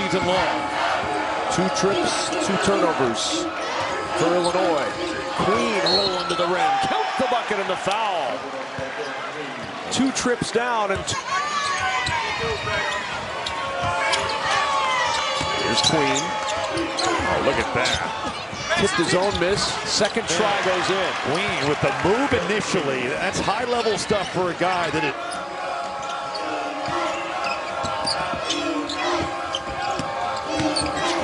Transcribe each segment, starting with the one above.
season long. 2 trips, 2 turnovers for Illinois. Queen rolling to the rim. Count the bucket and the foul. 2 trips down and here's Queen. Oh, look at that. Tipped his own miss. Second try goes in. Queen with the move initially. That's high-level stuff for a guy that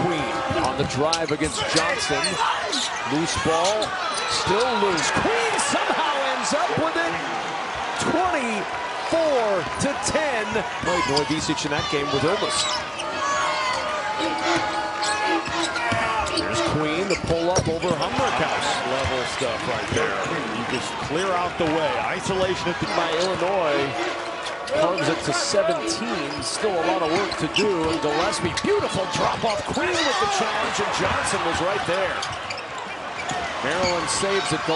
Queen on the drive against Johnson. Loose ball. Still loose. Queen somehow ends up with it. 24-10. Played Noivicic in that game with illness. There's Queen, the pull-up over Humberhouse. level stuff right there. You just clear out the way. Isolation by Illinois. Carves it to 17. Still a lot of work to do. And Gillespie, beautiful drop-off. Queen with the challenge, and Johnson was right there. Maryland saves it. Go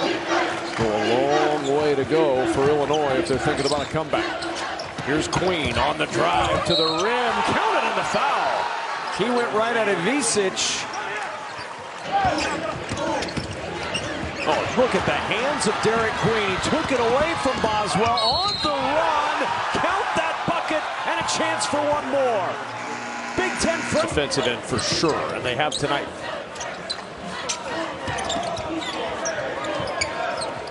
a long way to go for Illinois if they're thinking about a comeback. Here's Queen on the drive to the rim. Counted in the foul. He went right at Noivicic. Oh, look at the hands of Derik Queen. He took it away from Boswell on the run. Count that bucket and a chance for one more. Big Ten defensive end for sure, and they have tonight.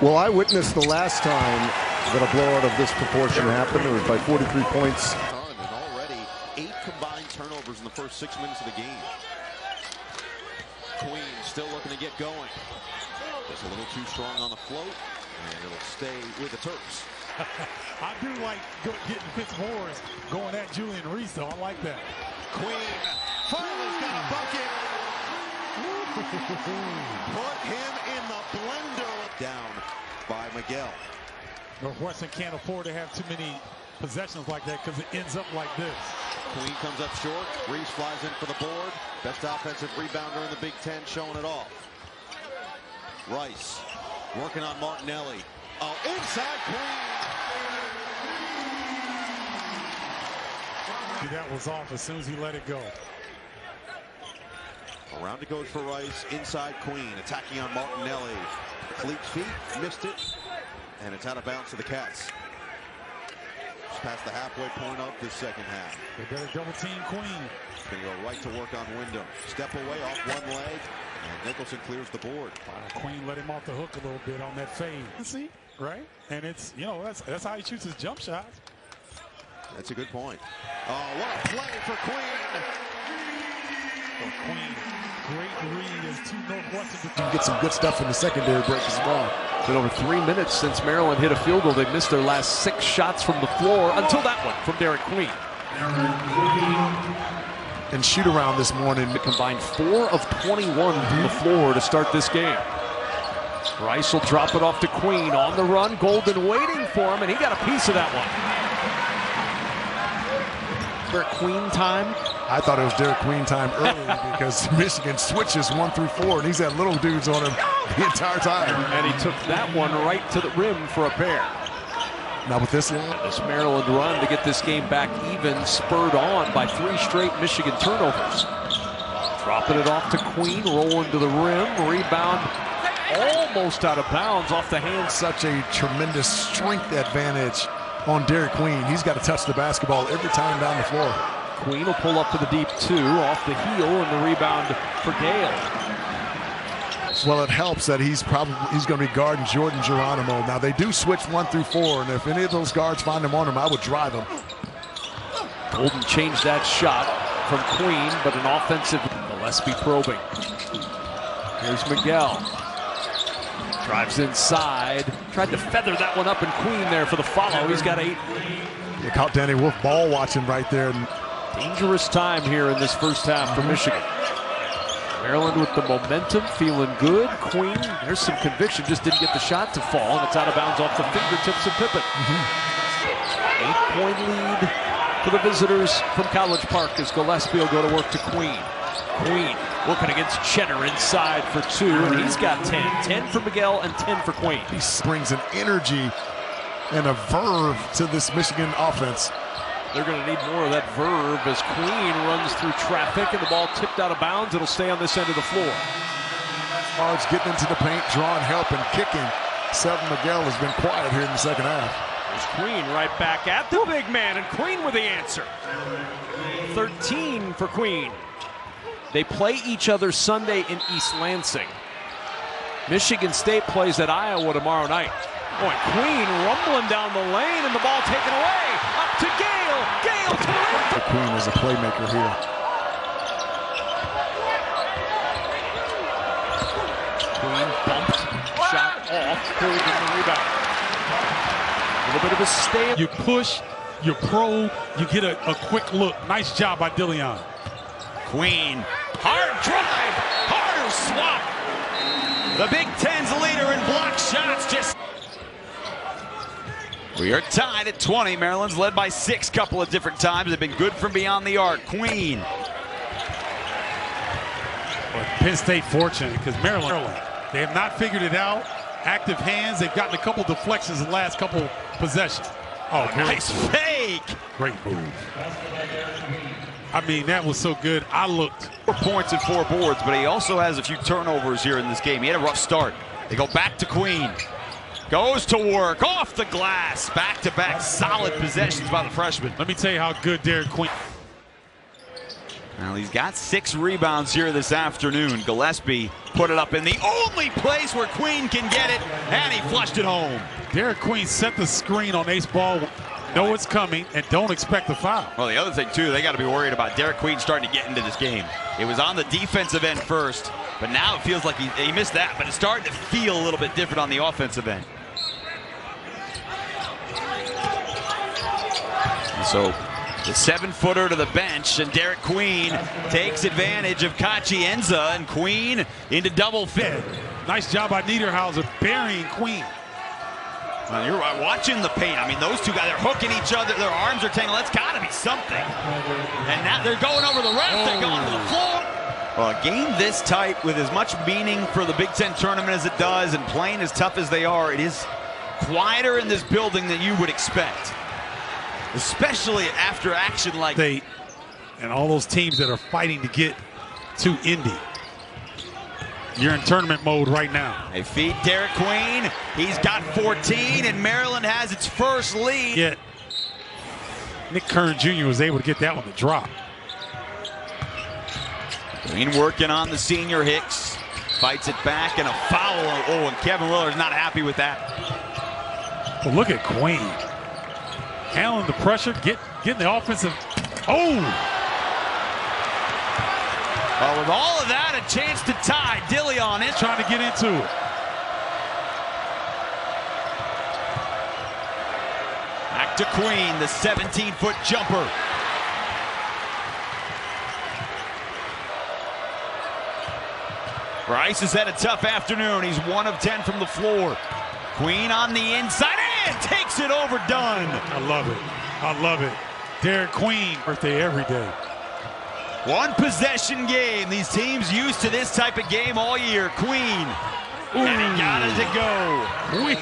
Well, I witnessed the last time that a blowout of this proportion happened. It was by 43 points. And already 8 combined turnovers in the first 6 minutes of the game. Queen still looking to get going. Just a little too strong on the float, and it'll stay with the Terps. I do like getting Fitzmaurice going at Julian Reese, though. I like that. Queen finally's got a bucket. Put him in the blender. Down by Miguel. Northwestern can't afford to have too many possessions like that because it ends up like this. Queen comes up short. Reese flies in for the board. Best offensive rebounder in the Big Ten, showing it off. Rice working on Martinelli. Oh, inside Queen. See, that was off as soon as he let it go. Around it goes for Rice. Inside Queen. Attacking on Martinelli. Fleet's feet. Missed it. And it's out of bounds to the Cats. Just past the halfway point of this second half. They better double team Queen. Going to go right to work on Wyndham. Step away off one leg. And Nicholson clears the board. Queen let him off the hook a little bit on that fade. See, right? And it's, you know, that's how he shoots his jump shots. That's a good point. Oh, what a play for Queen. For Queen, great read as 2 Northwestern. You can get some good stuff in the secondary break as well. It's been over 3 minutes since Maryland hit a field goal. They've missed their last 6 shots from the floor until that one from Derik Queen. And shoot around this morning. Combined 4 of 21 from the floor to start this game. Rice will drop it off to Queen on the run. Golden waiting for him, and he got a piece of that one. Derik Queen time. I thought it was Derik Queen time early because Michigan switches 1 through 4, and he's had little dudes on him the entire time. And he took that one right to the rim for a pair. Now with this Maryland run to get this game back even, spurred on by 3 straight Michigan turnovers. Dropping it off to Queen, rolling to the rim, rebound almost out of bounds off the hands. Such a tremendous strength advantage on Derik Queen. He's got to touch the basketball every time down the floor. Queen will pull up to the deep 2 off the heel, and the rebound for Gale. Well, it helps that he's going to be guarding Jordan Geronimo. Now they do switch 1 through 4, and if any of those guards find him on him, I would drive him. Golden changed that shot from Queen, but an offensive. Gillespie probing. Here's Miguel. Drives inside. Tried to feather that one up, and Queen there for the follow. He's got 8. You caught Danny Wolf ball watching right there. Dangerous time here in this first half for Michigan. Maryland with the momentum, feeling good. Queen, there's some conviction, just didn't get the shot to fall, and it's out of bounds off the fingertips of Pippen. 8-point lead for the visitors from College Park as Gillespie will go to work to Queen. Queen working against Cheddar inside for 2, and he's got 10. 10 for Miguel and 10 for Queen. He brings an energy and a verve to this Michigan offense. They're going to need more of that verve as Queen runs through traffic and the ball tipped out of bounds. It'll stay on this end of the floor. Guards getting into the paint, drawing help and kicking. Selvin Miguel has been quiet here in the second half. There's Queen right back at the big man, and Queen with the answer. 13 for Queen. They play each other Sunday in East Lansing. Michigan State plays at Iowa tomorrow night. Oh, and Queen rumbling down the lane, and the ball taken away. Up to Gale. Gale to the rim. Queen is a playmaker here. Queen bumped, shot off, pulled in the rebound. A little bit of a stay. You push, you're pro, you get a quick look. Nice job by Dillion. Queen, hard drive, harder swap. The Big Ten's leader in block shots. We are tied at 20. Maryland's led by 6 couple of different times. They've been good from beyond the arc. Queen. But Penn State fortunate because Maryland, they have not figured it out. Active hands. They've gotten a couple deflections in the last couple possessions. Oh, nice fake. Great move. I mean, that was so good. I looked. 4 points and 4 boards, but he also has a few turnovers here in this game. He had a rough start. They go back to Queen. Goes to work off the glass. Back-to-back solid possessions by the freshman. Let me tell you how good Derik Queen. Well, he's got 6 rebounds here this afternoon. Gillespie put it up in the only place where Queen can get it, and he flushed it home. Derik Queen set the screen on ace ball. Know it's coming and don't expect the foul. Well, the other thing, too, they got to be worried about Derik Queen starting to get into this game. It was on the defensive end first, but now it feels like he missed that, but it's starting to feel a little bit different on the offensive end. So the 7-footer to the bench, and Derik Queen takes advantage of Kachienza, and Queen into double fit. Nice job by Niederhauser burying Queen. Well, you're right, watching the paint. I mean, those two guys, they're hooking each other. Their arms are tangled. That's got to be something. And now they're going over the ref. They're going to the floor. Well, a game this tight with as much meaning for the Big Ten tournament as it does and playing as tough as they are, it is quieter in this building than you would expect. Especially after action like they and all those teams that are fighting to get to Indy. You're in tournament mode right now. They feed Derik Queen. He's got 14, and Maryland has its first lead. Yet Nick Kern Jr. was able to get that one to drop. Queen working on the senior Hicks. Fights it back, and a foul. Oh, and Kevin Willard's not happy with that. Well, look at Queen. Handling the pressure, getting the offensive. Oh! Well, with all of that, a chance to tie. Dillion is trying to get into it. Back to Queen, the 17-foot jumper. Bryce has had a tough afternoon. He's 1 of 10 from the floor. Queen on the inside and takes it overdone. I love it. I love it. Derik Queen, birthday every day. 1 possession game. These teams used to this type of game all year. Queen. Ooh. And he got it to go. Queen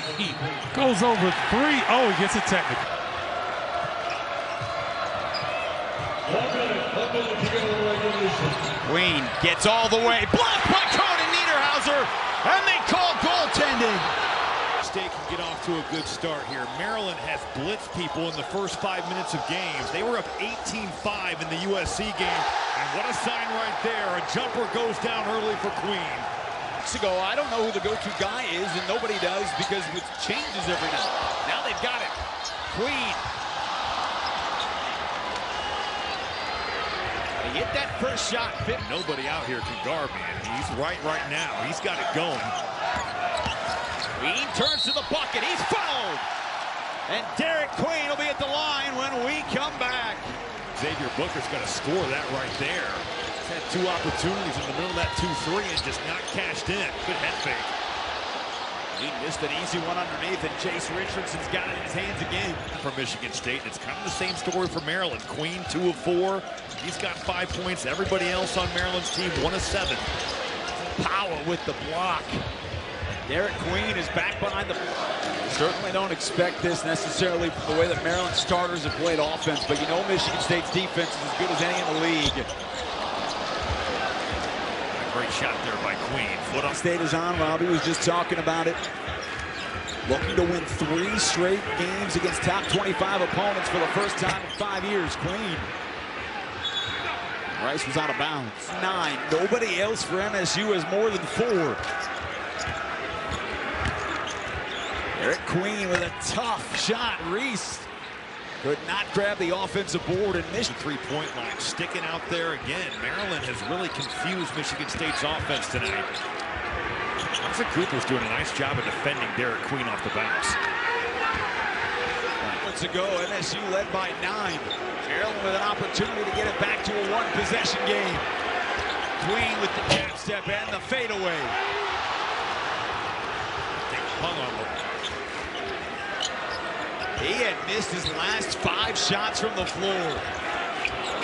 goes over 3. Oh, he gets a technical. Queen gets all the way. Blocked by Conan Niederhauser. And they call goaltending. State can get off to a good start here. Maryland has blitzed people in the first 5 minutes of games. They were up 18-5 in the USC game. And what a sign right there. A jumper goes down early for Queen. Weeks ago, I don't know who the go-to guy is, and nobody does because it changes every night. Now they've got it. Queen. He hit that first shot. Nobody out here can guard, man. He's right now. He's got it going. Queen turns to the bucket. He's fouled. And Derik Queen will be at the line when we come back. Xavier Booker's got to score that right there. He's had 2 opportunities in the middle of that 2-3 and just not cashed in. Good head fake. He missed an easy one underneath, and Chase Richardson's got it in his hands again. For Michigan State, it's kind of the same story for Maryland. Queen, 2 of 4. He's got 5 points. Everybody else on Maryland's team, 1 of 7. Powell with the block. Derik Queen is back behind the... Certainly don't expect this necessarily from the way that Maryland starters have played offense, but you know Michigan State's defense is as good as any in the league. A great shot there by Queen. Foot on. State is on. Robbie was just talking about it. Looking to win 3 straight games against top 25 opponents for the first time in 5 years. Queen. Rice was out of bounds. 9. Nobody else for MSU has more than 4. Derik Queen with a tough shot. Reese could not grab the offensive board, and Michigan Three-point line sticking out there again. Maryland has really confused Michigan State's offense tonight. Isaac Cooper's doing a nice job of defending Derik Queen off the bounce. Minutes ago, MSU led by 9. Maryland with an opportunity to get it back to a 1-possession game. Queen with the jab step and the fadeaway. Hung on. He had missed his last 5 shots from the floor.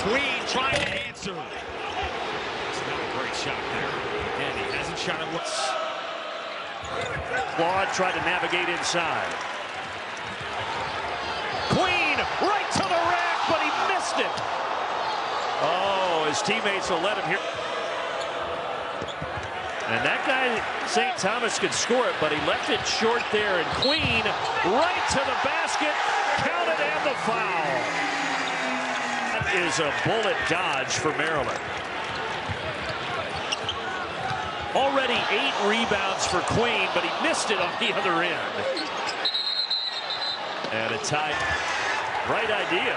Queen trying to answer. It's not a great shot there. Again, he hasn't shot it once. Claude tried to navigate inside. Queen right to the rack, but he missed it. Oh, his teammates will let him here. And that guy, St. Thomas, could score it, but he left it short there. And Queen right to the basket, counted and the foul. That is a bullet dodge for Maryland. Already 8 rebounds for Queen, but he missed it on the other end. And a tie. Right idea.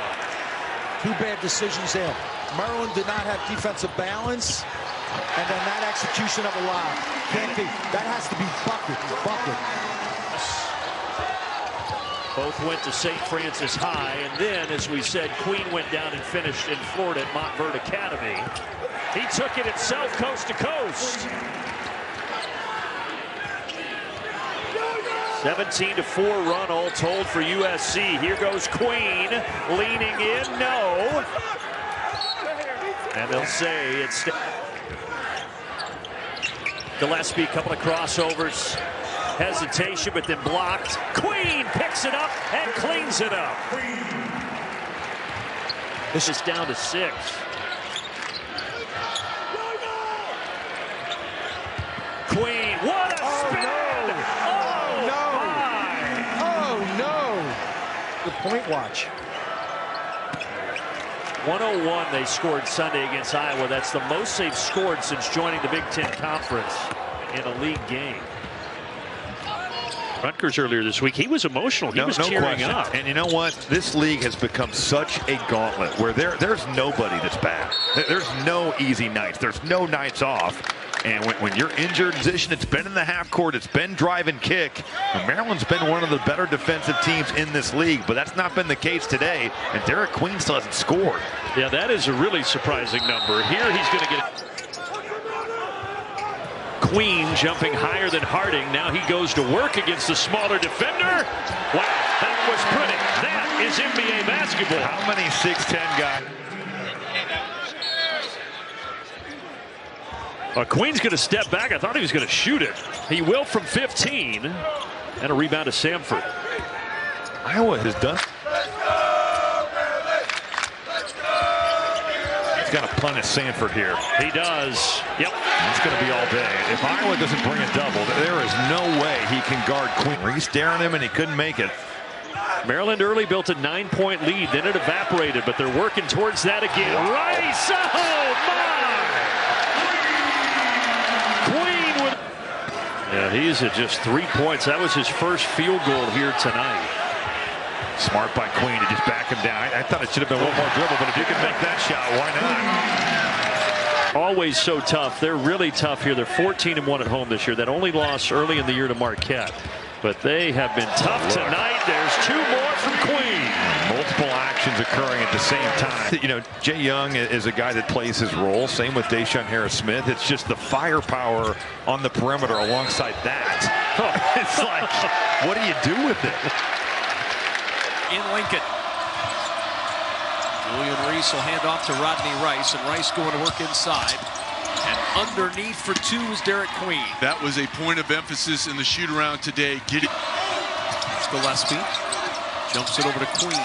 2 bad decisions there. Maryland did not have defensive balance, and then that execution of a lob. Can't be. That has to be bucket. Both went to St. Francis High, and then, as we said, Queen went down and finished in Florida at Montverde Academy. He took it himself coast to coast. 17-4 run all told for USC. Here goes Queen, leaning in, no. And they'll say it's... Gillespie, a couple of crossovers. Hesitation, but then blocked. Queen picks it up and cleans it up. This is down to 6. Queen, what a spin! The point watch. 101 they scored Sunday against Iowa. That's the most they've scored since joining the Big Ten Conference in a league game. Rutgers earlier this week, he was emotional. He was tearing up. And you know what? This league has become such a gauntlet where there's nobody that's bad. There's no easy nights. There's no nights off. And when you're injured position, it's been in the half court, it's been drive and kick. And Maryland's been one of the better defensive teams in this league, but that's not been the case today. And Derik Queen still hasn't scored. Yeah, that is a really surprising number. Here he's going to get Queen jumping higher than Harding. Now he goes to work against the smaller defender. Wow, that was pretty. That is NBA basketball. How many 6'10" guys? Queen's going to step back. I thought he was going to shoot it. He will from 15. And a rebound to Samford. Iowa has done. He's got to punish Samford here. He does. Yep. It's going to be all day. If Iowa doesn't bring a double, there is no way he can guard Queen. He's staring him and he couldn't make it. Maryland early built a 9-point lead. Then it evaporated, but they're working towards that again. Rice! Oh, my! Queen with... Yeah, he's at just 3 points. That was his first field goal here tonight. Smart by Queen to just back him down. I thought it should have been one more dribble, but if you can make that shot, why not? Always so tough. They're really tough here. They're 14-1 at home this year. That only lost early in the year to Marquette. But they have been tough tonight. There's 2 more from Queen. Multiple actions occurring at the same time. You know, Jay Young is a guy that plays his role. Same with Deshaun Harris-Smith. It's just the firepower on the perimeter alongside that. It's like, what do you do with it? In Lincoln. Julian Reese will hand off to Rodney Rice, and Rice going to work inside. And underneath for two is Derik Queen. That was a point of emphasis in the shoot-around today. Get it. Gillespie jumps it over to Queen.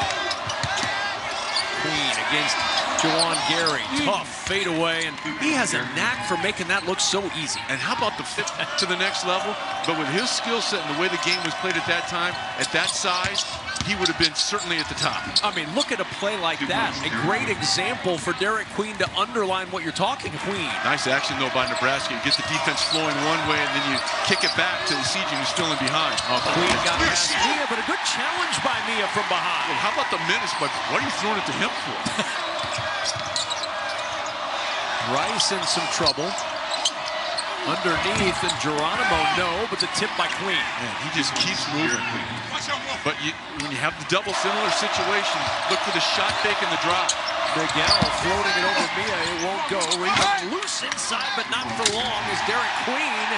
Queen against Juwan Gary. Tough fadeaway, and he has a knack for making that look so easy. And how about the fit to the next level? But with his skill set and the way the game was played at that time, at that size, he would have been certainly at the top. I mean, look at a play like that. A great example for Derik Queen to underline what you're talking. Queen. Nice action, though, by Nebraska. You get the defense flowing one way, and then you kick it back to CJ, who's still in behind. Queen got past Mia, but a good challenge by Mia from behind. Well, how about the minutes? But what are you throwing it to him for? Rice in some trouble. Underneath, and Geronimo, no, but the tip by Queen. Man, he just keeps moving. But when you have the double similar situation, look for the shot fake and the drop. Miguel floating it over Mia, it won't go. Rebound loose inside, but not for long as Derik Queen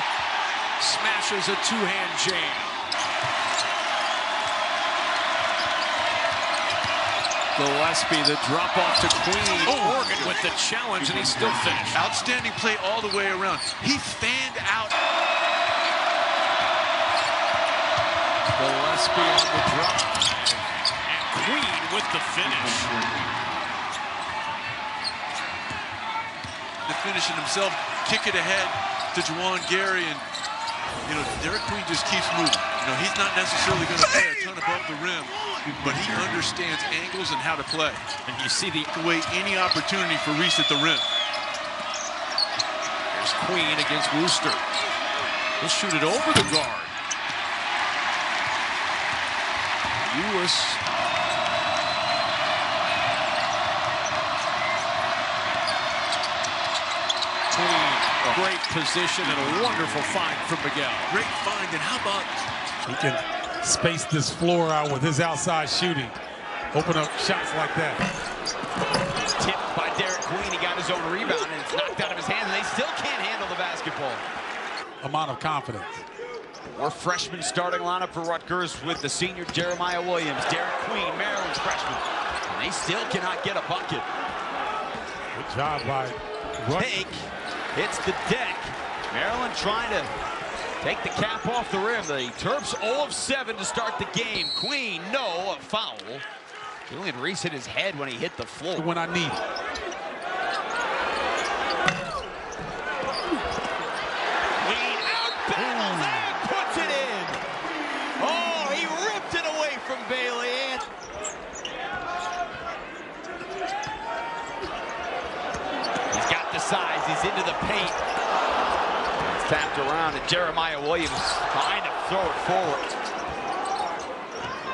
smashes a two-hand jam. Gillespie, the drop off to Queen. Morgan with the challenge, and he's still finished. Outstanding play all the way around. He fanned out. Gillespie on the drop. And Queen with the finish. The finishing himself, kick it ahead to Juwan Gary, and Derik Queen just keeps moving. He's not necessarily going to play a ton above the rim, but he understands angles and how to play. And you see the way any opportunity for Reese at the rim. There's Queen against Wooster. He'll shoot it over the guard. Ewis. Queen, great position and a wonderful find from Miguel. Great find, and how about he can space this floor out with his outside shooting. Open up shots like that. Tipped by Derik Queen. He got his own rebound, and it's knocked out of his hands, and they still can't handle the basketball. Amount of confidence. More freshman starting lineup for Rutgers with the senior Jeremiah Williams. Derik Queen, Maryland's freshman. And they still cannot get a bucket. Good job by Take. Hits the deck. Maryland trying to take the cap off the rim. The Terps 0 of 7 to start the game. Queen, no, a foul. Julian Reese hit his head when he hit the floor. When I need it. Queen outbattles and puts it in. Oh, he ripped it away from Bailey. He's got the size. He's into the paint. Tapped around, and Jeremiah Williams trying to throw it forward.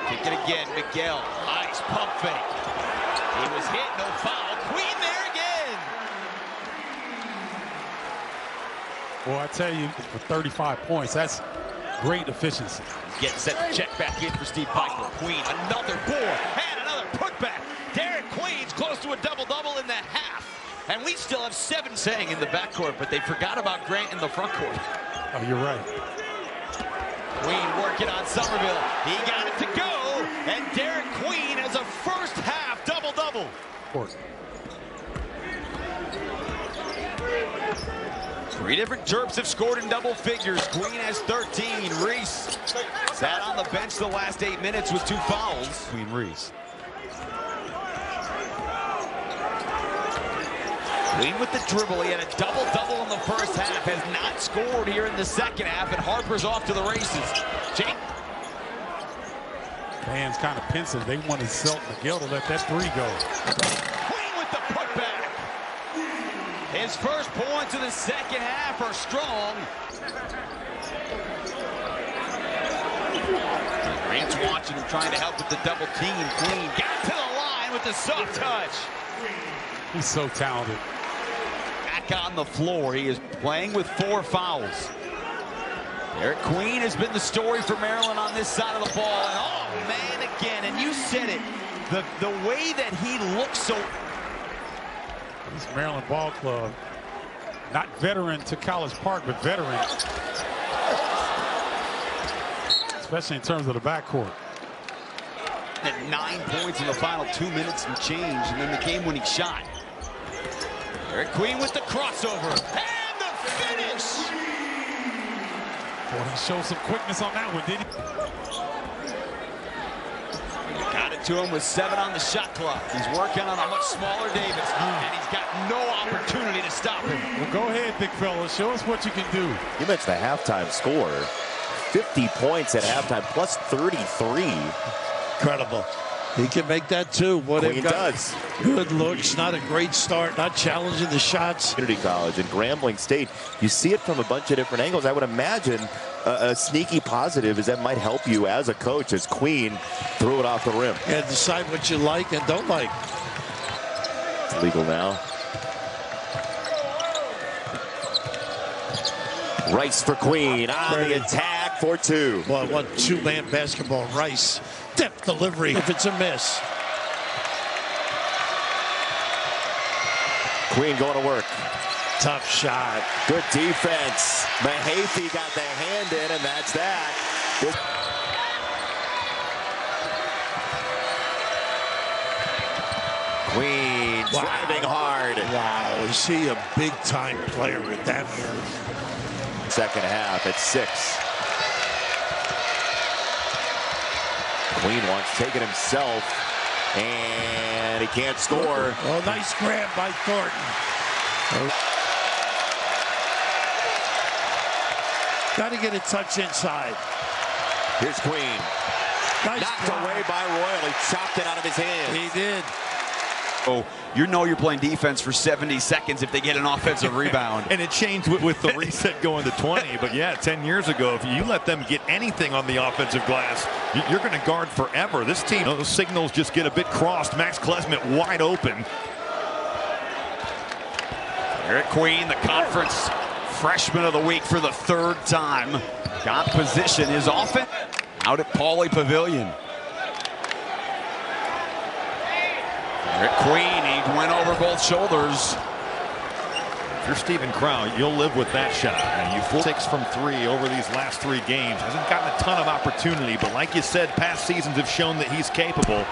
Kick it again, Miguel. Nice pump fake. He was hit, no foul. Queen there again. Well, I tell you, for 35 points, that's great efficiency. Getting set to check back in for Steve Piper. Queen, another board, and another putback. Derik Queen's close to a double-double in the half. And we still have 7 saying in the backcourt, but they forgot about Grant in the frontcourt. Oh, you're right. Queen working on Somerville. He got it to go, and Derik Queen has a first half double-double. 3 different Terps have scored in double figures. Queen has 13. Reese sat on the bench the last 8 minutes with 2 fouls. Queen Reese. Queen with the dribble. He had a double-double in the first half. Has not scored here in the second half, and Harper's off to the races. Jake. Fans kind of pensive. They wanted Selton Miguel to let that 3 go. Queen with the putback. His first points of the second half are strong. Grant's watching him, trying to help with the double team. Queen got to the line with the soft touch. He's so talented. Back on the floor. He is playing with 4 fouls. Derik Queen has been the story for Maryland on this side of the ball. And oh, man, again, and you said it, the way that he looks so... This Maryland ball club, not veteran to College Park, but veteran. Especially in terms of the backcourt. At 9 points in the final 2 minutes and change, and then the game-winning shot. Derik Queen with the crossover. And the finish! Boy, he showed some quickness on that one, didn't he? Got it to him with 7 on the shot clock. He's working on a much smaller Davis, and he's got no opportunity to stop him. Well, go ahead, big fella. Show us what you can do. You mentioned the halftime score. 50 points at halftime, plus 33. Incredible. He can make that too. What Queen does. Good looks, not a great start, not challenging the shots. Community college and Grambling State, you see it from a bunch of different angles. I would imagine a sneaky positive is that might help you as a coach as Queen threw it off the rim. And decide what you like and don't like. It's legal now. Rice for Queen on the attack for 2. Well, one two-man basketball. Rice, depth delivery if it's a miss. Queen going to work. Tough shot. Good defense. Mahaffey got the hand in, and that's that. Queen driving hard. Wow, is he a big-time player with that move? Second half at 6. Queen wants to take it himself, and he can't score. Oh, nice grab by Thornton. Got to get a touch inside. Here's Queen. Nice knocked away by Royal. He chopped it out of his hands. He did. Oh, you know you're playing defense for 70 seconds if they get an offensive rebound. And it changed with the reset going to 20. But yeah, 10 years ago, if you let them get anything on the offensive glass, you're going to guard forever. This team, those signals just get a bit crossed. Max Klesmit wide open. Derik Queen, the conference freshman of the week for the 3rd time. Got position. His offense out at Pauley Pavilion. Derik Queen, he went over both shoulders. If you're Steven Crown, you'll live with that shot. And you 6 from 3 over these last 3 games. Hasn't gotten a ton of opportunity, but like you said, past seasons have shown that he's capable.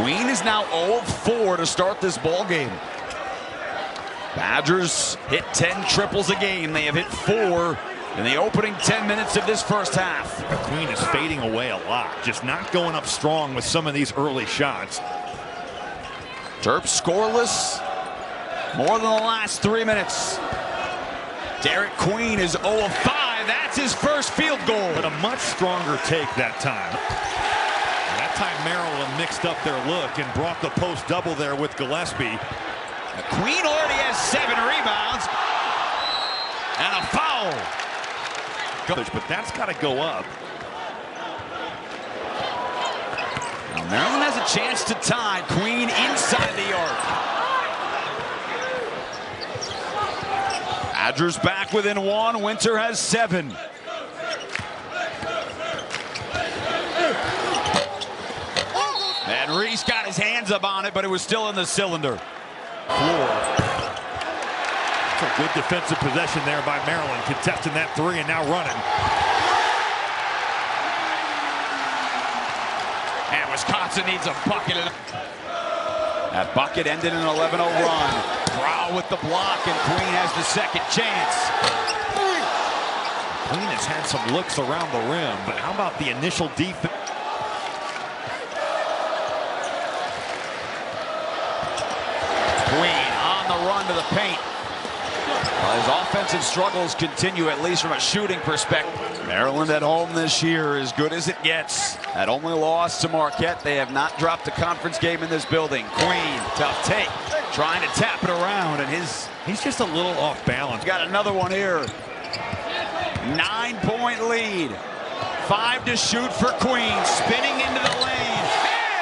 Queen is now 0 of 4 to start this ball game. Badgers hit 10 triples a game. They have hit 4 in the opening 10 minutes of this first half. Queen is fading away a lot, just not going up strong with some of these early shots. Terps scoreless more than the last 3 minutes. Derik Queen is 0 of 5. That's his first field goal. But a much stronger take that time. That time Maryland mixed up their look and brought the post double there with Gillespie. Queen already has 7 rebounds and a foul. But that's got to go up. Now Maryland has a chance to tie. Queen inside the arc. Badgers back within 1. Winter has 7. And Reese got his hands up on it, but it was still in the cylinder. Floor. It's a good defensive possession there by Maryland, contesting that 3 and now running. And Wisconsin needs a bucket. That bucket ended in an 11-0 run. Brow with the block, and Queen has the second chance. Queen has had some looks around the rim, but how about the initial defense? Queen on the run to the paint. Well, his offensive struggles continue, at least from a shooting perspective. Maryland at home this year, as good as it gets. That only loss to Marquette. They have not dropped a conference game in this building. Queen, tough take, trying to tap it around, and he's just a little off balance. Got another one here. 9-point lead. 5 to shoot for Queen, spinning into the lane,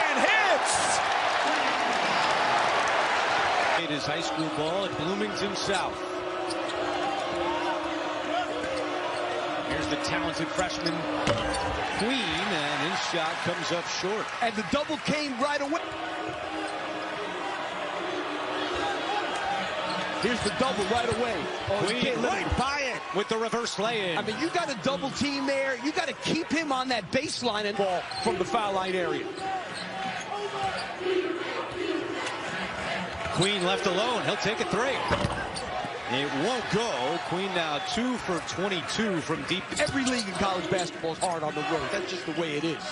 and hits! It is high school ball at Bloomington South. Here's the talented freshman Queen, and his shot comes up short. And the double came right away. Here's the double right away. Oh, Queen right by it with the reverse lay-in. I mean, you got a double team there. You got to keep him on that baseline and ball from the foul line area. Queen left alone. He'll take a three. It won't go. Queen now 2 for 22 from deep. Every league in college basketball is hard on the road. That's just the way it is.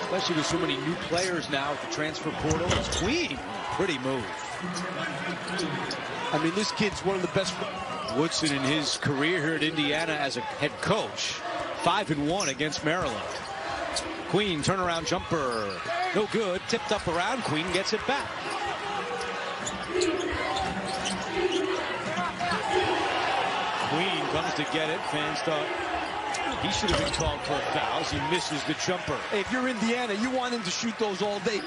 Especially with so many new players now at the transfer portal. It's Queen. Pretty move. I mean, this kid's one of the best. Woodson in his career here at Indiana as a head coach. 5-1 against Maryland. Queen turnaround jumper. No good. Tipped up around. Queen gets it back. Queen comes to get it. Fans thought he should have been called for fouls. He misses the jumper. Hey, if you're Indiana, you want him to shoot those all day.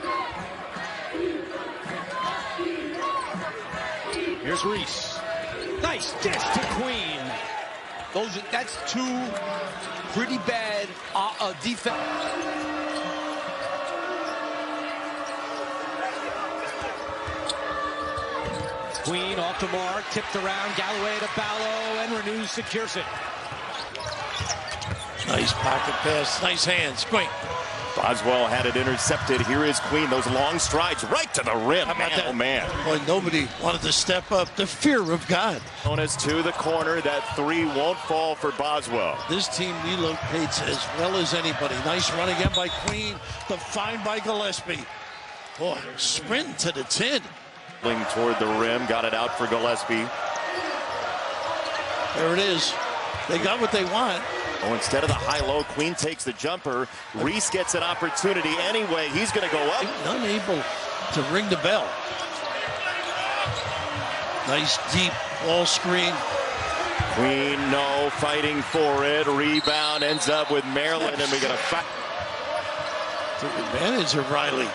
Here's Reese. Nice dish to Queen. That's two pretty bad defense. Queen off the mark, tipped around, Galloway to Ballo, and Renews secures it. Nice pocket pass, nice hands, Queen. Boswell had it intercepted. Here is Queen. Those long strides right to the rim. How about that? Oh, man. Boy, nobody wanted to step up. The fear of God. Jonas to the corner. That three won't fall for Boswell. This team relocates as well as anybody. Nice run again by Queen. The find by Gillespie. Boy, sprint to the 10. Toward the rim. Got it out for Gillespie. There it is. They got what they want. Oh, instead of the high-low, Queen takes the jumper. Reese gets an opportunity anyway. He's going to go up. Unable to ring the bell. Nice deep ball screen. Queen, no, fighting for it. Rebound ends up with Maryland, and we got a foul. Took advantage of Riley.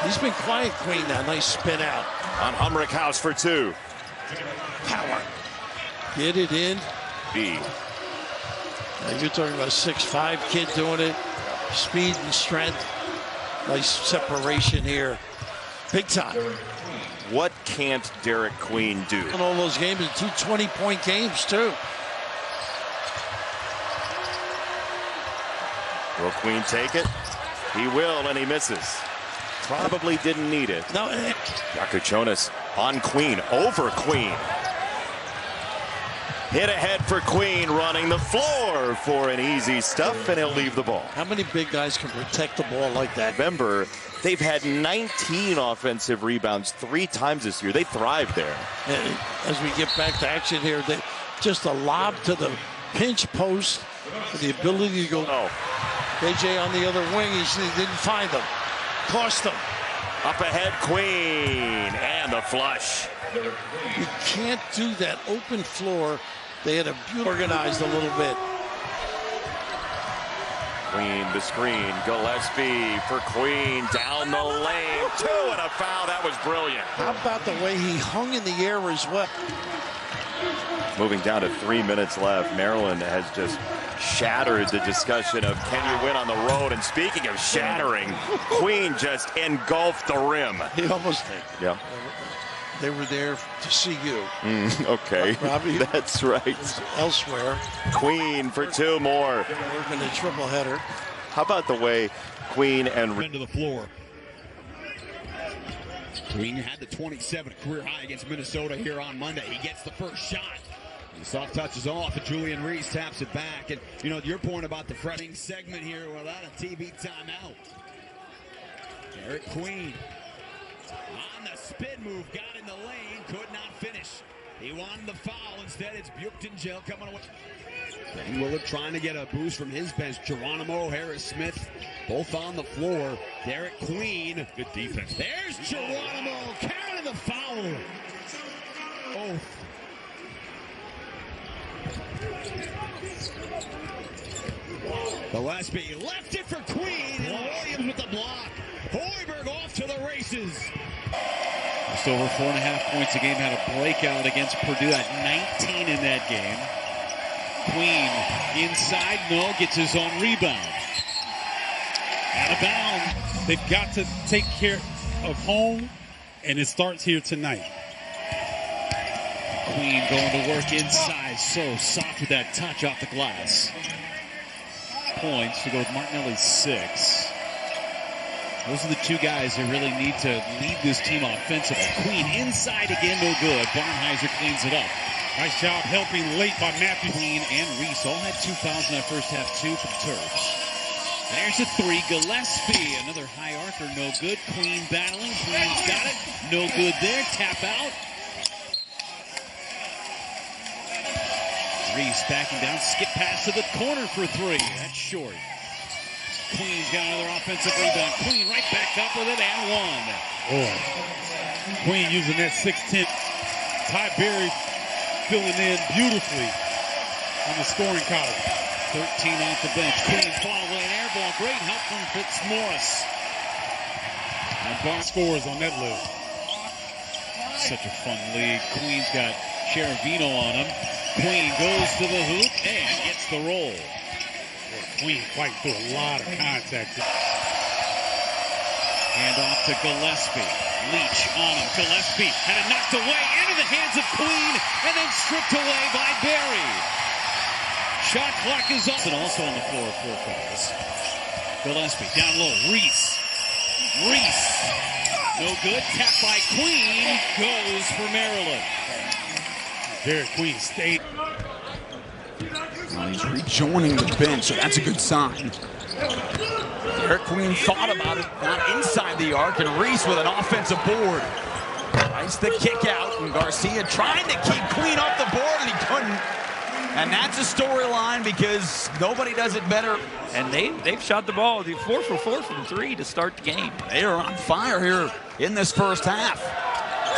He's been quiet, Queen, now. Nice spin out. On Humrick House for two. Power. Get it in. B. Now you're talking about a 6'5" kid doing it. Speed and strength. Nice separation here. Big time. What can't Derik Queen do? In all those games, 2 20-point games, too. Will Queen take it? He will, and he misses. Probably didn't need it. No. Jonas on Queen, over Queen. Hit ahead for Queen, running the floor for an easy stuff, and he'll leave the ball. How many big guys can protect the ball like that? November, they've had 19 offensive rebounds 3 times this year. They thrive there. And as we get back to action here, just a lob to the pinch post with the ability to go. Oh. KJ on the other wing, he didn't find them. Cost them. Up ahead, Queen, and the flush. You can't do that open floor. They had organized a little bit. Queen, the screen. Gillespie for Queen. Down the lane. 2 and a foul. That was brilliant. How about the way he hung in the air as well? Moving down to 3 minutes left. Maryland has just shattered the discussion of can you win on the road. And speaking of shattering, Queen just engulfed the rim. He almost did. Yeah. They were there to see you. Okay, Robbie, that's right. Elsewhere. Queen for 2 more. Working a triple header. How about the way Queen and into the floor. Queen had the 27 career high against Minnesota here on Monday. He gets the first shot. The soft touch is off, and Julian Reese taps it back. And you know your point about the fretting segment here without a TV timeout. Derik Queen. On the spin move, got in the lane, could not finish. He wanted the foul. Instead, it's Buchtenjel coming away. Ben Willard trying to get a boost from his bench. Geronimo, Harris Smith, both on the floor. Derik Queen. Good defense. There's Geronimo carrying the foul. Oh. Gillespie left it for Queen, and Williams with the block. Hoiberg off to the races. Just over 4.5 points a game. Had a breakout against Purdue at 19 in that game. Queen inside, no, gets his own rebound. Out of bounds. They've got to take care of home, and it starts here tonight. Queen going to work inside, so soft with that touch off the glass. Points to go with Martinelli's 6. Those are the two guys that really need to lead this team offensively. Queen inside again, no good. Barnheiser cleans it up. Nice job helping late by Matthew. Queen and Reese all had 2 fouls in that first half, 2 for the Terps. There's a 3. Gillespie, another high archer, no good. Queen battling. Queen's got it. No good there. Tap out. Reese backing down. Skip pass to the corner for 3. That's short. Queen's got another offensive rebound. Queen right back up with it and 1. Boy, Queen using that 6'10". Ty Berry filling in beautifully on the scoring column. 13 off the bench. Queen followed with an air ball. Great help from Fitzmaurice. And Barn scores on that list. Such a fun league. Queen's got Cheravino on him. Queen goes to the hoop and gets the roll. Queen fighting through a lot of contact. Hand off to Gillespie. Leach on him. Gillespie had it knocked away into the hands of Queen and then stripped away by Berry. Shot clock is up. And also on the floor, 4 fouls. Gillespie down low. Reese. No good. Tap by Queen. Goes for Maryland. Derik Queen stayed. Well, he's rejoining the bench, so that's a good sign. Derik Queen thought about it, not inside the arc, and Reese with an offensive board. Nice the kick out, and Garcia trying to keep Queen off the board, and he couldn't. And that's a storyline because nobody does it better. And they've shot the ball 4 for 4 from 3 to start the game. They are on fire here in this first half.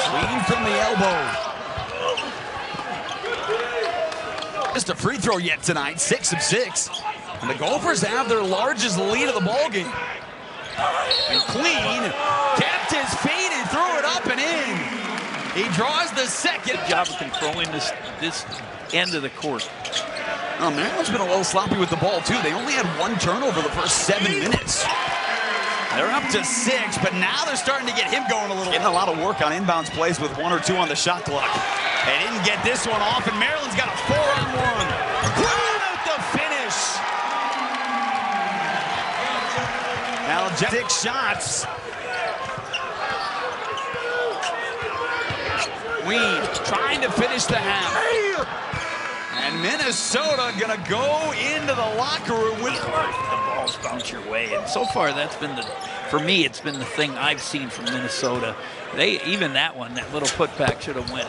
Queen from the elbow. Just a free throw yet tonight, 6 of 6. And the Gophers have their largest lead of the ball game. And Queen kept his feet and threw it up and in. He draws the second. Job of controlling this end of the court. Oh, Maryland's been a little sloppy with the ball too. They only had 1 turnover the first 7 minutes. They're up to 6, but now they're starting to get him going a little. Getting a lot of work on inbounds plays with 1 or 2 on the shot clock. They didn't get this one off, and Maryland's got a 4-on-1. Queen with the finish. Now 6 shots. Queen trying to finish the half. And Minnesota gonna go into the locker room with the balls bounce your way. And so far, that's been for me, it's been the thing I've seen from Minnesota. Even that one, that little putback should have went.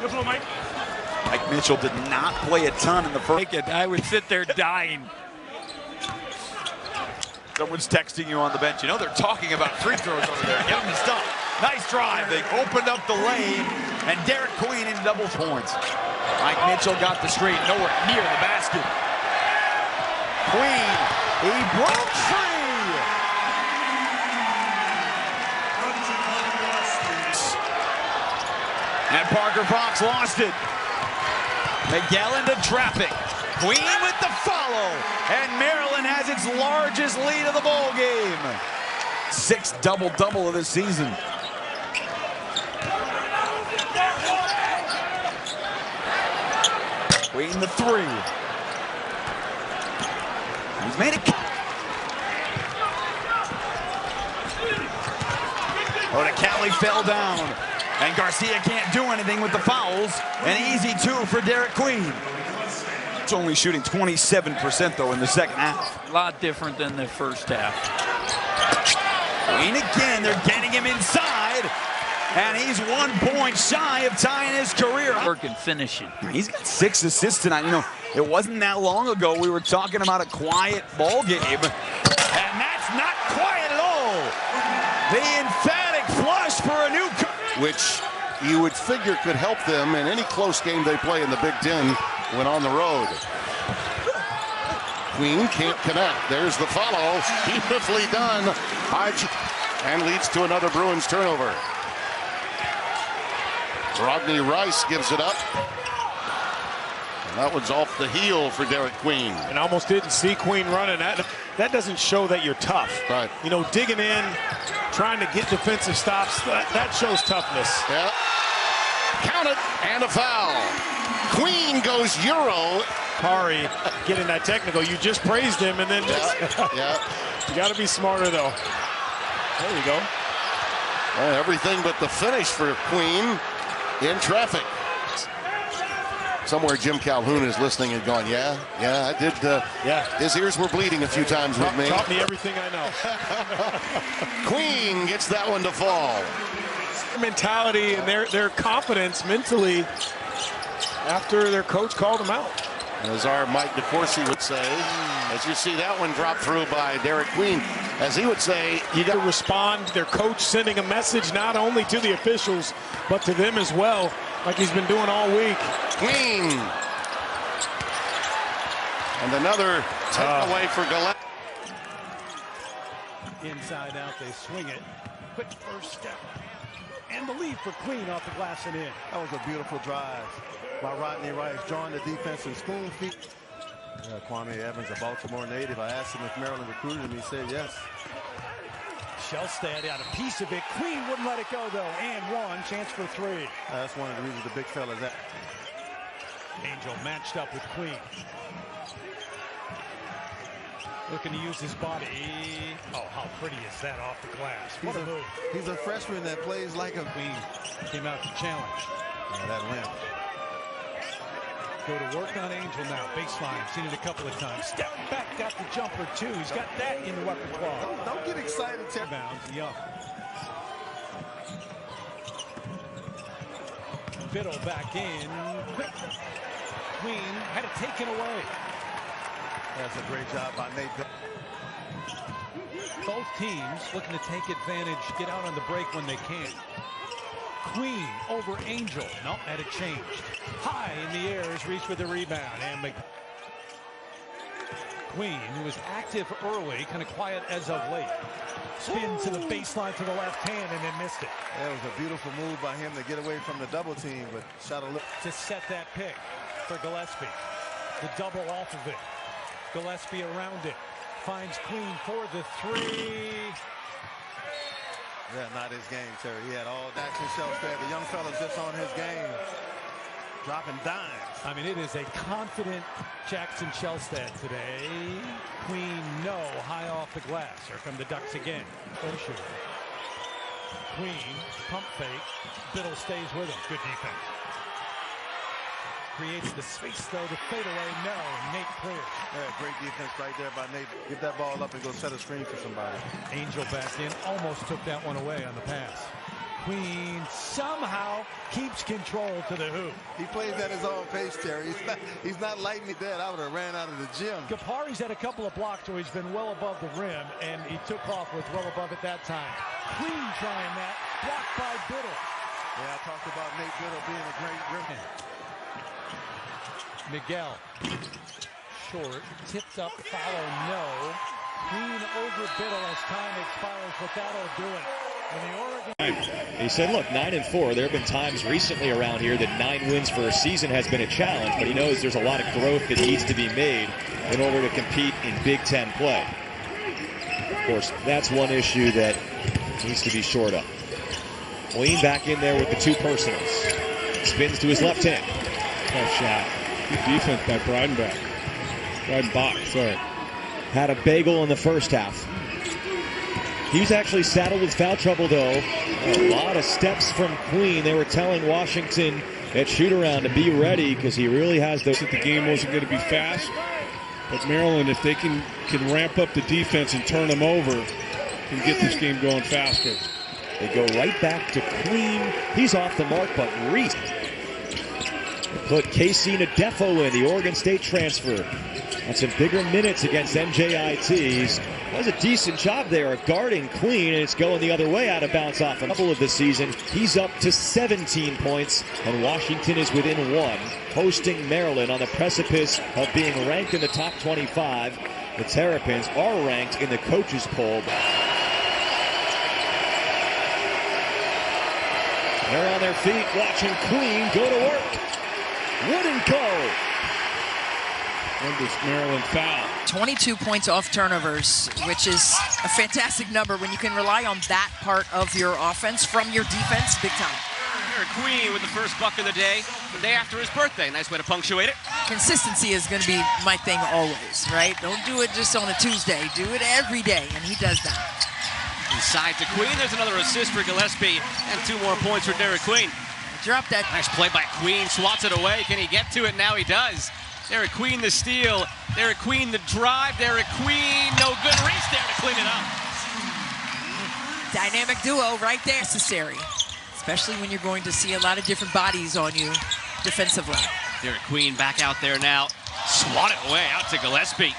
Mike Mitchell did not play a ton in the first. I would sit there dying. Someone's texting you on the bench. You know they're talking about free throws over there. Give them the stuff. Nice drive. They opened up the lane, and Derik Queen in double points. Mike Mitchell got the screen, nowhere near the basket. Queen, he broke free. And Parker Fox lost it. Miguel into traffic. Queen with the follow. And Maryland has its largest lead of the ball game. 6th double-double of the season. Queen the 3. He's made it. Odekale fell down. And Garcia can't do anything with the fouls. An easy 2 for Derik Queen. It's only shooting 27% though in the second half. A lot different than the first half. Queen again, they're getting him inside. And he's 1 point shy of tying his career. Work and finishing. He's got 6 assists tonight. You know, it wasn't that long ago we were talking about a quiet ball game. And that's not quiet at all. The emphatic flush for a new... Which you would figure could help them in any close game they play in the Big Ten when on the road. Queen can't connect. There's the follow. Beautifully done. And leads to another Bruins turnover. Rodney Rice gives it up. And that one's off the heel for Derik Queen. And almost didn't see Queen running. That doesn't show that you're tough. Right. You know, digging in, trying to get defensive stops, that shows toughness. Yeah. Count it, and a foul. Queen goes Euro. Kari getting that technical. You just praised him, and then yeah. you got to be smarter, though. There you go. Everything but the finish for Queen in traffic. Somewhere Jim Calhoun is listening and going, yeah, I did. His ears were bleeding a few times with me. Taught me everything I know. Queen gets that one to fall. Their mentality and their confidence mentally after their coach called them out. As our Mike DeCourcy would say, as you see that one drop through by Derik Queen, as he would say, you got to respond. Their coach sending a message not only to the officials, but to them as well, like he's been doing all week. Queen. And another takeaway for Gillespie. Inside out, they swing it. Quick first step. And the lead for Queen off the glass and in. That was a beautiful drive by Rodney Rice, drawing the defense and spoon feet. Kwame Evans, a Baltimore native. I asked him if Maryland recruited him. He said yes. Shellstad out a piece of it. Queen wouldn't let it go, though. And one, chance for three. That's one of the reasons the big fella's at. Angel matched up with Queen. Looking to use his body. Oh, how pretty is that off the glass? What a move. He's a freshman that plays like a Queen. Came out to challenge. That limp. Go to work on Angel now. Baseline. Seen it a couple of times. Step back. Got the jumper, too. He's got that in the repertoire. Don't get excited. Bounds. Young. Biddle back in. Quick. Queen had it taken away. That's a great job by Nate. Both teams looking to take advantage, get out on the break when they can. Queen over Angel. No, had it changed. High in the air is Reese with the rebound. And Queen, who was active early, kind of quiet as of late. Spin to the baseline to the left hand and then missed it. That was a beautiful move by him to get away from the double team, but shot a look. To set that pick for Gillespie. The double off of it. Gillespie around it. Finds Queen for the three. Yeah, not his game, Terry. He had all Jackson Shellstad. The young fella's just on his game. Dropping dimes. I mean, it is a confident Jackson Shellstad today. Queen, no, high off the glass. Here come the Ducks again. Osher. Queen, pump fake. Biddle stays with him. Good defense. Creates the space, though, the fadeaway, no, Nate clears. Yeah, great defense right there by Nate. Give that ball up and go set a screen for somebody. Angel back in, almost took that one away on the pass. Queen somehow keeps control to the hoop. He plays at his own pace, Terry. He's not lighting it dead. I would have ran out of the gym. Kapari's had a couple of blocks where he's been well above the rim, and he took off with well above it that time. Queen trying that, blocked by Biddle. Yeah, I talked about Nate Biddle being a great rim. Miguel, short, tipped up, follow, no. Queen over Biddle as time expires, but that'll do it. And the Oregon. He said, look, 9-4. There have been times recently around here that 9 wins for a season has been a challenge, but he knows there's a lot of growth that needs to be made in order to compete in Big Ten play. Of course, that's one issue that needs to be shored up. Queen back in there with the two personals. Spins to his left hand. Tough shot. Good defense by Breidenbach, sorry. Had a bagel in the first half. He was actually saddled with foul trouble, though. A lot of steps from Queen. They were telling Washington at shoot-around to be ready because he really has those. The game wasn't going to be fast, but Maryland, if they can ramp up the defense and turn them over, can get this game going faster. They go right back to Queen. He's off the mark, but Reese put Casey Nadefo in, the Oregon State transfer. That's some bigger minutes against MJIT. Does a decent job there of guarding Queen, and it's going the other way out of bounds off a couple of the season. He's up to 17 points, and Washington is within 1, hosting Maryland on the precipice of being ranked in the top 25. The Terrapins are ranked in the coaches poll. They're on their feet watching Queen go to work. Wouldn't go. And this Maryland foul. 22 points off turnovers, which is a fantastic number when you can rely on that part of your offense from your defense big time. Derik Queen with the first buck of the day after his birthday. Nice way to punctuate it. Consistency is going to be my thing always, right? Don't do it just on a Tuesday. Do it every day, and he does that. Inside to Queen. There's another assist for Gillespie, and 2 more points for Derik Queen. Drop that. Nice play by Queen. Swats it away. Can he get to it? Now he does. Derik Queen the steal. Derik Queen the drive. Derik Queen, no good. Reese there to clean it up. Dynamic duo right there. Necessary, especially when you're going to see a lot of different bodies on you defensively. Derik Queen back out there now. Swat it away out to Gillespie.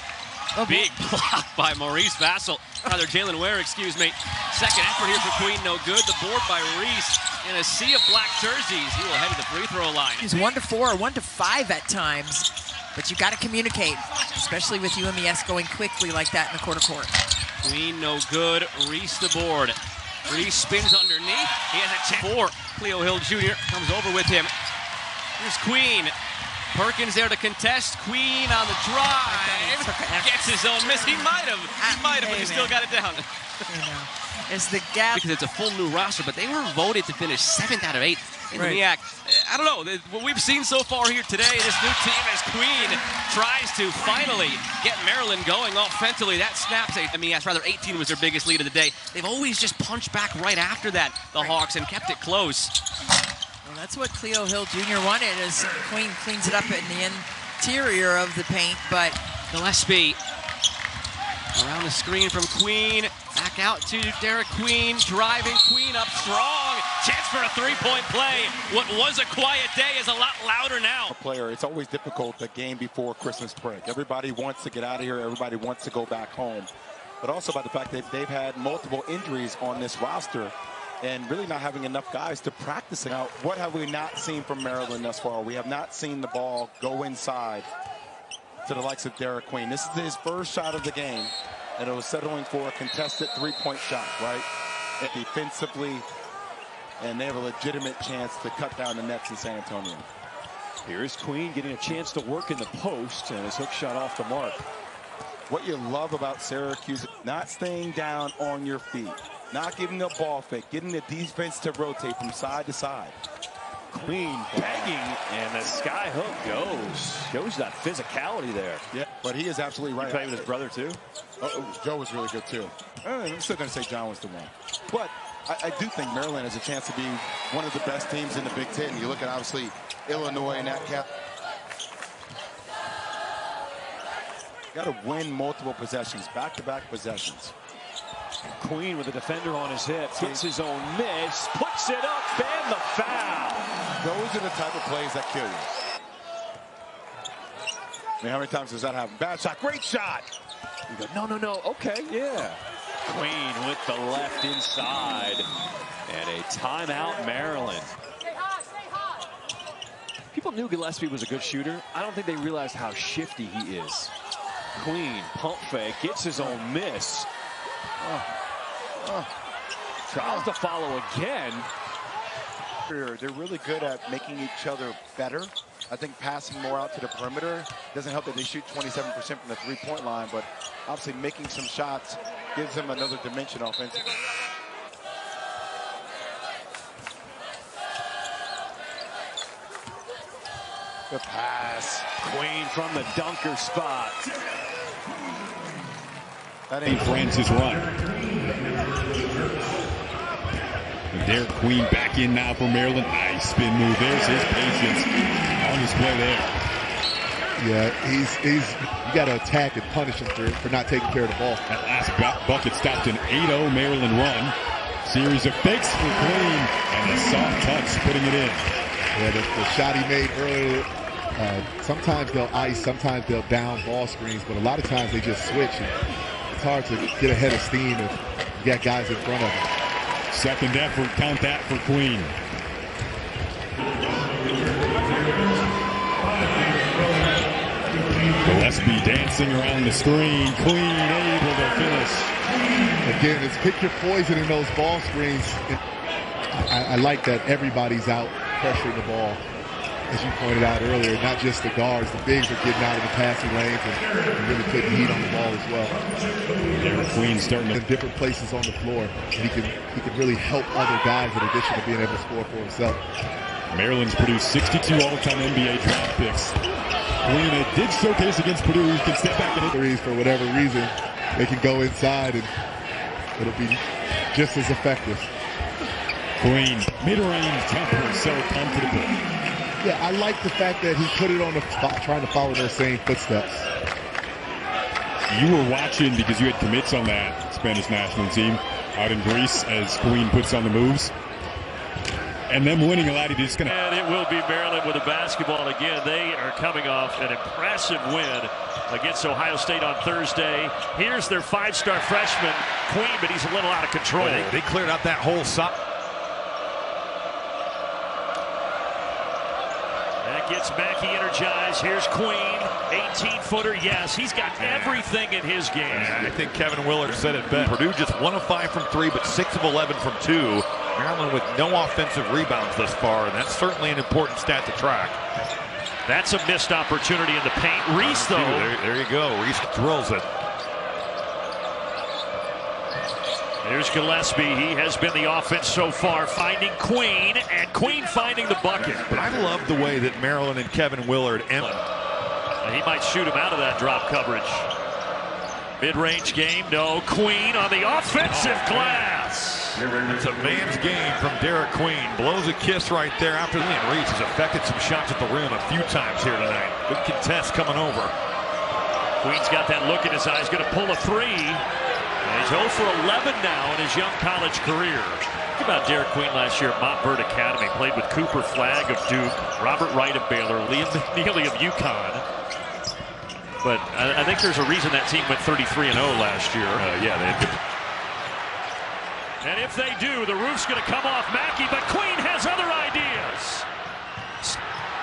Big block by Maurice Vassell. Rather, Jalen Ware, excuse me. Second effort here for Queen, no good. The board by Reese in a sea of black jerseys. He will head to the free throw line. He's 1 to 4 or 1 to 5 at times, but you got to communicate, especially with UMES going quickly like that in the quarter court. Queen, no good. Reese the board. Reese spins underneath. He has a chance for Cleo Hill Jr. Comes over with him. Here's Queen. Perkins there to contest. Queen on the drive. Gets his own miss. He might have, but he still got it down. It's the gap. Because it's a full new roster, but they were voted to finish 7th out of 8 in the MEAC. I don't know. What we've seen so far here today, this new team as Queen tries to finally get Maryland going offensively. That snaps a MEAC, rather 18 was their biggest lead of the day. They've always just punched back right after that, the Hawks, and kept it close. Well, that's what Cleo Hill Jr. wanted, as Queen cleans it up in the interior of the paint, but Gillespie around the screen from Queen. Back out to Derik Queen, driving Queen up strong. Chance for a 3-point play. What was a quiet day is a lot louder now. Player, it's always difficult the game before Christmas break. Everybody wants to get out of here. Everybody wants to go back home. But also by the fact that they've had multiple injuries on this roster and really not having enough guys to practice it. Now, what have we not seen from Maryland thus far? We have not seen the ball go inside to the likes of Derik Queen. This is his first shot of the game, and it was settling for a contested 3-point shot, right? And defensively, and they have a legitimate chance to cut down the nets in San Antonio. Here's Queen getting a chance to work in the post, and his hook shot off the mark. What you love about Syracuse, not staying down on your feet, not giving the ball fake, getting the defense to rotate from side to side. Queen begging, and the sky hook goes. Shows that physicality there. Yeah, but he is absolutely right. He played with his brother, too? Joe was really good, too. I'm still going to say John was the one. But I do think Maryland has a chance to be one of the best teams in the Big Ten. You look at, obviously, Illinois and that cap. Got to win multiple possessions, back-to-back possessions. Queen with a defender on his hip, gets his own miss, puts it up, and the foul. Those are the type of plays that kill you. I mean, how many times does that happen? Bad shot, great shot. You go, no, okay, yeah. Queen with the left inside, and a timeout, Maryland. People knew Gillespie was a good shooter. I don't think they realized how shifty he is. Queen, pump fake, gets his own miss. Tries to follow again. They're really good at making each other better. I think passing more out to the perimeter doesn't help that they shoot 27% from the 3-point line, but obviously making some shots gives them another dimension offensively. The pass. Queen from the dunker spot. That ain't Francis run. Derik Queen back in now for Maryland. Nice spin move. There's his patience on display there. Yeah, you got to attack and punish him for not taking care of the ball. That last bucket stopped an 8-0 Maryland run. Series of fakes for Queen, and a soft touch putting it in. Yeah, the shot he made earlier. Sometimes they'll ice, sometimes they'll down ball screens, but a lot of times they just switch. It's hard to get ahead of steam if you got guys in front of them. Second effort, count that for Queen. Gillespie dancing around the screen. Queen able to finish. Again, it's pick your poison in those ball screens. I like that everybody's out pressuring the ball. As you pointed out earlier, not just the guards, the bigs are getting out of the passing lanes and really putting heat on the ball as well. Derik Queen starting in different places on the floor, and he can really help other guys in addition to being able to score for himself. Maryland's produced 62 all-time NBA draft picks. Queen did showcase against Purdue. He can step back and hit threes for whatever reason. They can go inside, and it'll be just as effective. Queen, mid-range jumper, so comfortable. Yeah, I like the fact that he put it on the spot, trying to follow those same footsteps. You were watching because you had commits on that Spanish national team out in Greece as Queen puts on the moves. And them winning allowed you to just And it will be Maryland with the basketball again. They are coming off an impressive win against Ohio State on Thursday. Here's their five-star freshman, Queen, but he's a little out of control. Boy, they cleared out that whole side. That gets Mackey energized. Here's Queen, 18-footer. Yes, he's got everything in his game. Yeah, I think Kevin Willard said it best. Purdue just 1 of 5 from 3, but 6 of 11 from 2. Maryland with no offensive rebounds thus far, and that's certainly an important stat to track. That's a missed opportunity in the paint. Reese, though. There you go. Reese drills it. There's Gillespie. He has been the offense so far, finding Queen, and Queen finding the bucket. But I love the way that Maryland and Kevin Willard and he might shoot him out of that drop coverage. Mid-range game, no. Queen on the offensive glass. It's a man's game from Derik Queen. Blows a kiss right there after Reese has affected some shots at the rim a few times here tonight. Good contest coming over. Queen's got that look in his eyes, going to pull a three. And he's 0 for 11 now in his young college career. Think about Derik Queen last year at Montverde Academy. Played with Cooper Flagg of Duke, Robert Wright of Baylor, Liam McNeely of UConn. But I think there's a reason that team went 33-0 last year. Yeah, they had good. And if they do, the roof's going to come off Mackey, but Queen has other ideas.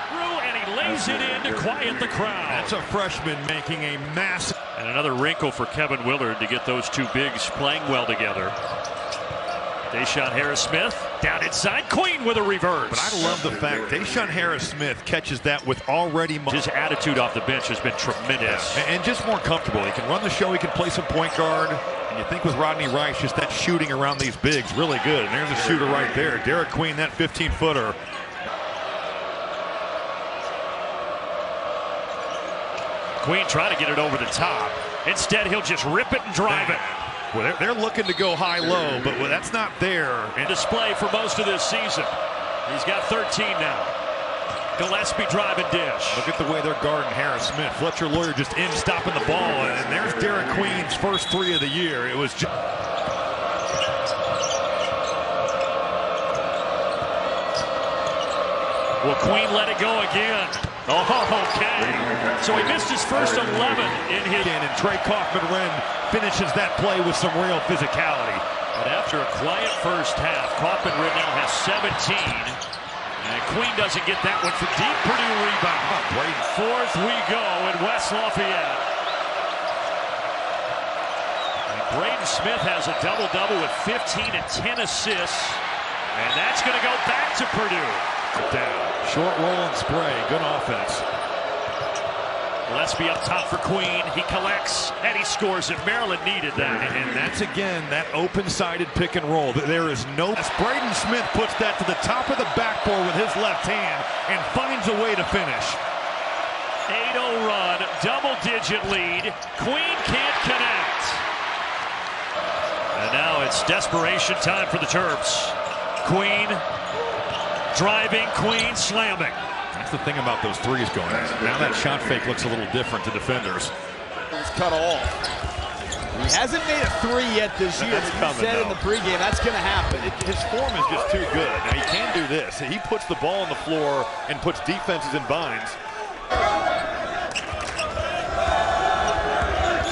Through, and he lays it in to quiet the crowd. That's a freshman making a massive. And another wrinkle for Kevin Willard to get those two bigs playing well together. Deshaun Harris-Smith down inside. Queen with a reverse. But I love the fact Deshaun Harris-Smith catches that with already. His attitude off the bench has been tremendous. And just more comfortable. He can run the show. He can play some point guard. And you think with Rodney Rice, just that shooting around these bigs, really good. And there's a shooter right there. Derik Queen, that 15-footer. Queen trying to get it over the top. Instead, he'll just rip it and drive it. Well, they're looking to go high-low, but that's not there. In display for most of this season. He's got 13 now. Gillespie driving dish. Look at the way they're guarding Harris-Smith. Fletcher Lawyer just in stopping the ball, and there's Derik Queen's first 3 of the year. It was just... Will Queen let it go again? Oh, okay. So he missed his first 11 in his... And Trey Kaufman-Renn finishes that play with some real physicality. But after a quiet first half, Kaufman-Renn now has 17. And Queen doesn't get that one for deep. Purdue rebound. Fourth we go in West Lafayette. And Braden Smith has a double-double with 15 and 10 assists. And that's going to go back to Purdue. Down. Short roll and spray. Good offense. Gillespie up top for Queen. He collects and he scores it. Maryland needed that. And that's again that open-sided pick and roll. There is no. Braden Smith puts that to the top of the backboard with his left hand and finds a way to finish. 8-0 run, double-digit lead. Queen can't connect. And now it's desperation time for the Terps. Queen driving, Queen slamming. That's the thing about those threes going in. Now that shot fake looks a little different to defenders. It's cut off. He hasn't made a three yet this year. That's coming, said in the pregame, that's going to happen. His form is just too good. Now he can do this. He puts the ball on the floor and puts defenses in binds.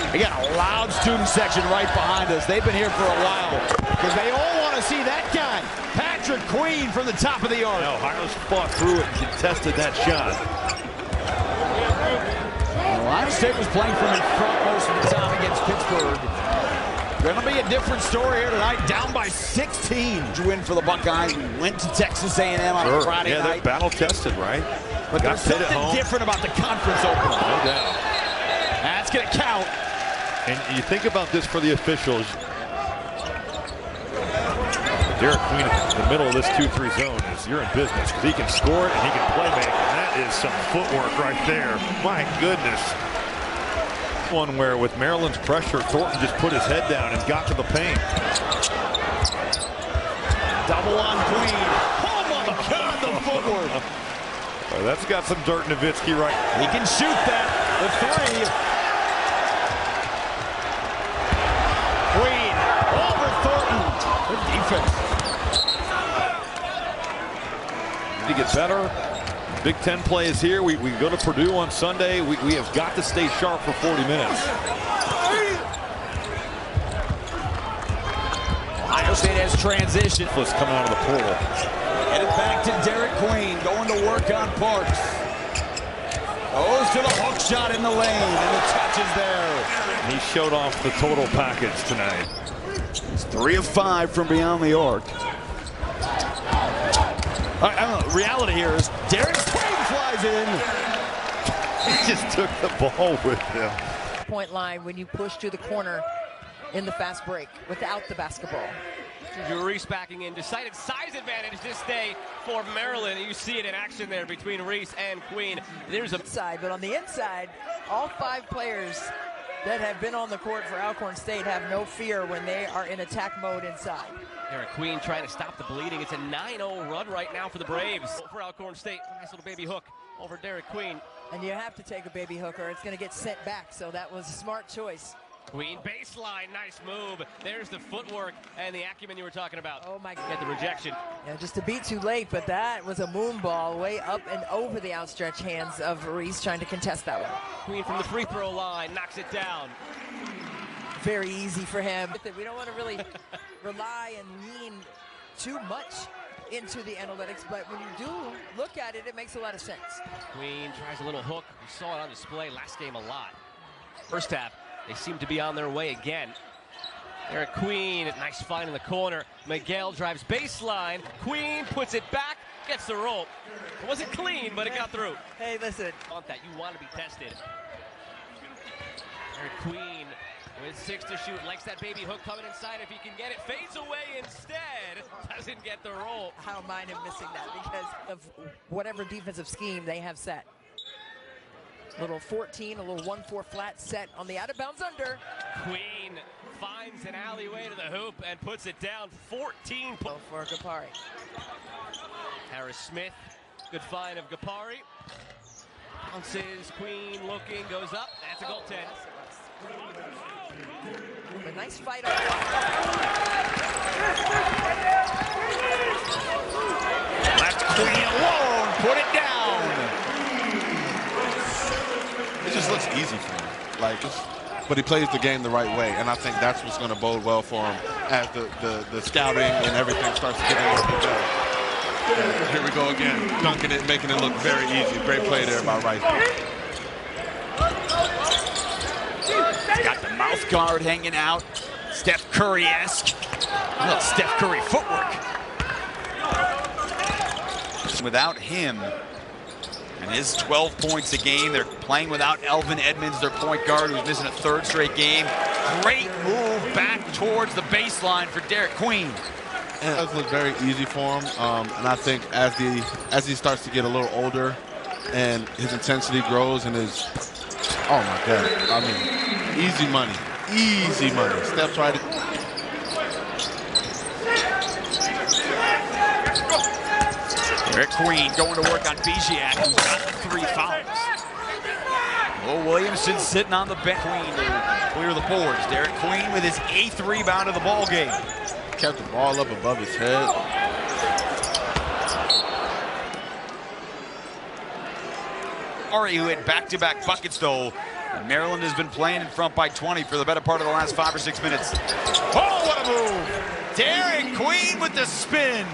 We got a loud student section right behind us. They've been here for a while because they all want to see that guy, Patrick Queen, from the top of the arc. No, Hiles fought through it and contested that shot. Ohio State was playing from in front most of the time against Pittsburgh. Going to be a different story here tonight. Down by 16. Win for the Buckeyes. We went to Texas A&M on a Friday night. Yeah, they're battle tested, right? But there's something different about the conference opener. No doubt. That's going to count. And you think about this for the officials. Derik Queen in the middle of this 2-3 zone is you're in business because he can score it and he can play make. And that is some footwork right there. My goodness. One where with Maryland's pressure, Thornton just put his head down and got to the paint. Double on Queen. Oh my God, the footwork. That's got some dirt Nowitzki right. He can shoot that. The three. Queen over Thornton. Good defense. To get better. Big Ten play is here. We go to Purdue on Sunday. We have got to stay sharp for 40 minutes. Ohio State has transition. Coming out of the pool. Get it back to Derik Queen, going to work on Parks. Goes to the hook shot in the lane, and the touch is there. He showed off the total package tonight. It's 3 of 5 from beyond the arc. I don't know, reality here is Derik Queen flies in. He just took the ball with him. Point line when you push to the corner in the fast break without the basketball. Reese backing in, decided size advantage this day for Maryland. You see it in action there between Reese and Queen. There's a side, but on the inside, all 5 players that have been on the court for Alcorn State have no fear when they are in attack mode inside. Derik Queen trying to stop the bleeding. It's a 9-0 run right now for the Braves. For Alcorn State, nice little baby hook over Derik Queen. And you have to take a baby hook or it's going to get sent back, so that was a smart choice. Queen baseline, nice move. There's the footwork and the acumen you were talking about. Oh my God. Get the rejection. Yeah, just a beat too late, but that was a moon ball way up and over the outstretched hands of Reese trying to contest that one. Queen from the free throw line knocks it down. Very easy for him. We don't want to really rely and lean too much into the analytics, but when you do look at it, it makes a lot of sense. Queen tries a little hook. We saw it on display last game a lot. First half, they seem to be on their way again. Derik Queen, nice find in the corner. Miguel drives baseline. Queen puts it back, gets the roll. It wasn't clean, but it got through. Hey, listen. Want that? You want to be tested. Derik Queen with 6 to shoot, likes that baby hook coming inside. If he can get it, fades away instead. Doesn't get the roll. I don't mind him missing that because of whatever defensive scheme they have set. Little 14, a little 1-4 flat set on the out-of-bounds under. Queen finds an alleyway to the hoop and puts it down 14 for Gapari. Harris Smith, good find of Gapari. Bounces, Queen looking, goes up. That's a goaltend. A nice fight. Left Queen alone, put it down. It just looks easy for him. But he plays the game the right way, and I think that's what's going to bode well for him as the scouting and everything starts to get a little bit better. And here we go again, dunking it, making it look very easy. Great play there by Rice. Got the mouth guard hanging out. Steph Curry-esque. A little Steph Curry footwork. Without him and his 12 points a game, they're playing without Elvin Edmonds, their point guard, who's missing a 3rd straight game. Great move back towards the baseline for Derik Queen. It does look very easy for him, and I think as he starts to get a little older and his intensity grows and his, oh my God, I mean, easy money. Easy money. Steps right. Derik Queen going to work on Bijiak, who's got 3 fouls. Will Williamson sitting on the bench. Queen to clear the boards. Derik Queen with his 8th rebound of the ball game. Kept the ball up above his head. Ari, who had back-to-back buckets, though. And Maryland has been playing in front by 20 for the better part of the last 5 or 6 minutes. Oh, what a move! Derik Queen with the spin.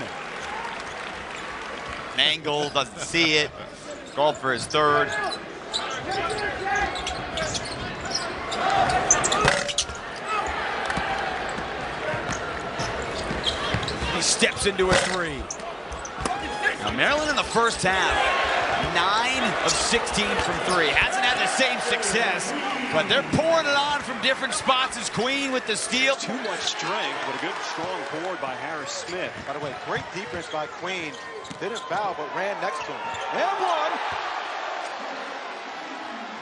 Angle, doesn't see it. Called for his 3rd. He steps into a 3. Now Maryland in the first half, 9 of 16 from 3. Hasn't had the same success, but they're pouring it on from different spots as Queen with the steal. Too much strength, but a good strong board by Harris Smith. By the way, great defense by Queen. Didn't foul, but ran next to him. And one.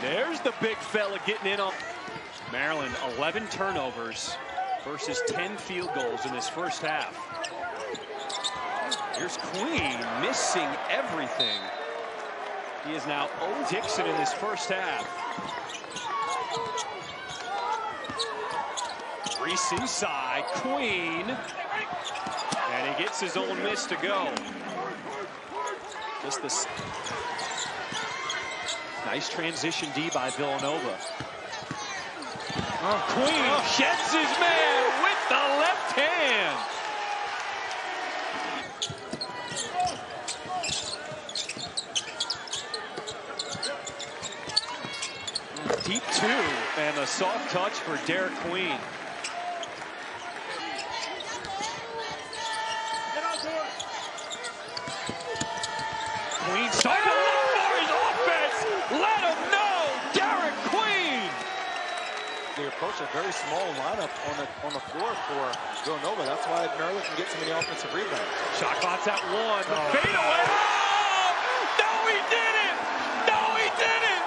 There's the big fella getting in on Maryland. 11 turnovers versus 10 field goals in this first half. Here's Queen missing everything. He is now 0 Dixon in his first half. Reese inside, Queen. And he gets his own miss to go. Just this nice transition D by Villanova. Queen sheds his man with the left hand. Deep two, and a soft touch for Derik Queen. Queen starting to look for his offense. Let him know, Derik Queen. They approach a very small lineup on the floor for Villanova. That's why Maryland can get so many offensive rebounds. Shot clock's at 1. The fadeaway. Oh! No, he didn't. No, he didn't.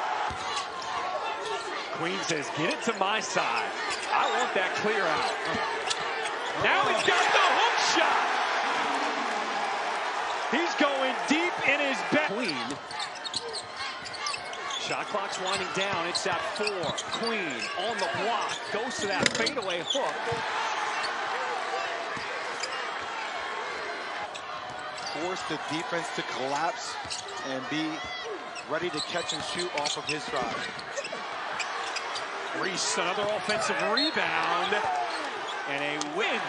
Queen says, get it to my side. I want that clear out. Now he's got the hook shot. He's going deep in his back. Queen. Shot clock's winding down. It's at 4. Queen on the block. Goes to that fadeaway hook. Force the defense to collapse and be ready to catch and shoot off of his drive. Reese, another offensive rebound. And a wind.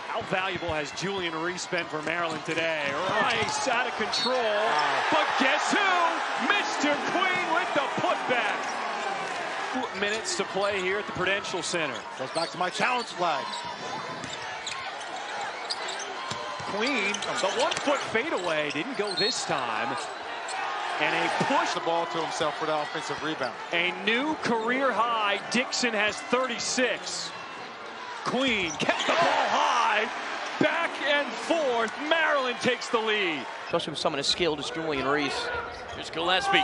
How valuable has Julian Reese been for Maryland today? Rice out of control. But guess who? Mr. Queen with the putback. 2 minutes to play here at the Prudential Center. Goes back to my challenge flag. Queen, the 1-foot fadeaway didn't go this time. And a push the ball to himself for the offensive rebound. A new career high. Dixon has 36. Queen kept the ball high. Back and forth. Maryland takes the lead. Especially with someone as skilled as Julian Reese. Here's Gillespie.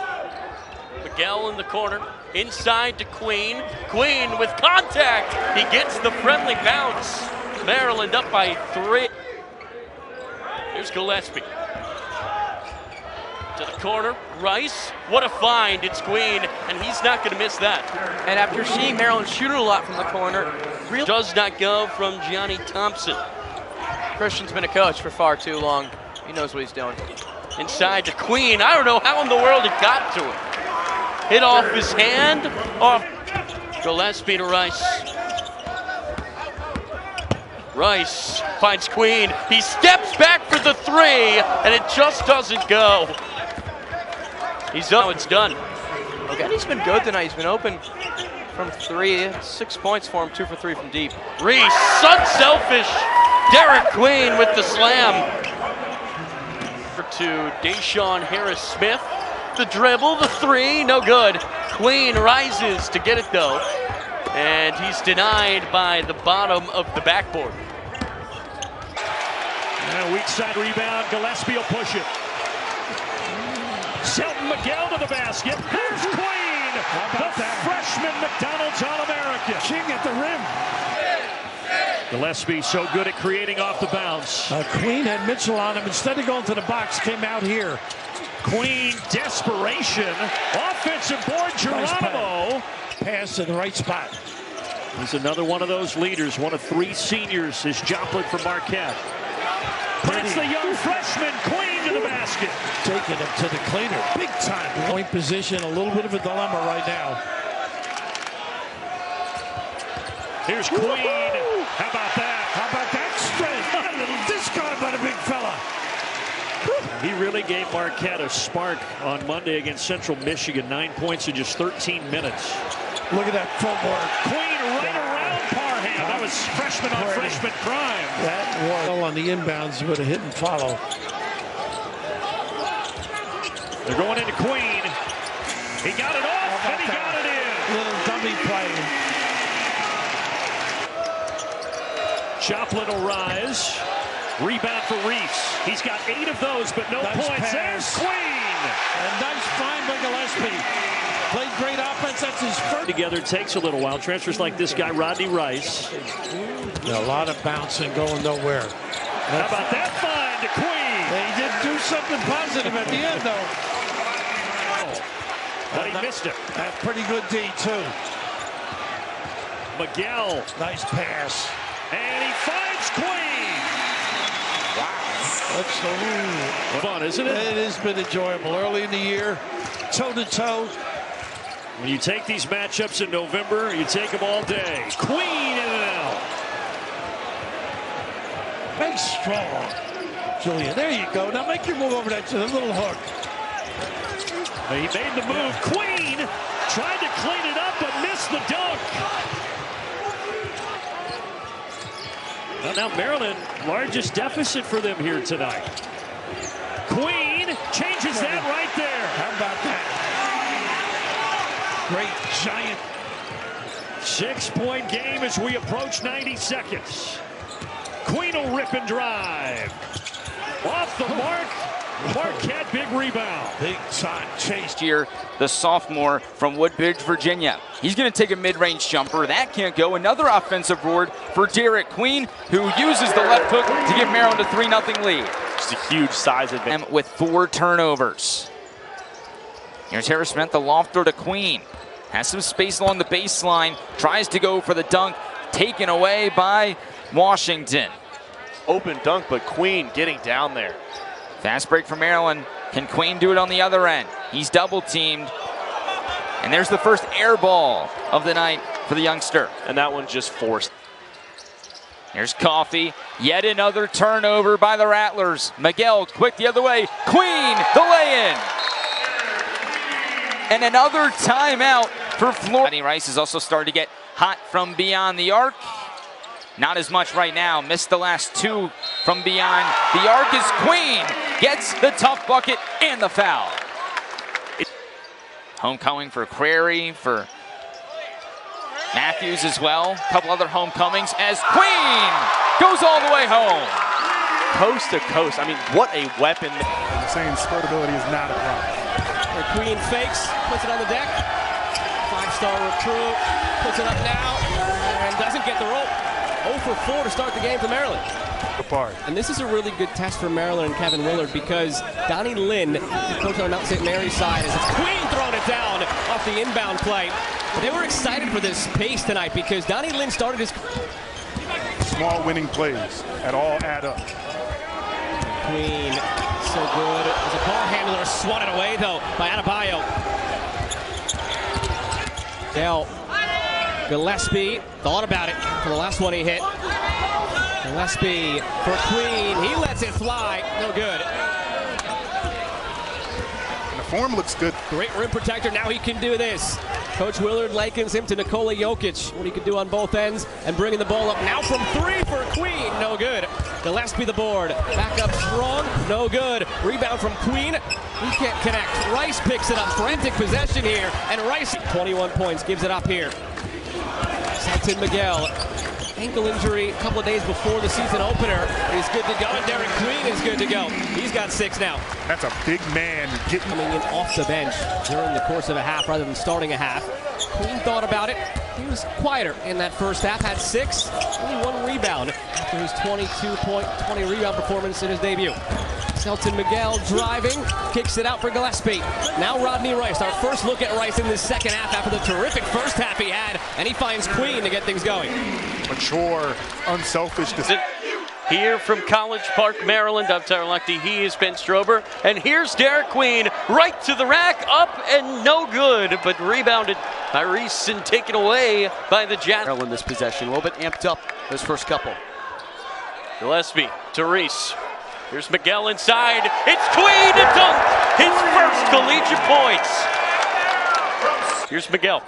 Miguel in the corner. Inside to Queen. Queen with contact. He gets the friendly bounce. Maryland up by 3. Here's Gillespie. To the corner, Rice, what a find, it's Queen, and he's not going to miss that. And after seeing Maryland shoot it a lot from the corner, really does not go from Gianni Thompson. Christian's been a coach for far too long. He knows what he's doing. Inside to Queen, I don't know how in the world it got to him. Hit off his hand, off Gillespie to Rice. Rice finds Queen, he steps back for the 3, and it just doesn't go. He's done. It's done. Okay, he's been good tonight. He's been open from 3. 6 points for him, 2 for 3 from deep. Reese, unselfish. Derik Queen with the slam. To Deshaun Harris-Smith. The dribble, the 3, no good. Queen rises to get it though. And he's denied by the bottom of the backboard. And a weak side rebound. Gillespie will push it. Selton Miguel to the basket. There's Queen, the freshman McDonald's All-American. King at the rim. Gillespie so good at creating off the bounce. Queen had Mitchell on him. Instead of going to the box, came out here. Queen, desperation. Offensive board, Geronimo. Pass in the right spot. He's another one of those leaders, one of 3 seniors, is Joplin from Marquette. That's the young freshman, Queen to the basket. Taking it to the cleaner, big time. Point position, a little bit of a dilemma right now. Here's Queen. How about that? How about that strength? A little discard by the big fella. He really gave Marquette a spark on Monday against Central Michigan. 9 points in just 13 minutes. Look at that footwork. Queen right around Parham. That was freshman on freshman crime. That was on the inbounds with a hit and follow. They're going into Queen. He got it off and he got it in. Little dummy play. Joplin will rise. Rebound for Reese. He's got 8 of those, but no nice points. Pass. There's Queen. A nice find by Gillespie. Played great offense. That's his first. Together takes a little while. Transfers like this guy, Rodney Rice. A lot of bouncing going nowhere. How about that find to Queen? He did do something positive at the end, though. But he missed it. That's pretty good D, too. Miguel. Nice pass. And he finds Queen. That's so fun, isn't it? It has been enjoyable early in the year, toe-to-toe. When you take these matchups in November, you take them all day. Queen in and out. Big strong. Julian, there you go. Now make your move over that to the little hook. He made the move. Queen tried to clean it up, but missed the dunk. Well, now Maryland, largest deficit for them here tonight. Queen changes that right there. How about that? Great giant. 6-point game as we approach 90 seconds. Queen will rip and drive. Off the mark. Marquette, big rebound. Big time chase. Here, the sophomore from Woodbridge, Virginia. He's going to take a mid-range jumper. That can't go. Another offensive board for Derik Queen, who uses the left hook to give Maryland a 3-0 lead. Just a huge size advantage. With 4 turnovers. Here's Harris Smith, the loft throw to Queen. Has some space along the baseline. Tries to go for the dunk. Taken away by Washington. Open dunk, but Queen getting down there. Fast break for Maryland. Can Queen do it on the other end? He's double teamed. And there's the first air ball of the night for the youngster. And that one just forced. Here's Coffey. Yet another turnover by the Rattlers. Miguel quick the other way. Queen, the lay-in. And another timeout for Florida. Rice is also starting to get hot from beyond the arc. Not as much right now. Missed the last 2 from beyond the arc as Queen gets the tough bucket and the foul. Homecoming for Crary, for Matthews as well. A couple other homecomings as Queen goes all the way home. Coast to coast. I mean, what a weapon. I'm saying sportability is not a problem. Queen fakes, puts it on the deck. 5-star recruit, puts it up now, and doesn't get the rope. 0 for 4 to start the game for Maryland. And this is a really good test for Maryland and Kevin Willard because Donnie Lynn, the coach on the Mount St. Mary's side, is Queen throwing it down off the inbound play. But they were excited for this pace tonight because Donnie Lynn started his... Small winning plays at all add up. Queen, so good. As a ball handler, swatted away though by Adebayo. Dale Gillespie thought about it for the last one he hit. Gillespie for Queen. He lets it fly. No good. And the form looks good. Great rim protector. Now he can do this. Coach Willard likens him to Nikola Jokic, what he could do on both ends, and bringing the ball up now from 3 for Queen. No good. Gillespie the board. Back up strong. No good. Rebound from Queen. He can't connect. Rice picks it up. Frantic possession here. And Rice, 21 points, gives it up here. Selton Miguel, ankle injury a couple of days before the season opener. He's good to go, and Derik Queen is good to go. He's got 6 now. That's a big man coming in off the bench during the course of a half rather than starting a half. Queen thought about it. He was quieter in that first half, had 6, only 1 rebound after his 22-point, 20-rebound performance in his debut. Selton Miguel driving, kicks it out for Gillespie. Now Rodney Rice, our first look at Rice in this second half after the terrific first half he had, and he finds Queen to get things going. Mature, unselfish decision. Here from College Park, Maryland, I'm Tyler Luckty, he is Ben Strober, and here's Derik Queen, right to the rack, up and no good, but rebounded by Reese and taken away by the Jazz. Maryland this possession, a little bit amped up those first couple. Gillespie to Reese. Here's Miguel inside. It's Queen to dunk his first collegiate points. Here's Miguel.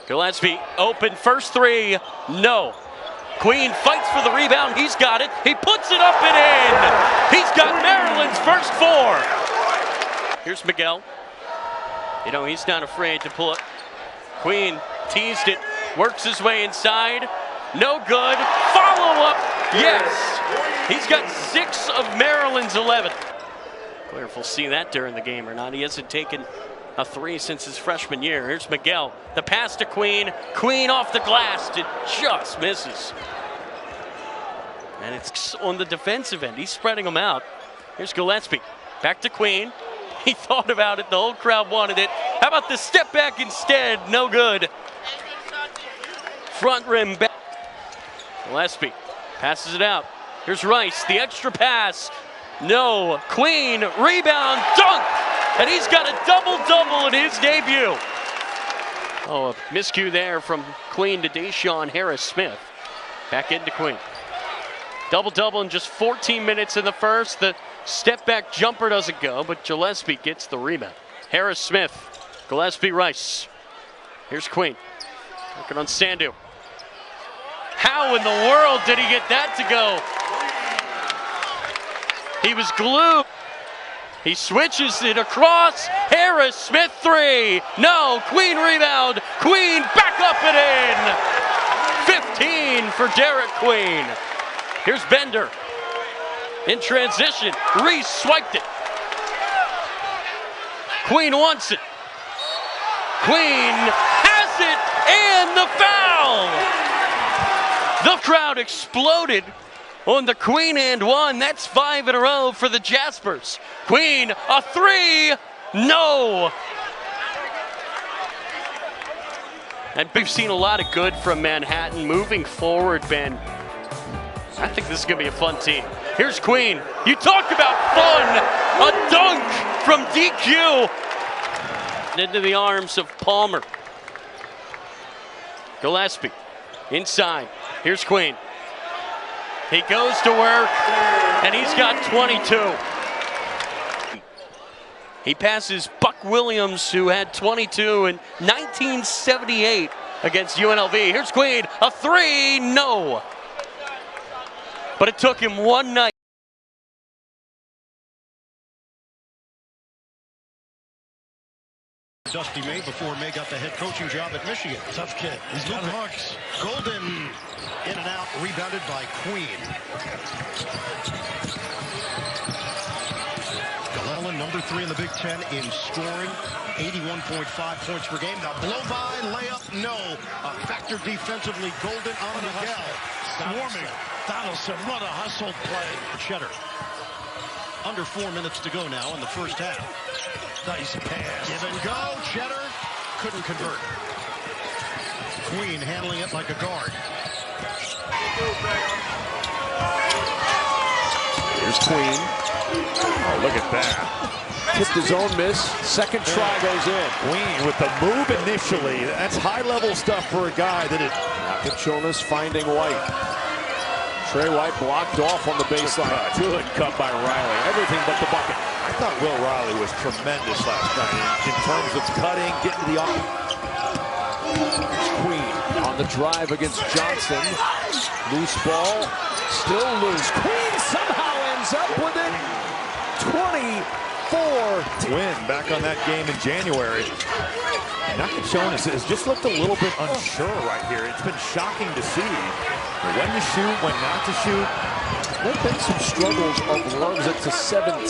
Gillespie open first 3. No. Queen fights for the rebound. He's got it. He puts it up and in. He's got Maryland's first 4. Here's Miguel. You know, he's not afraid to pull it. Queen teased it. Works his way inside. No good. Follow up. Yes. He's got 6 of Maryland's 11. Clear if we'll see that during the game or not. He hasn't taken a 3 since his freshman year. Here's Miguel. The pass to Queen. Queen off the glass. It just misses. And it's on the defensive end. He's spreading them out. Here's Gillespie. Back to Queen. He thought about it. The whole crowd wanted it. How about the step back instead? No good. Front rim back. Gillespie passes it out. Here's Rice. The extra pass. No. Queen. Rebound. Dunk. And he's got a double-double in his debut. Oh, a miscue there from Queen to Deshaun Harris-Smith. Back into Queen. Double-double in just 14 minutes in the first. The step-back jumper doesn't go, but Gillespie gets the rebound. Harris-Smith, Gillespie, Rice. Here's Queen. Working on Sandu. How in the world did he get that to go? He was glued. He switches it across. Harris-Smith three. No, Queen rebound. Queen back up and in. 15 for Derik Queen. Here's Bender. In transition, Reese swiped it. Queen wants it. Queen has it, and the foul! The crowd exploded on the Queen and one. That's 5 in a row for the Jaspers. Queen, a three, no! And we've seen a lot of good from Manhattan moving forward, Ben. I think this is going to be a fun team. Here's Queen. You talk about fun. A dunk from DQ. Into the arms of Palmer. Gillespie. Inside. Here's Queen. He goes to work, and he's got 22. He passes Buck Williams, who had 22 in 1978 against UNLV. Here's Queen. A three. No. But it took him one night. Dusty May before May got the head coaching job at Michigan. Tough kid. He's got hooks. Golden in and out, rebounded by Queen. Gillespie, number 3 in the Big Ten in scoring, 81.5 points per game. Now blow by, layup, no. A factor defensively. Golden on Miguel. Swarming. Donaldson, what a hustle play. Cheddar. Under 4 minutes to go now in the first half. Nice pass. Give and go. Cheddar couldn't convert. Queen handling it like a guard. Here's Queen. Oh, look at that. Tipped his own miss. Second try goes in. Queen with the move initially. That's high-level stuff for a guy that is. Jonas finding White. Trey White blocked off on the baseline. Good cut by Riley. Everything but the bucket. I thought Will Riley was tremendous last night in terms of cutting, getting to the offense. Queen on the drive against Johnson. Loose ball. Still loose. Queen somehow ends up with it. 24. Win back on that game in January. Jonas has just looked a little bit unsure right here. It's been shocking to see when to shoot, when not to shoot. There have been some struggles of runs it to 17.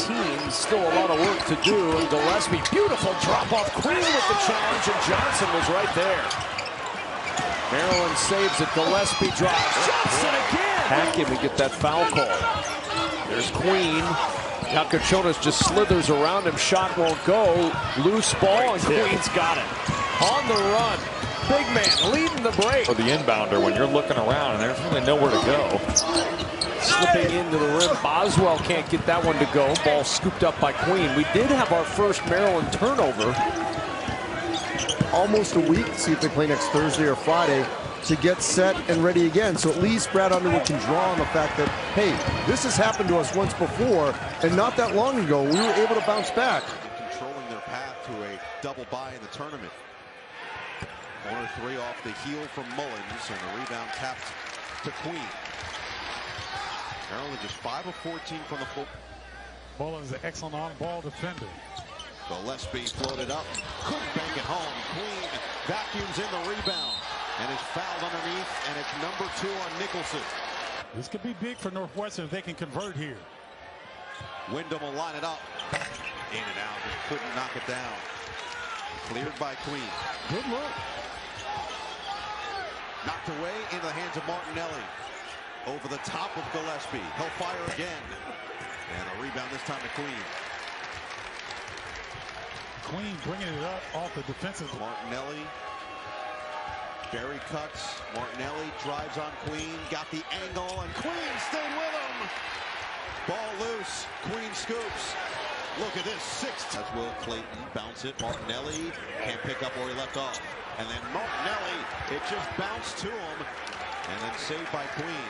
Still a lot of work to do. And Gillespie, beautiful drop off. Queen with the challenge, and Johnson was right there. Maryland saves it. Gillespie drives. Johnson again. Hack him and get that foul call. There's Queen. Jonas just slithers around him. Shot won't go. Loose ball, and Queen's got it. On the run. Big man leading the break. For the inbounder, when you're looking around and there's really nowhere to go. Slipping into the rim. Boswell can't get that one to go. Ball scooped up by Queen. We did have our first Maryland turnover. Almost a week. See if they play next Thursday or Friday to get set and ready again. So at least Brad Underwood can draw on the fact that, hey, this has happened to us once before, and not that long ago, we were able to bounce back. Controlling their path to a double bye in the tournament. Corner three off the heel from Mullins, and the rebound tapped to Queen. Maryland just 5 of 14 from the floor. Mullins, an excellent on-ball defender. Gillespie floated up, couldn't bank it home. Queen vacuums in the rebound and is fouled underneath, and it's number 2 on Nicholson. This could be big for Northwestern if they can convert here. Wyndham will line it up. In and out, just couldn't knock it down. Cleared by Queen. Good look. Knocked away into the hands of Martinelli. over the top of Gillespie. He'll fire again. And a rebound this time to Queen. Queen bringing it up off the defensive. Martinelli. Barry cuts. Martinelli drives on Queen. Got the angle, and Queen stayed with him. Ball loose. Queen scoops. Look at this, sixth. As Will Clayton bounce it. Martinelli can't pick up where he left off. And then Martinelli, it just bounced to him. And then saved by Queen.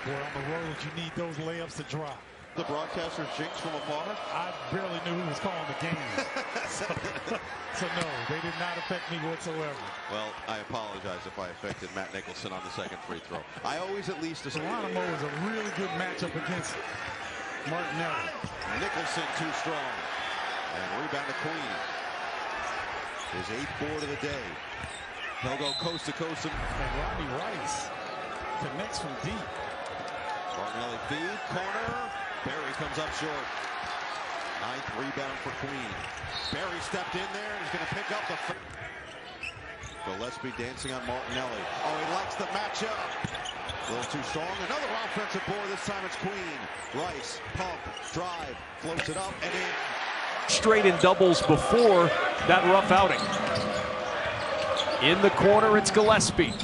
Boy, on the road, you need those layups to drop. The broadcaster's jinx from afar? I barely knew who was calling the game. so no, they did not affect me whatsoever. Well, I apologize if I affected Matt Nicholson on the second free throw. I always at least assume. Geronimo is a really good matchup against Martinelli. Nicholson too strong. And rebound to Queen. His 8th board of the day. He'll go coast to coast. And Rodney Rice connects from deep. Martinelli feed, corner. Barry comes up short. 9th rebound for Queen. Barry stepped in there and he's going to pick up the. Gillespie dancing on Martinelli. Oh, he likes the matchup. A little too strong. Another offensive board. This time it's Queen. Rice, pump, drive, floats it up and in. Straight in doubles before that rough outing. In the corner, it's Gillespie.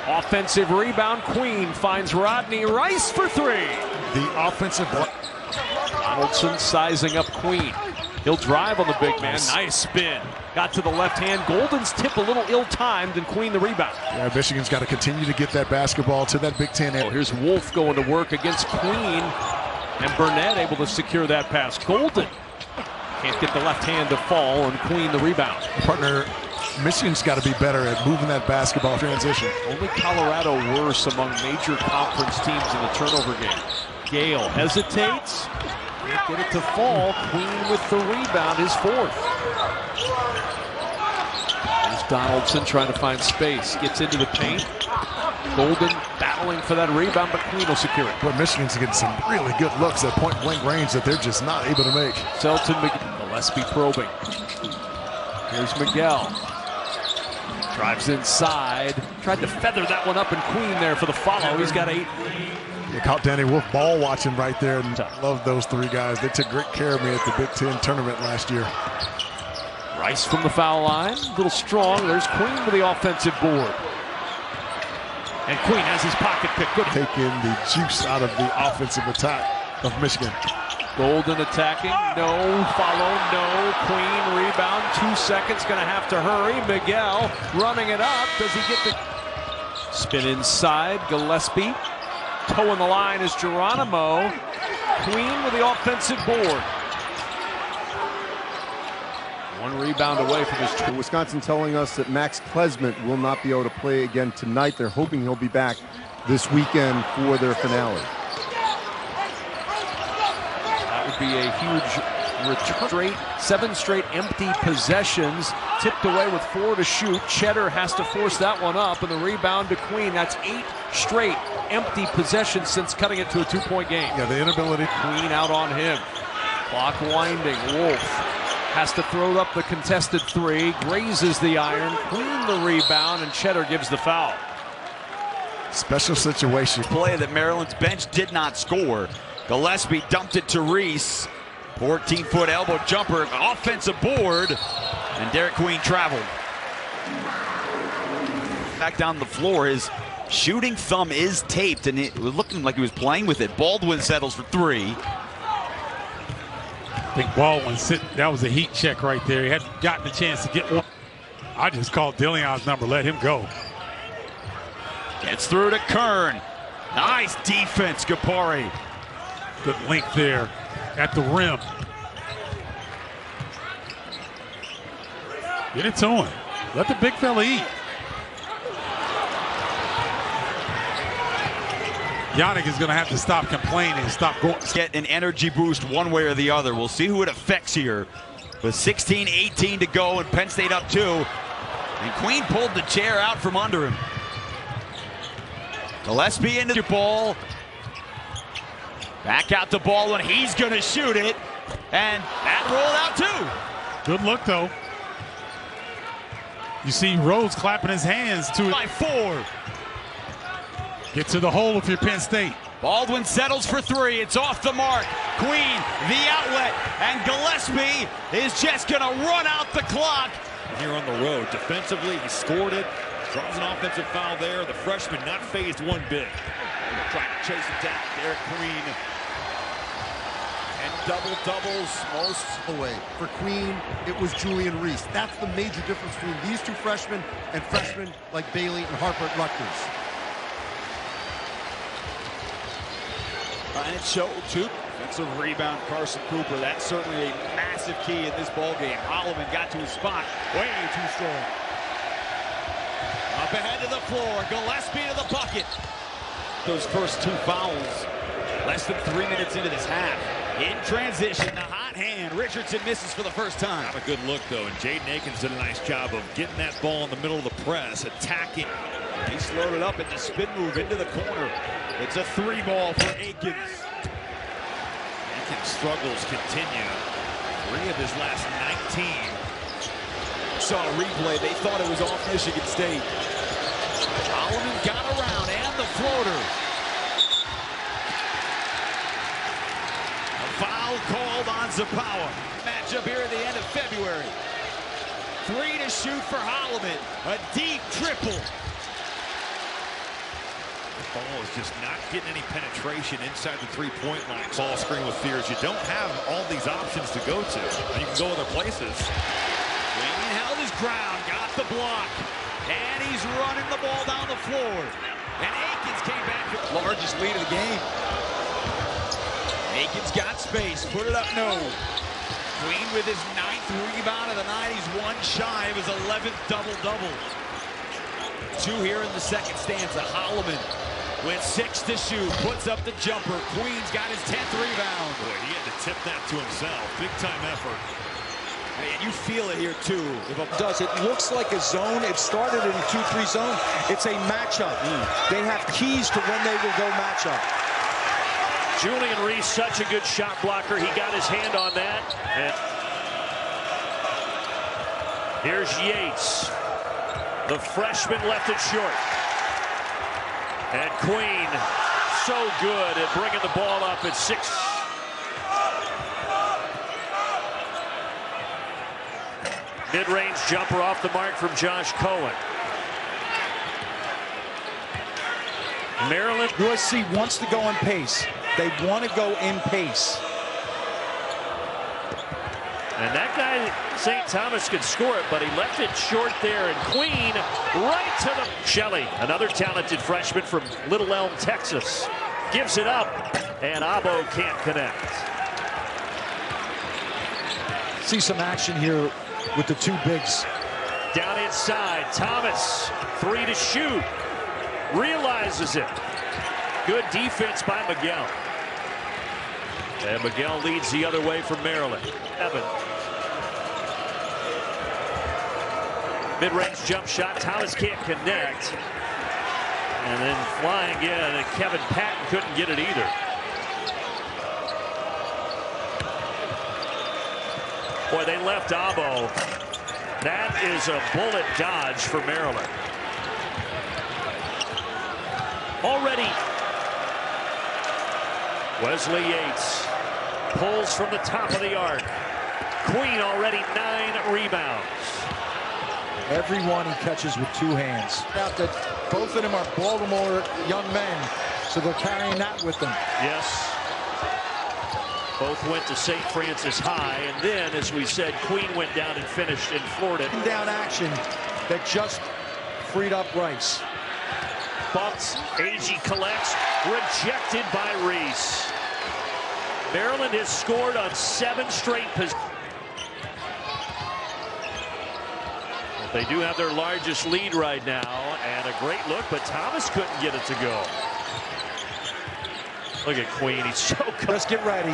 Offensive rebound. Queen finds Rodney Rice for three. The offensive. Donaldson sizing up Queen. He'll drive on the big man. Nice spin. Got to the left hand. Golden's tip a little ill-timed, and Queen the rebound. Yeah, Michigan's got to continue to get that basketball to that Big Ten. Here's Wolf going to work against Queen, and Burnett able to secure that pass. Golden can't get the left hand to fall, and Queen the rebound. Partner, Michigan's got to be better at moving that basketball transition. Only Colorado worse among major conference teams in the turnover game. Gale hesitates. Can't get it to fall. Queen with the rebound, his 4th. There's Donaldson trying to find space. Gets into the paint. Golden battling for that rebound, but Queen will secure it. But Michigan's getting some really good looks at point-blank range that they're just not able to make. Selton Gillespie probing. Here's Miguel. Drives inside. Tried to feather that one up, and Queen there for the follow. He's got 8. You caught Danny Wolf ball watching right there, and love those 3 guys. They took great care of me at the Big Ten tournament last year. Rice from the foul line, a little strong. There's Queen with the offensive board. And Queen has his pocket pick. Good. Taking the juice out of the offensive attack of Michigan. Golden attacking, no, follow, no. Queen rebound, 2 seconds, gonna have to hurry. Miguel running it up. Does he get the spin inside? Gillespie. Toe in the line is Geronimo. Queen with the offensive board. 1 rebound away from his. Wisconsin telling us that Max Klesmit will not be able to play again tonight. They're hoping he'll be back this weekend for their finale. That would be a huge return. 7 straight empty possessions. Tipped away with 4 to shoot. Cheddar has to force that one up, and the rebound to Queen. That's 8 straight empty possessions since cutting it to a 2-point game. Yeah, the inability. Queen out on him. Clock winding. Wolf has to throw up the contested 3. Grazes the iron. Queen the rebound, and Cheddar gives the foul. Special situation. Play that Maryland's bench did not score. Gillespie dumped it to Reese. 14-foot elbow jumper, offensive board, and Derik Queen traveled. Back down the floor, his shooting thumb is taped, and it was looking like he was playing with it. Baldwin settles for 3. I think Baldwin that was a heat check right there. He hadn't gotten a chance to get one. I just called Dillion's number, let him go. Gets through to Kern. Nice defense, Gapari. Good length there at the rim. Get it to him. Let the big fella eat. Yannick is going to have to stop complaining, stop going. Get an energy boost one way or the other. We'll see who it affects here. With 16-18 to go and Penn State up 2. And Queen pulled the chair out from under him. Gillespie into the ball. Back out the ball when he's going to shoot it. And that rolled out too. Good look though. You see Rose clapping his hands to it. By 4. Get to the hole if you're Penn State. Baldwin settles for three. It's off the mark. Queen, the outlet, and Gillespie is just going to run out the clock. Here on the road, defensively, he scored it. Draws an offensive foul there. The freshman not phased one bit. Trying to chase it down. Derik Queen. And double doubles most away. For Queen, it was Julian Reese. That's the major difference between these two freshmen and freshmen like Bailey and Harper at Rutgers. And it showed too. Defensive rebound, Carson Cooper. That's certainly a massive key in this ball game. Holloman got to his spot. Way too strong. Up ahead to the floor. Gillespie to the bucket. Those first two fouls. Less than 3 minutes into this half. In transition, the hot hand. Richardson misses for the first time. Not a good look, though, and Jaden Akins did a nice job of getting that ball in the middle of the press, attacking. He slowed it up in the spin move into the corner. It's a 3-ball for Akins. Akins' struggles continue. 3 of his last 19. Saw a replay. They thought it was off Michigan State. Holloman got around, and the floater. A foul called on Zapawa. Matchup here at the end of February. 3 to shoot for Holloman. A deep triple. The ball is just not getting any penetration inside the three-point line. Ball screen with fears. You don't have all these options to go to. You can go other places. Queen held his ground, got the block, and he's running the ball down the floor. And Akins came back with the largest lead of the game. Akins got space, put it up, no. Queen with his 9th rebound of the night. He's 1 shy of his 11th double-double. 2 here in the second stanza. Holloman with 6 to shoot, puts up the jumper. Queen's got his 10th rebound. Boy, he had to tip that to himself. Big-time effort. And you feel it here, too. It looks like a zone. It started in a 2-3 zone. It's a matchup. They have keys to when they will go matchup. Julian Reese, such a good shot blocker. He got his hand on that. And here's Yates. The freshman left it short. And Queen, so good at bringing the ball up at 6. Mid-range jumper off the mark from Josh Cohen. Maryland. USC wants to go in pace. They want to go in pace. And that guy, St. Thomas, could score it, but he left it short there. And Queen right to the... Shelley, another talented freshman from Little Elm, Texas, gives it up, and Abo can't connect. See some action here with the 2 bigs. Down inside, Thomas, 3 to shoot. Realizes it. Good defense by Miguel. And Miguel leads the other way from Maryland. Evan. Mid-range jump shot. Thomas can't connect. And then flying in, and Kevin Patton couldn't get it either. Boy, they left Abo. That is a bullet dodge for Maryland. Already, Wesley Yates pulls from the top of the arc. Queen already 9 rebounds. Every one he catches with 2 hands. Out that both of them are Baltimore young men, so they're carrying that with them. Yes. Both went to St. Francis High, and then, as we said, Queen went down and finished in Florida. Down action that just freed up Rice. Bucks, Agee collects, rejected by Reese. Maryland has scored on 7 straight possessions. They do have their largest lead right now, and a great look, but Thomas couldn't get it to go. Look at Queen, he's so good. Let's get ready.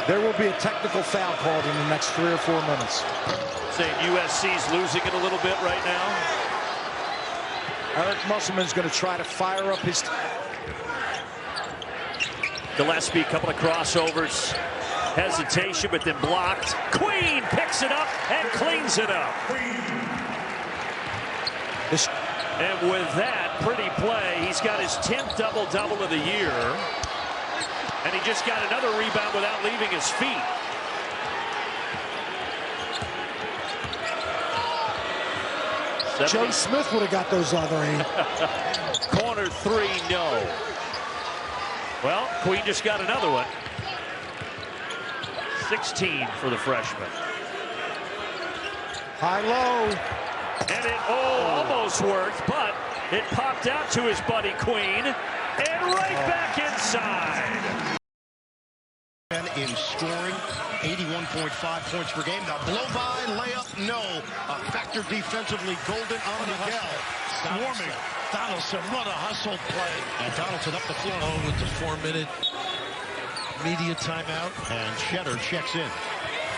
There will be a technical foul called in the next 3 or 4 minutes. Saying USC's losing it a little bit right now. Eric Musselman's going to try to fire up his... Gillespie, a couple of crossovers. Hesitation, but then blocked. Queen picks it up and cleans it up. And with that pretty play, he's got his 10th double-double of the year. And he just got another rebound without leaving his feet. Joe Smith would have got those other 8. Corner 3, no. Well, Queen just got another one. 16 for the freshman. High-low. And it almost worked, but it popped out to his buddy Queen. And right back inside. In scoring, 81.5 points per game. Now blow by, layup, no. A factor defensively, Golden on Miguel. Swarming. Donaldson, what a hustle play. And Donaldson up the floor. With the 4-minute media timeout. And Cheddar checks in.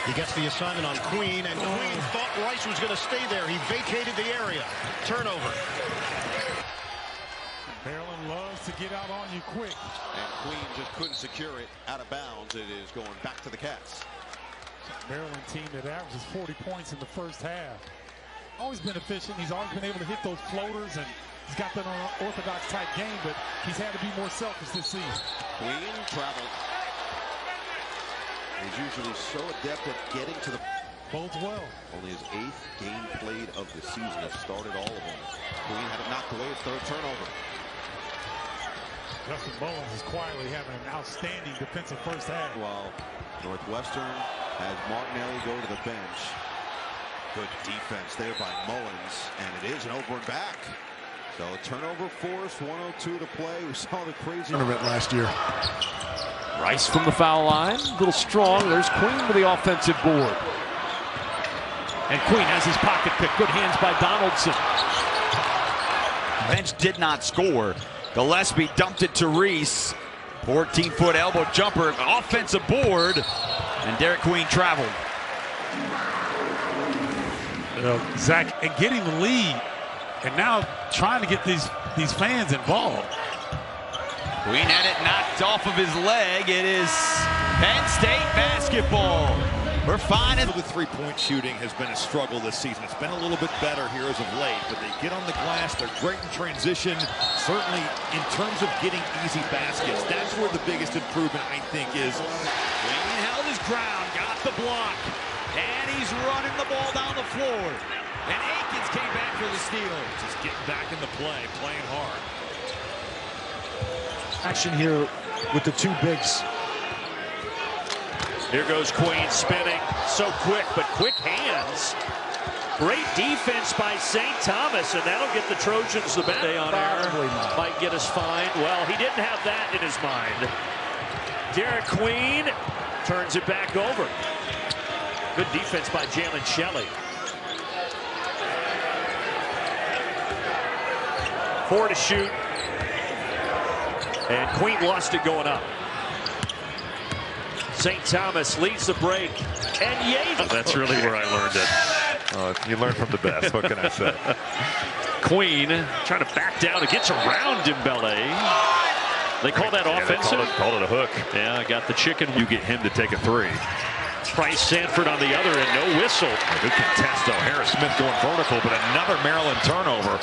He gets the assignment on Queen, and Queen thought Rice was going to stay there. He vacated the area. Turnover. Maryland loves to get out on you quick. And Queen just couldn't secure it out of bounds. It is going back to the Cats. Maryland team that averages 40 points in the first half. Always been efficient. He's always been able to hit those floaters, and he's got that unorthodox type game, but he's had to be more selfish this season. Queen traveled. He's usually so adept at getting to the... Bodes well. Only his 8th game played of the season has started all of them. Queen had it knocked away. His 3rd turnover. Justin Mullins is quietly having an outstanding defensive first half. Well, Northwestern has Martinelli go to the bench. Good defense there by Mullins, and it is an over and back. So a turnover force, 1:02 to play. We saw the crazy tournament last year. Rice from the foul line, a little strong. There's Queen with the offensive board. And Queen has his pocket pick. Good hands by Donaldson. Bench did not score. Gillespie dumped it to Reese. 14-foot elbow jumper, offensive board, and Derik Queen traveled. Zach, and getting the lead, and now trying to get these fans involved. Queen had it knocked off of his leg. It is Penn State basketball. We're fine. The three-point shooting has been a struggle this season. It's been a little bit better here as of late, but they get on the glass. They're great in transition. Certainly in terms of getting easy baskets, that's where the biggest improvement, I think, is. Queen held his ground, got the block, and he's running the ball down the floor. And Akins came back for the steal. Just getting back in the play, playing hard. Action here with the 2 bigs. Here goes Queen spinning. So quick, but quick hands. Great defense by St. Thomas, and that'll get the Trojans the best. Stay on air. Might get us fined. Well, he didn't have that in his mind. Derik Queen turns it back over. Good defense by Jalen Shelley. 4 to shoot. And Queen lost it going up. St. Thomas leads the break. And Yates. That's really where I learned it. You learn from the best. What can I say? Queen trying to back down. It gets around Dembele. They call that offensive? They called it a hook. Yeah, got the chicken. You get him to take a 3. Price Sanford on the other and no whistle. Good contest though. Harris Smith going vertical, but another Maryland turnover.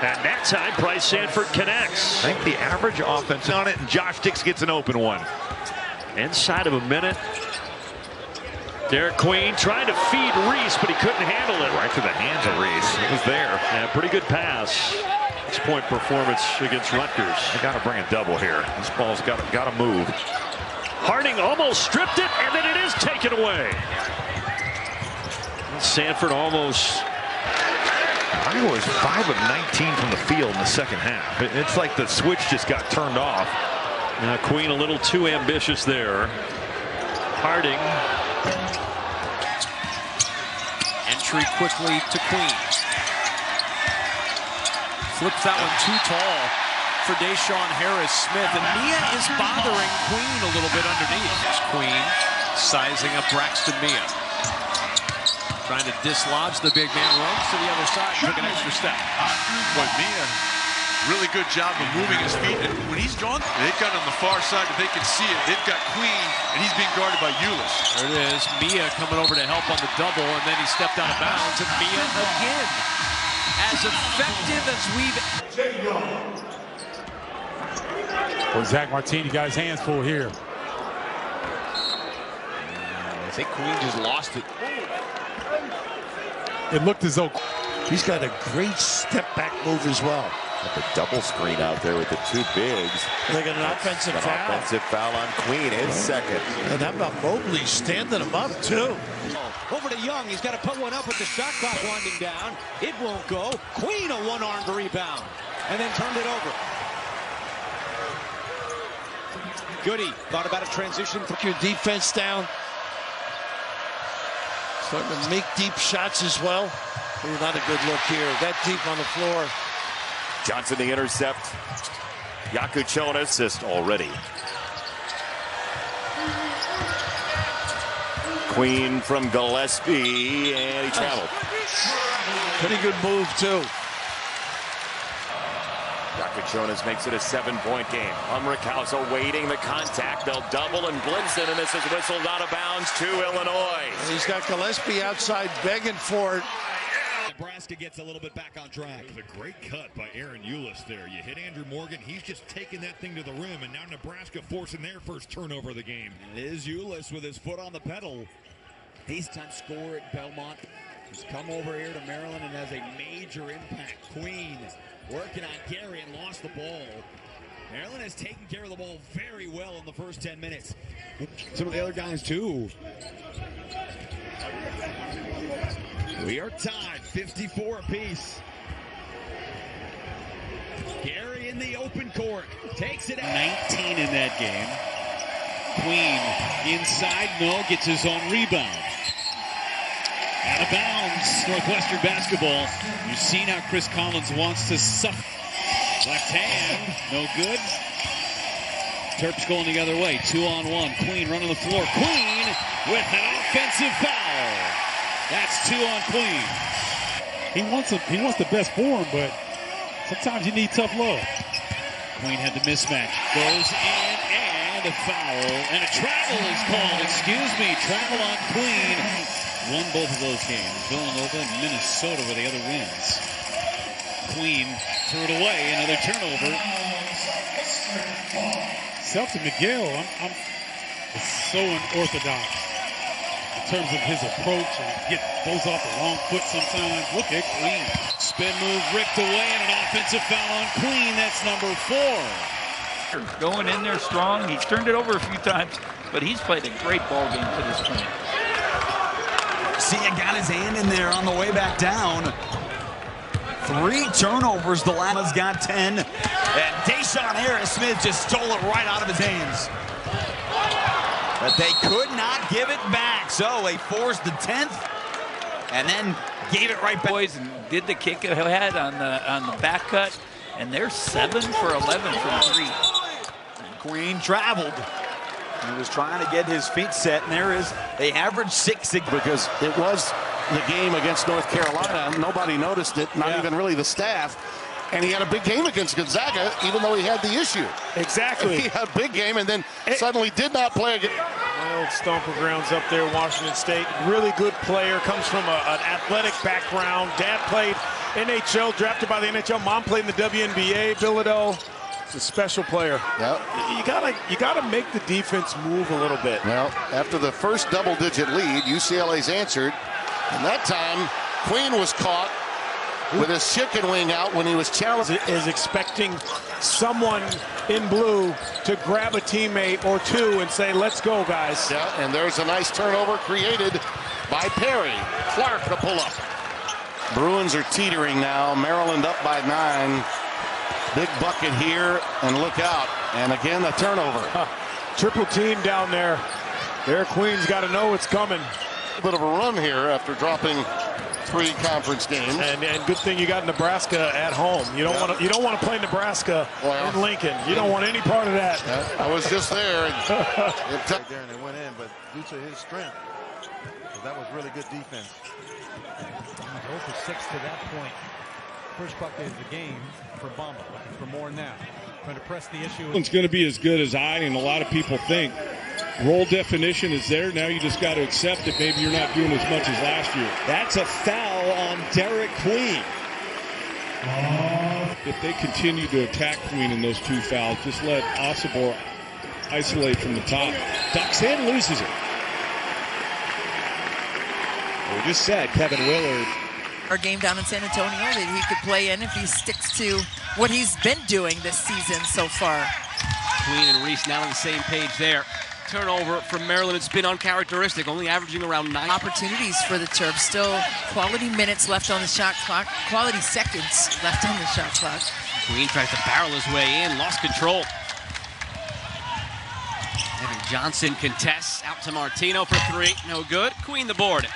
And that time, Price Sanford connects. I think the average offense on it, and Josh Dix gets an open one. Inside of a minute. Derik Queen trying to feed Reese, but he couldn't handle it. Right to the hands of Reese. It was there. Yeah, pretty good pass. 6-point performance against Rutgers. They got to bring a double here. This ball's got to move. Harding almost stripped it, and then it is taken away. Sanford almost. Iowa was 5 of 19 from the field in the second half. It's like the switch just got turned off. Queen a little too ambitious there. Harding. Entry quickly to Queen. Flips that one too tall for Deshaun Harris Smith. And Mia is bothering Queen a little bit underneath. It's Queen sizing up Braxton Mia. Trying to dislodge the big man. Runs to the other side. Took an extra step. Boy, Mia, really good job of moving his feet. And when he's gone, they've got on the far side that they can see it. They've got Queen, and he's being guarded by Ulis. There it is. Mia coming over to help on the double, and then he stepped out of bounds. And Mia again. as effective as we've. Well, Zach Martini got his hands full here. I think Queen just lost it. It looked as though he's got a great step-back move as well. Got the double screen out there with the two bigs. They got an offensive foul. Offensive foul on Queen, his second. And how about Mobley standing him up, too? Over to Young. He's got to put one up with the shot clock winding down. It won't go. Queen, a one-armed rebound. And then turned it over. Goody thought about a transition. Put your defense down. Starting to make deep shots as well. Ooh, not a good look here. That deep on the floor. Johnson the intercept. Yakuchona assist already. Queen from Gillespie, and he traveled. Pretty good move, too. Yakuchonas makes it a 7-point game. Umrickhouse awaiting the contact. They'll double and blitz it, and this is whistled out of bounds to Illinois. And he's got Gillespie outside begging for it. Nebraska gets a little bit back on track. It was a great cut by Aaron Eulis there. You hit Andrew Morgan. He's just taking that thing to the rim, and now Nebraska forcing their first turnover of the game. It is Eulis with his foot on the pedal. Peacetime score at Belmont. He's come over here to Maryland and has a major impact. Queen working on Gary and lost the ball. Maryland has taken care of the ball very well in the first 10 minutes. Some of the other guys, too. We are tied, 54 apiece. Gary in the open court, takes it out. 19 in that game. Queen inside, no, gets his own rebound. Out of bounds, Northwestern basketball. You see now Chris Collins wants to suck. Left hand, no good. Terps going the other way, 2-on-1. Queen running the floor. Queen with an offensive foul. That's 2 on Queen. he wants the best for him, but sometimes you need tough love. Queen had the mismatch. Goes in and a foul. And a travel is called. Excuse me, travel on Queen. Won both of those games. Villanova and Minnesota were the other wins. Queen threw it away. Another turnover. Celtic Miguel, is so unorthodox in terms of his approach and goes off the wrong foot sometimes. Look at Queen. Spin move ripped away and an offensive foul on Queen. That's number 4. Going in there strong. He's turned it over a few times, but he's played a great ball game to this point. Sia got his hand in there on the way back down. 3 turnovers. The Llamas got 10. And Deshaun Harris-Smith just stole it right out of his hands. But they could not give it back. So they forced the 10th and then gave it right back. Boys and did the kick ahead on the back cut, and they're 7 for 11 from 3. And Queen traveled. He was trying to get his feet set, and there is, they averaged 6 because it was the game against North Carolina. Nobody noticed it, not even really the staff. And he had a big game against Gonzaga, even though he had the issue. Exactly. He had a big game and then suddenly did not play again. My old stomping grounds up there, Washington State. Really good player, comes from an athletic background. Dad played NHL, drafted by the NHL. Mom played in the WNBA, Bilodeau. He's a special player. Yep. You gotta make the defense move a little bit. Well, after the first double-digit lead, UCLA's answered. And that time, Queen was caught with his chicken wing out when he was challenged. Is expecting someone in blue to grab a teammate or two and say, let's go, guys. Yeah, and there's a nice turnover created by Perry. Clark to pull up. Bruins are teetering now. Maryland up by 9. Big bucket here, and look out. And again, a turnover. Triple team down there. Their Queen's got to know it's coming. A bit of a run here after dropping 3 conference games. And good thing you got Nebraska at home. You don't want to play Nebraska in Lincoln. You don't want any part of that. I was just there. Right there, and they went in, but due to his strength, that was really good defense. 0 for 6 to that point. First bucket of the game for Bamba. Looking for more now. Trying to press the issue. It's going to be as good as I and a lot of people think. Role definition is there. Now you just got to accept that maybe you're not doing as much as last year. That's a foul on Derik Queen. If they continue to attack Queen in those 2 fouls, just let Osibor isolate from the top. Ducks in, loses it. We just said Kevin Willard. Our game down in San Antonio that he could play in if he sticks to what he's been doing this season so far. Queen and Reese now on the same page there. Turnover from Maryland. It's been uncharacteristic, only averaging around 9 opportunities for the Terps. Still quality minutes left on the shot clock, quality seconds left on the shot clock. Queen tries to barrel his way in, lost control. Evan Johnson contests out to Martino for 3, no good. Queen the board.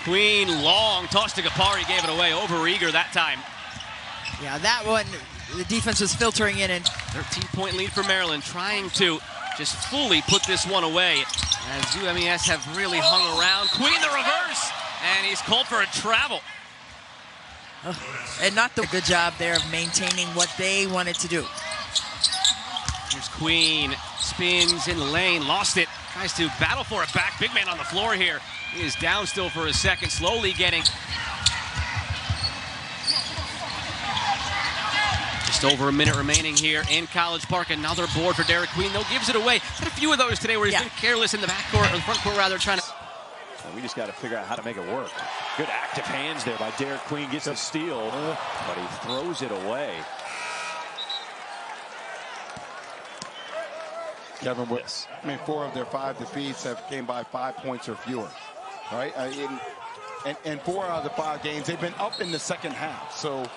Queen long, tossed to Gapari, gave it away, overeager that time. Yeah, that one, the defense was filtering in. And 13-point lead for Maryland, trying to just fully put this one away. As UMES have really hung around. Queen the reverse, and he's called for a travel. And not the good job there of maintaining what they wanted to do. Here's Queen, spins in the lane, lost it. Tries to battle for it back. Big man on the floor here. He is down still for a second, slowly getting. Just over a minute remaining here in College Park. Another board for Derik Queen, though, gives it away. Had a few of those today where he's been careless in the backcourt, or the front court rather, trying to. So we just got to figure out how to make it work. Good active hands there by Derik Queen, gets the steal, but he throws it away. Kevin, I mean, 4 of their 5 defeats came by 5 points or fewer, right? And 4 out of the 5 games, they've been up in the second half. So,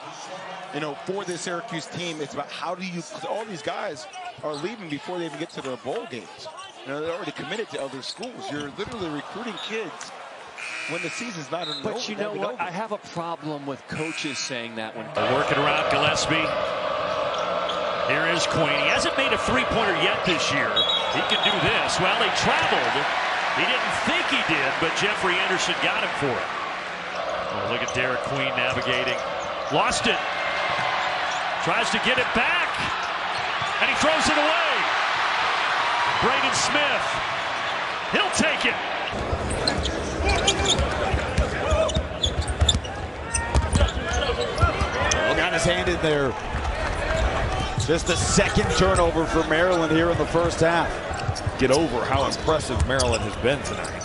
you know, for this Syracuse team, it's about how do you, all these guys are leaving before they even get to their bowl games. You know, they're already committed to other schools. You're literally recruiting kids when the season's not over. But you know what? I have a problem with coaches saying that when working around Gillespie. Here is Queen. He hasn't made a three-pointer yet this year. He can do this. Well, he traveled. He didn't think he did, but Jeffrey Anderson got him for it. Oh, look at Derik Queen navigating. Lost it. Tries to get it back. And he throws it away. Braden Smith. He'll take it. Got his hand in there. Just the second turnover for Maryland here in the first half. Get over how impressive Maryland has been tonight.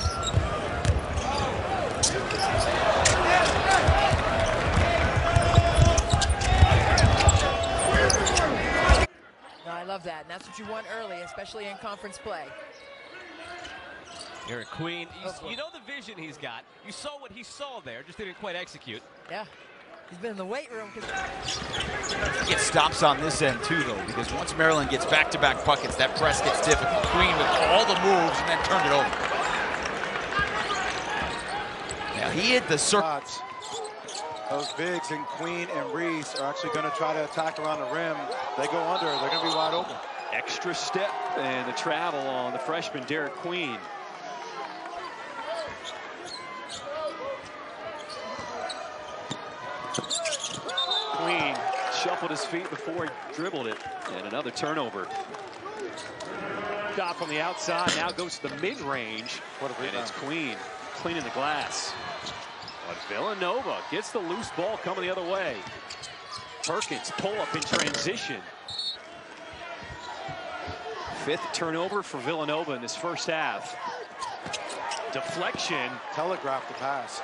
No, I love that, and that's what you want early, especially in conference play. Derik Queen, you know the vision he's got. You saw what he saw there, just didn't quite execute. Yeah. He's been in the weight room. Get stops on this end too, though, because once Maryland gets back-to-back buckets, that press gets difficult. Queen with all the moves and then turned it over. Now he hit the circle. Those bigs and Queen and Reese are actually going to try to attack around the rim. They go under, they're going to be wide open. Extra step and the travel on the freshman Derik Queen. Queen shuffled his feet before he dribbled it, and another turnover. Shot from the outside, now goes to the mid-range, and it's Queen cleaning the glass. But Villanova gets the loose ball coming the other way. Perkins pull up in transition. 5th turnover for Villanova in this first half. Deflection. Telegraph the pass.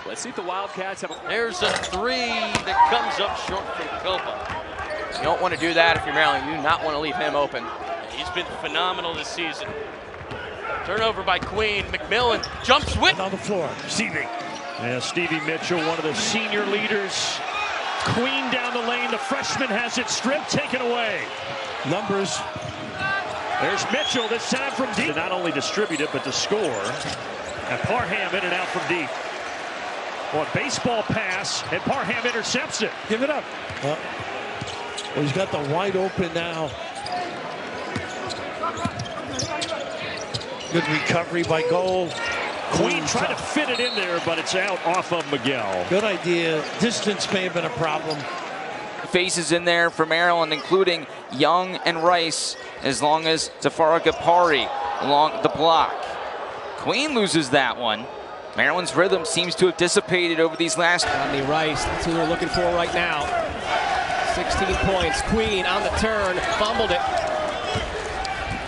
Let's see if the Wildcats have a... There's a 3 that comes up short from Copa. You don't want to do that if you're Maryland. You do not want to leave him open. He's been phenomenal this season. Turnover by Queen. McMillan jumps with on the floor. Stevie. Yeah, Stevie Mitchell, one of the senior leaders. Queen down the lane. The freshman has it stripped, taken away. Numbers. There's Mitchell this time from deep. To not only distribute it, but to score. And Parham in and out from deep. Well, baseball pass, and Parham intercepts it. Give it up. Well, he's got the wide open now. Good recovery by Gold. Queen tried to fit it in there, but it's out off of Miguel. Good idea. Distance may have been a problem. Faces in there for Maryland, including Young and Rice, as long as Tafara Gapari along the block. Queen loses that one. Maryland's rhythm seems to have dissipated over these last. Rodney Rice, that's who they're looking for right now. 16 points. Queen on the turn, fumbled it.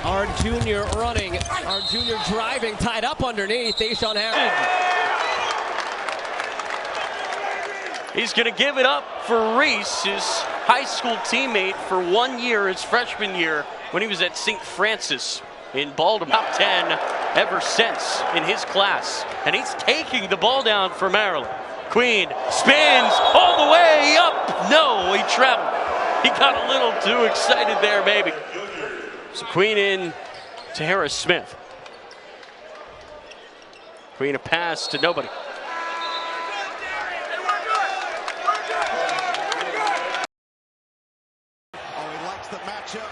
Ard Jr. running. Ard Jr. driving, tied up underneath. Deshaun Harris. He's going to give it up for Reese, his high school teammate for 1 year, his freshman year, when he was at St. Francis in Baltimore. Top 10 ever since in his class. And he's taking the ball down for Maryland. Queen spins all the way up. No, he traveled. He got a little too excited there, maybe. So Queen in to Harris Smith. Queen a pass to nobody. Oh, he likes the matchup.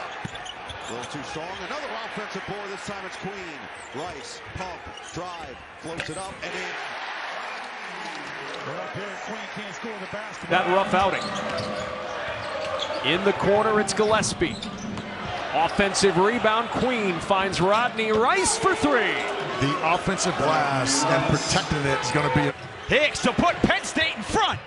A little too strong. Another offensive board. This time it's Queen. Rice, pump, drive, floats it up and in. Well, Derik Queen can't score the basketball. That rough outing. In the corner, it's Gillespie. Offensive rebound, Queen finds Rodney Rice for three. The offensive glass and protecting it is going to be. Hicks to put Penn State in front.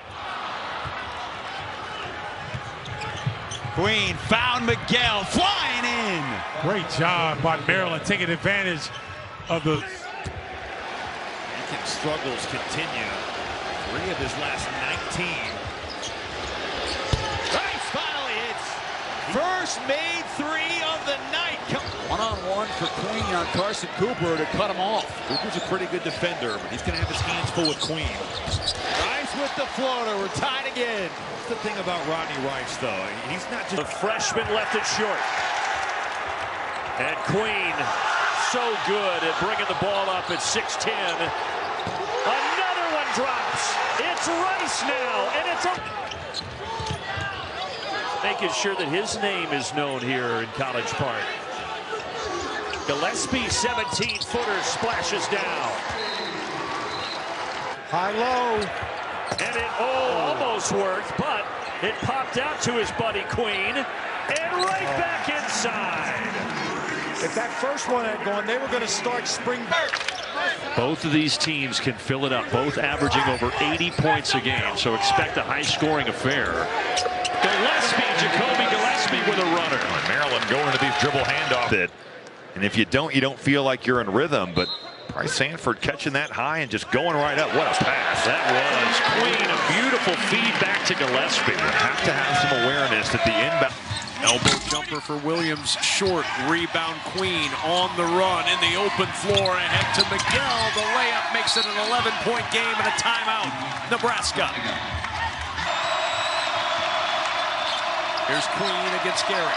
Queen found Miguel flying in. Great job by Maryland taking advantage of the. Lincoln's struggles continue. 3 of his last 19. Rice finally hits. First made 3 of the night. One-on-one for Queen on Carson Cooper to cut him off. Cooper's a pretty good defender, but he's going to have his hands full with Queen. Rice with the floater. We're tied again. That's the thing about Rodney Rice, though. He's not just... The freshman left it short. And Queen so good at bringing the ball up at 6'10". Another one drops. It's Rice now, and it's a... Making sure that his name is known here in College Park. Gillespie, 17-footer, splashes down. High-low. And it almost worked, but it popped out to his buddy Queen, and right back inside. If that first one had gone, they were going to start spring back. Both of these teams can fill it up, both averaging over 80 points a game, so expect a high-scoring affair. Gillespie, Jacoby Gillespie with a runner. Maryland going to these dribble handoffs. And if you don't feel like you're in rhythm, but Bryce Sanford catching that high and just going right up. What a pass. That was Queen. A beautiful feedback to Gillespie. Have to have some awareness at the inbound. Elbow jumper for Williams, short, rebound Queen on the run in the open floor, ahead to Miguel. The layup makes it an 11-point game and a timeout, Nebraska. Here's Queen against Gary.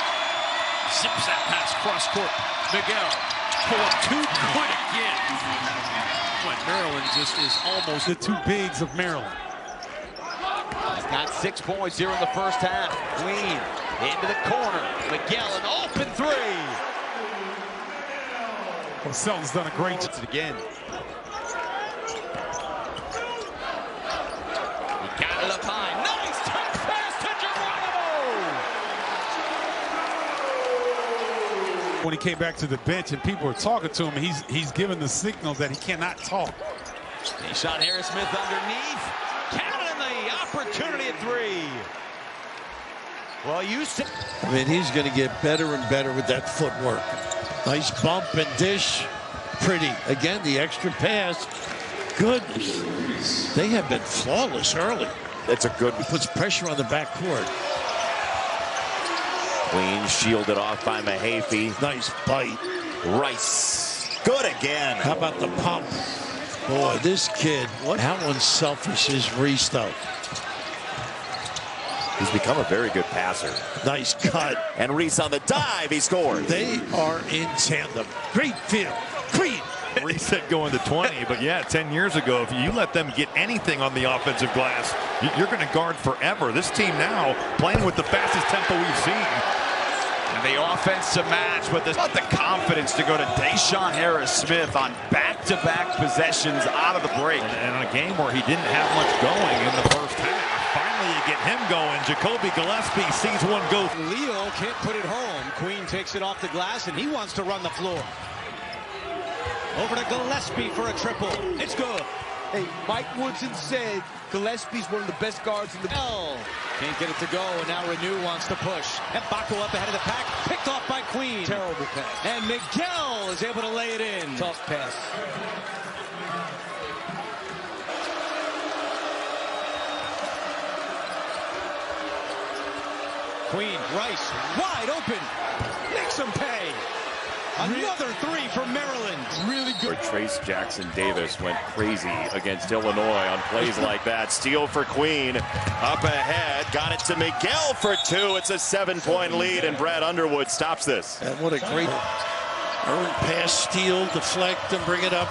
Zips that pass cross court. Miguel, pull up too quick again. But Maryland just is almost the 2 bigs of Maryland. He's got 6 points here in the first half. Queen into the corner. Miguel, an open 3. Well, Selton's done a great job. Again. He got it up high. Nice touch pass to Geronimo. When he came back to the bench and people were talking to him, he's given the signal that he cannot talk. Deshaun Harris Smith underneath. Counting the opportunity at 3. Well, you said. I mean, he's going to get better and better with that footwork. Nice bump and dish. Pretty. Again, the extra pass. Goodness. They have been flawless early. It's a good. He puts pressure on the backcourt. Queen shielded off by Mahaffey. Nice bite. Rice. Good again. How about the pump? Boy, this kid, how unselfish is Reese, though? He's become a very good passer. Nice cut. And Reese on the dive, he scores. They are in tandem. Great field. Green. Reese said going to 20, but yeah, 10 years ago, if you let them get anything on the offensive glass, you're going to guard forever. This team now playing with the fastest tempo we've seen. And the offense to match, but there's not the confidence to go to Deshaun Harris Smith on back-to-back possessions out of the break. And on a game where he didn't have much going in the first half, finally you get him going. Jacoby Gillespie sees one go. Leo can't put it home. Queen takes it off the glass, and he wants to run the floor. Over to Gillespie for a triple. It's good. Hey, Mike Woodson said Gillespie's one of the best guards in the ball. Can't get it to go, and now Renew wants to push. And Baco up ahead of the pack, picked off by Queen. Terrible pass. And Miguel is able to lay it in. Tough pass. Queen, Rice, wide open. Makes him pay. Another three from Maryland. Really good. Trace Jackson Davis went crazy against Illinois on plays like that. Steal for Queen. Up ahead. Got it to Miguel for two. It's a 7-point lead, and Brad Underwood stops this. And what a great early pass, steal, deflect, and bring it up.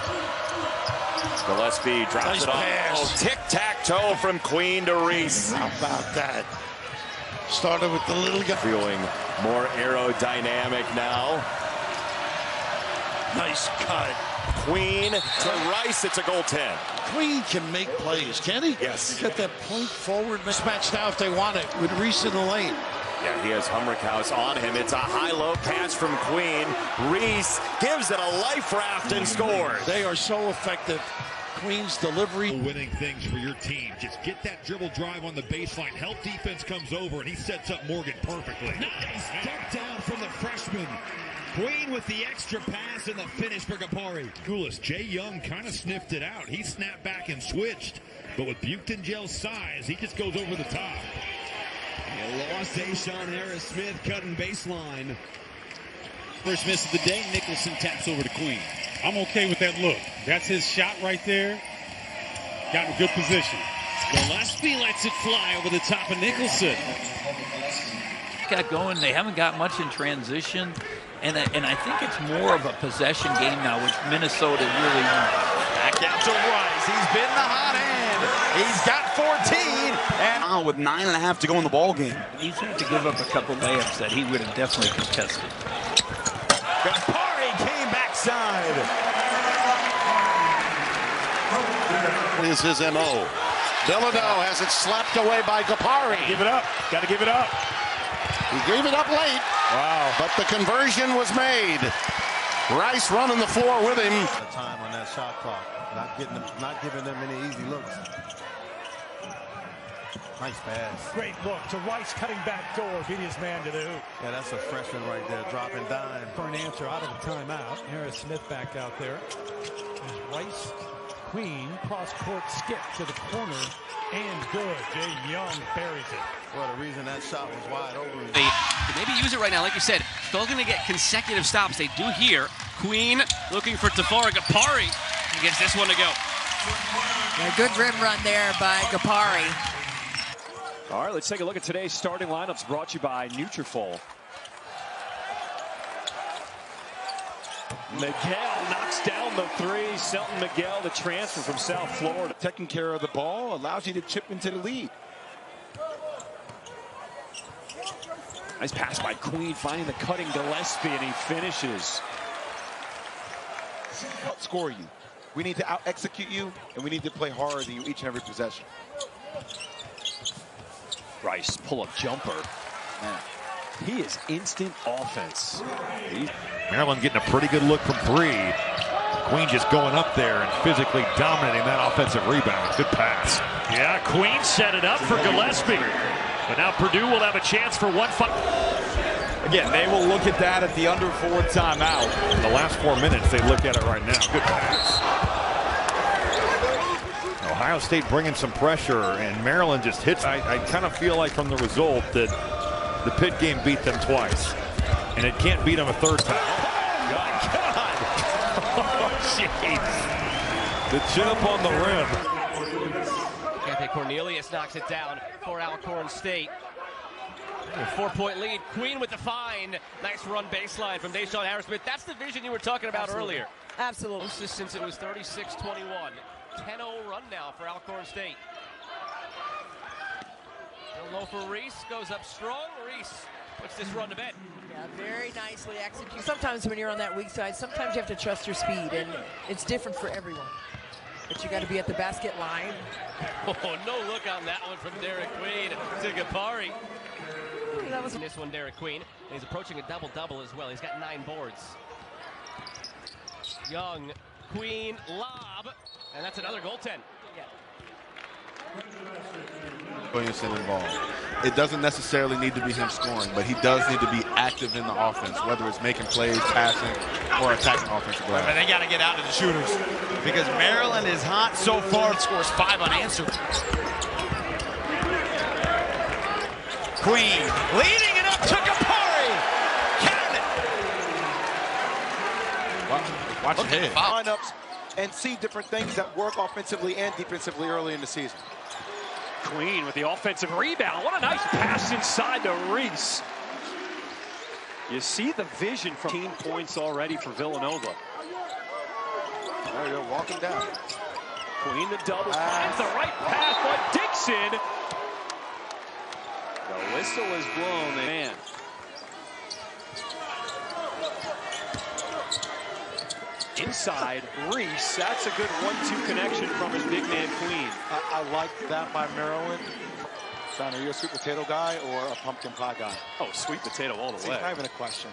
Gillespie drops Nice it off. pass. Oh, tic-tac-toe from Queen to Reese. How about that? Started with the little guy. Feeling more aerodynamic now. Nice cut. Queen to Rice. It's a goal 10. Queen can make plays, can he? Yes. Get that point forward mismatch now if they want it with Reese in the lane. Yeah, he has Humrickhouse on him. It's a high-low pass from Queen. Reese gives it a life raft and scores. They are so effective. Queen's delivery. Winning things for your team. Just get that dribble drive on the baseline. Help defense comes over, and he sets up Morgan perfectly. Nice duck down from the freshman. Queen with the extra pass and the finish for Gapari. Coolest. Jay Young kind of sniffed it out. He snapped back and switched. But with Buchtengel's size, he just goes over the top. You lost Deshaun Harris-Smith cutting baseline. First miss of the day, Nicholson taps over to Queen. I'm okay with that look. That's his shot right there. Got in good position. Gillespie lets it fly over the top of Nicholson. Got going. They haven't got much in transition. And I think it's more of a possession game now, which Minnesota really Back out to Rice. He's been the hot hand. He's got 14. And now with 9.5 to go in the ball game. He's had to give up a couple layups that he would have definitely contested. Gapari came backside. Is his M.O. Delano has it slapped away by Gapari. Give it up. Got to give it up. He gave it up late. Wow. But the conversion was made. Rice running the floor with him. Time on that shot clock. Not giving them any easy looks. Nice pass. Great look to Rice cutting back door, beat his man to the hoop. Yeah, that's a freshman right there, dropping dime. For an answer out of the timeout. Harris-Smith back out there. There's Rice, Queen, cross-court skip to the corner, and good. Jay Young buries it. Well, the reason that shot was wide open. They maybe use it right now, like you said. Still going to get consecutive stops. They do here. Queen looking for Tafari Gapari. He gets this one to go. Yeah, good rim run there by Gapari. All right, let's take a look at today's starting lineups brought to you by Nutrafol. Miguel knocks down the three. Selton Miguel, the transfer from South Florida. Taking care of the ball allows you to chip into the lead. Nice pass by Queen, finding the cutting Gillespie, and he finishes. Outscore you. We need to out-execute you, and we need to play harder than you each and every possession. Rice, pull-up jumper. Man, he is instant offense. Maryland getting a pretty good look from three. Queen just going up there and physically dominating that offensive rebound. Good pass. Yeah, Queen set it up for Gillespie. But now Purdue will have a chance for one fight. Again, they will look at that at the under 4 timeout. In the last 4 minutes, they look at it right now. Good pass. Ohio State bringing some pressure, and Maryland just hits. I kind of feel like from the result that the Pitt game beat them twice, and it can't beat them a third time. Oh, my God. Oh, jeez. The chin up on the rim. Anthony Cornelius knocks it down for Alcorn State. A 4-point lead. Queen with the find. Nice run baseline from Deshaun Harris-Smith. That's the vision you were talking about earlier. Absolutely. Since it was 36-21. 10-0 run now for Alcorn State. Down low for Reese. Goes up strong. Reese puts this run to bed. Yeah, very nicely executed. Sometimes when you're on that weak side, sometimes you have to trust your speed, and it's different for everyone. But you got to be at the basket line. Oh, no look on that one from Derik Queen to Gapari. That was this one, Derik Queen. He's approaching a double-double as well. He's got 9 boards. Young Queen lob, and that's another goaltend. Williamson involved. It doesn't necessarily need to be him scoring, but he does need to be active in the offense, whether it's making plays, passing, or attacking offensive glass. But they got to get out of the shooters because Maryland is hot so far. It scores 5 unanswered. Queen leading it up to Kapari. Cannon. Watch ahead. Lineups and see different things that work offensively and defensively early in the season. Queen with the offensive rebound. What a nice pass inside to Reese. You see the vision from 15 points already for Villanova. There you go, walking down. Queen the double, finds the right path, but Dixon. The whistle is blown, man. Inside, Reese. That's a good 1-2 connection from his big man, Queen. I like that by Maryland. Son, are you a sweet potato guy or a pumpkin pie guy? Oh, sweet potato all the way. Not even a question.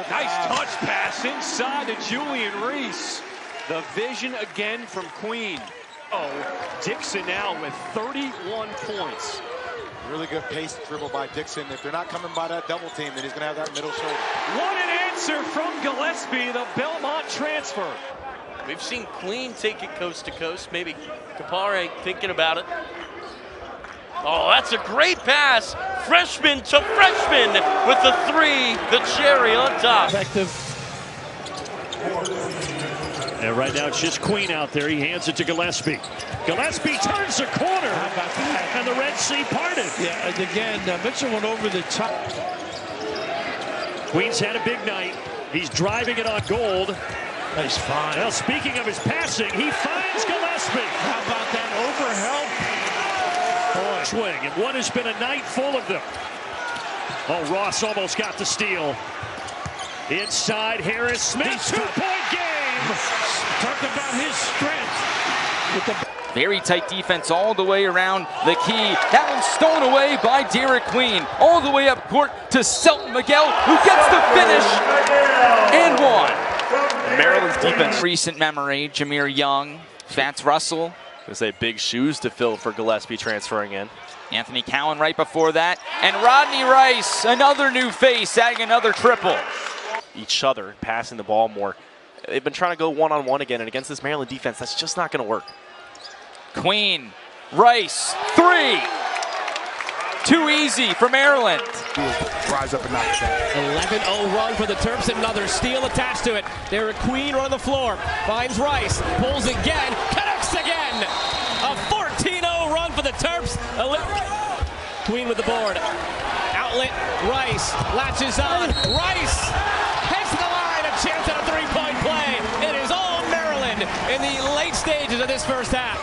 Nice touch pass inside to Julian Reese. The vision again from Queen. Oh, Dixon now with 31 points. Really good pace dribble by Dixon. If they're not coming by that double team, then he's going to have that middle shoulder. What an answer from Gillespie, the Belmont transfer. We've seen Queen take it coast to coast. Maybe Kapare thinking about it. Oh, that's a great pass. Freshman to freshman with the 3, the cherry on top. Effective. And right now it's just Queen out there. He hands it to Gillespie. Gillespie turns the corner, and the Red Sea parted. Yeah, and again, Mitchell went over the top. Queen's had a big night. He's driving it on Gold. Nice find. Well, speaking of his passing, he finds Gillespie. How about that overhelp? Boy, swing, and what has been a night full of them. Oh, Ross almost got the steal. Inside, Harris Smith, 2-point game. Talk about his strength. With the very tight defense all the way around the key. That one's stolen away by Derik Queen. All the way up court to Selton Miguel, who gets the finish and one. Maryland's defense. Recent memory, Jameer Young, Vance Russell. Gonna say big shoes to fill for Gillespie transferring in. Anthony Cowan right before that. And Rodney Rice, another new face, adding another triple. Each other, passing the ball more. They've been trying to go one-on-one again, and against this Maryland defense, that's just not going to work. Queen, Rice, 3. Too easy for Maryland. Rise up and knock it down. 11-0 run for the Terps, another steal attached to it. Derik Queen on the floor, finds Rice, pulls again, connects again. A 14-0 run for the Terps. Queen with the board. Outlet, Rice, latches on, Rice heads to the line, a chance at a 3-point play. It is all Maryland in the late stages of this first half.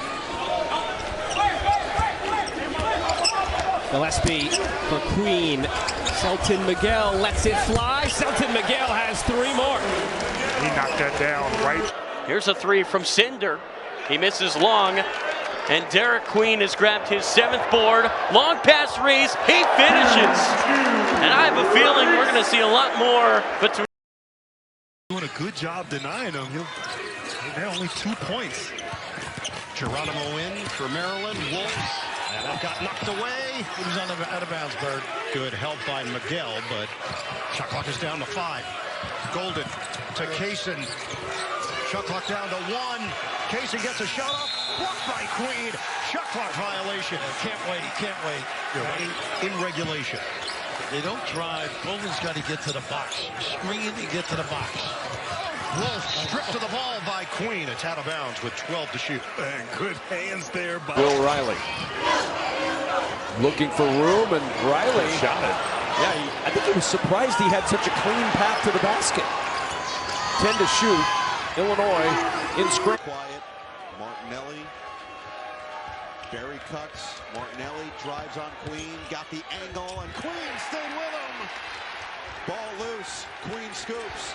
Gillespie for Queen. Selton Miguel lets it fly. Selton Miguel has 3 more. He knocked that down, right? Here's a 3 from Cinder. He misses long. And Derik Queen has grabbed his 7th board. Long pass Reese. He finishes. And I have a feeling we're going to see a lot more between. Doing a good job denying him. They're only 2 points. Geronimo in for Maryland. Wolves. And that got knocked away. He was on the out of bounds, Bird. Good help by Miguel, but shot clock is down to 5. Golden to Kaysen. Shot clock down to 1. Kaysen gets a shot off. Blocked by Queen. Shot clock violation. Can't wait. Can't wait. You're right. In regulation. They don't drive. Golden's got to get to the box. Screen and get to the box. Wolf stripped to the ball by Queen. It's out of bounds with 12 to shoot. And good hands there by Will Riley. Looking for room, and Riley shot it. Yeah, I think he was surprised he had such a clean path to the basket. 10 to shoot. Illinois in script. Quiet. Martinelli. Barry cuts. Martinelli drives on Queen. Got the angle, and Queen stayed with him. Ball loose. Queen scoops.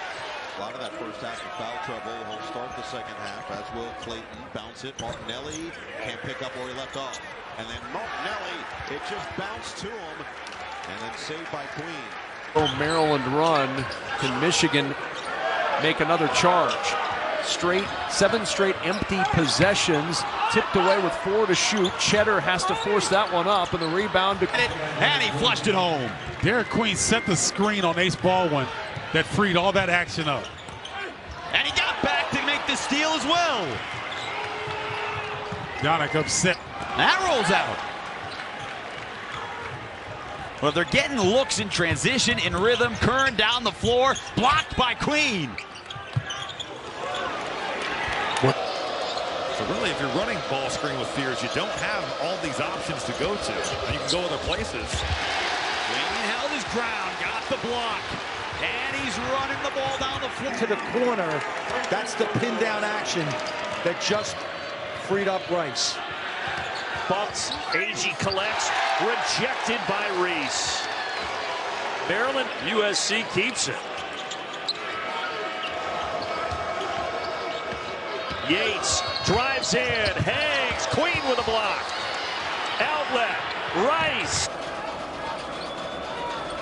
A lot of that first half of foul trouble. He'll start the second half, as will Clayton. Bounce it. Martinelli can't pick up where he left off. And then Martinelli, it just bounced to him. And then saved by Queen. Maryland run. Can Michigan make another charge? seven straight empty possessions, tipped away with 4 to shoot. Cheddar has to force that one up, and the rebound to... And he flushed it home. Derek Queen set the screen on Ace Baldwin that freed all that action up. And he got back to make the steal as well. Derik upset. That rolls out. Well, they're getting looks in transition, in rhythm. Kern down the floor, blocked by Queen. So really, if you're running ball screen with Fears, you don't have all these options to go to. You can go other places. Queen held his ground, got the block, and he's running the ball down the floor. To the corner, that's the pin down action that just freed up Rice. Bucks, Agee collects, rejected by Reese. Maryland, USC keeps it. Yates drives in, hangs, Queen with a block. Outlet, Rice.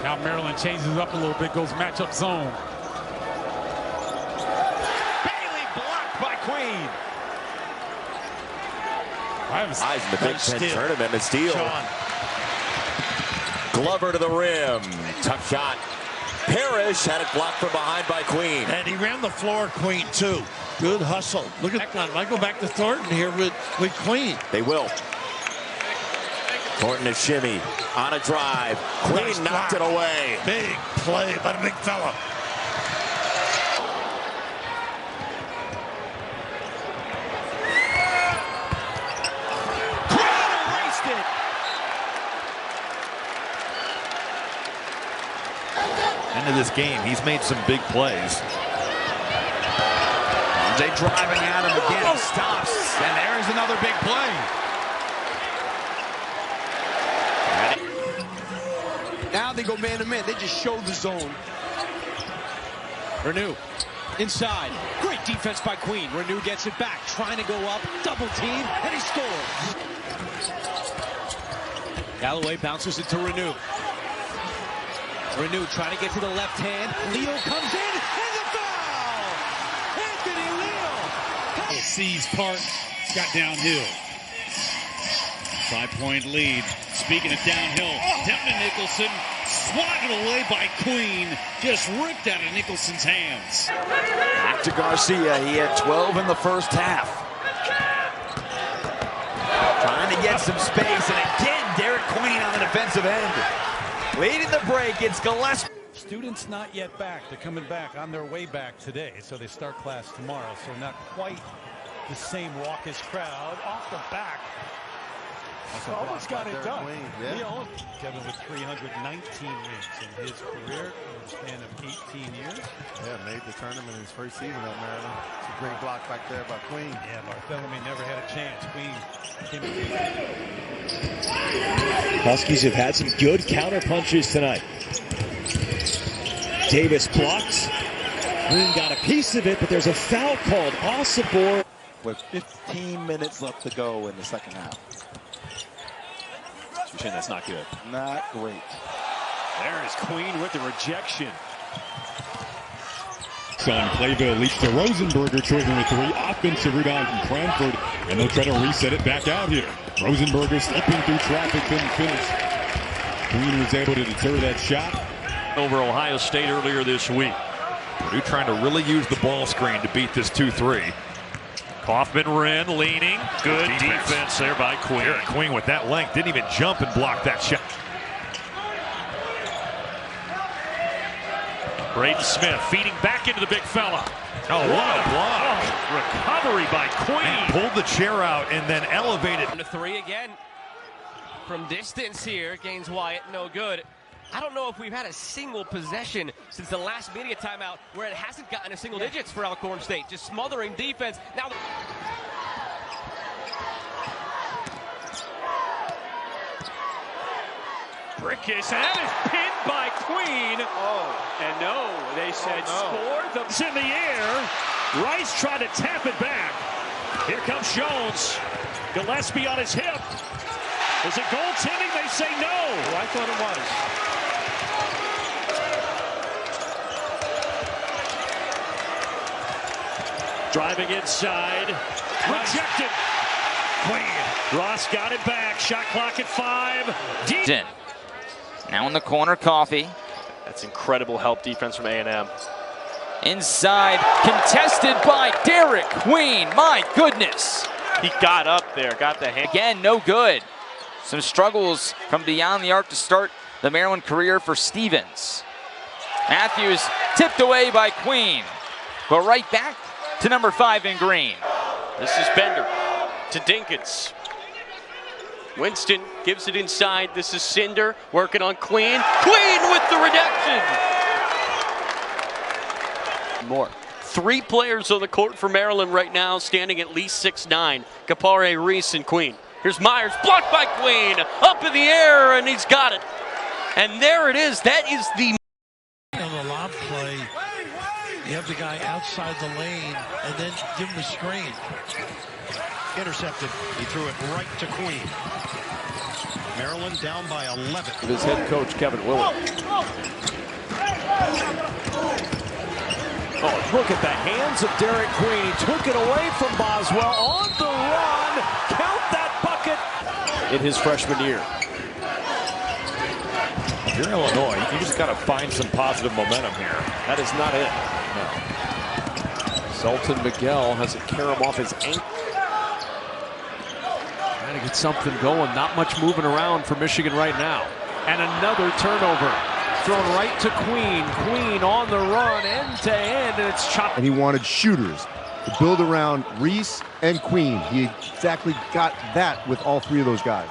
Now Maryland changes up a little bit, goes matchup zone. Bailey blocked by Queen. Eyes in the Big Ten tournament and steal. Glover to the rim. Tough shot. Parrish had it blocked from behind by Queen. And he ran the floor, Queen, too. Good hustle. Look at that. I go back to Thornton here with Queen. They will. Thornton is shimmy on a drive. Queen Nice knocked block. it away. Big play by the big fella. End of this game, he's made some big plays. They driving at him again. He stops, and there's another big play. Now they go man to man. They just show the zone. Renew inside. Great defense by Queen. Renew gets it back, trying to go up, double team, and he scores. Galloway bounces it to Renew. Renew trying to get to the left hand. Leo comes in, and the foul! Anthony Leo! Sees Park, got downhill. 5-point lead. Speaking of downhill, down to Nicholson, swatted away by Queen, just ripped out of Nicholson's hands. Back to Garcia. He had 12 in the first half. Trying to get some space, and again, Derek Queen on the defensive end. Leading the break, it's Gillespie. Students not yet back. They're coming back on their way back today, so they start class tomorrow. So not quite the same raucous crowd. Off the back. Almost got it done. Yeah. Kevin with 319 wins in his career in the span of 18 years. Yeah, made the tournament in his first season at Maryland. It's a great block back there by Queen. Yeah, Bartholomew never had a chance. Queen came in. Huskies have had some good counter punches tonight. Davis blocks. Queen got a piece of it, but there's a foul called off the board. With 15 minutes left to go in the second half. That's not good. Not great. There is Queen with the rejection. Son Clayville leads to Rosenberger, triggering with 3. Offensive rebound from Cranford, and they'll try to reset it back out here. Rosenberger slipping through traffic, couldn't finish. Queen was able to deter that shot. Over Ohio State earlier this week. Purdue trying to really use the ball screen to beat this 2-3. Kaufman-Wren leaning. Good defense there by Queen. Derek Queen with that length didn't even jump and block that shot. Braden Smith feeding back into the big fella. Oh, what a block. Recovery by Queen. And pulled the chair out and then elevated. To 3 again. From distance here, gains Wyatt, no good. I don't know if we've had a single possession since the last media timeout where it hasn't gotten a single digits for Alcorn State. Just smothering defense. Now. Brickus, and that is pinned by Queen. Oh, and no, they said score the. It's in the air. Rice tried to tap it back. Here comes Jones. Gillespie on his hip. Is it goaltending? They say no. Oh, I thought it was. Driving inside. Rejected. Queen. Ross got it back. Shot clock at 5. Deep. Now in the corner, Coffee. That's incredible help defense from A&M. Inside, contested by Derik Queen. My goodness. He got up there, got the hand. Again, no good. Some struggles from beyond the arc to start the Maryland career for Stevens. Matthews tipped away by Queen. But right back to number 5 in green. This is Bender to Dinkins. Winston gives it inside. This is Cinder working on Queen. Queen with the reduction. More. 3 players on the court for Maryland right now, standing at least 6'9". Kapare, Reese, and Queen. Here's Myers, blocked by Queen. Up in the air, and he's got it. And there it is. That is the... On the lob play, you have the guy outside the lane, and then give him the screen. Intercepted. He threw it right to Queen. Maryland down by 11. His head coach, Kevin Willett. Oh, look at the hands of Derik Queen. He took it away from Boswell on the run. Count that bucket in his freshman year. If you're Illinois, you just got to find some positive momentum here. That is not it. No. Sultan Miguel has it carry him off his ankle. Trying to get something going. Not much moving around for Michigan right now. And another turnover. Thrown right to Queen. Queen on the run, end to end, and it's chopped. And he wanted shooters to build around Reese and Queen. He exactly got that with all 3 of those guys.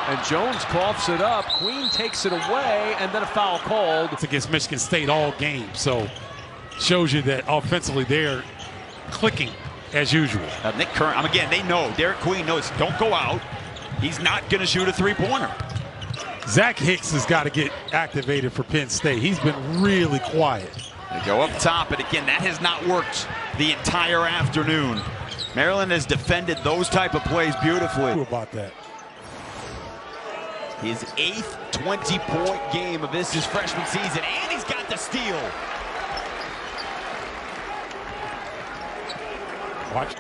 And Jones coughs it up. Queen takes it away, and then a foul called. It's against Michigan State all game, so shows you that offensively they're clicking as usual. Nick Curran, again, they know. Derik Queen knows, don't go out. He's not going to shoot a 3-pointer. Zach Hicks has got to get activated for Penn State. He's been really quiet. They go up top, and again, that has not worked the entire afternoon. Maryland has defended those type of plays beautifully. Who about that? His 8th 20-point game of his freshman season, and he's got the steal. Watch.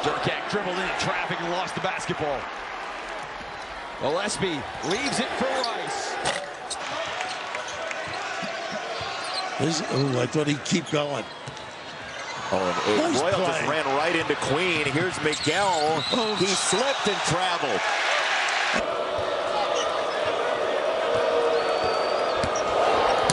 Durkak dribbled in traffic and lost the basketball. Gillespie leaves it for Rice. I thought he'd keep going. Oh, Royal just ran right into Queen. Here's Miguel. He slipped and traveled.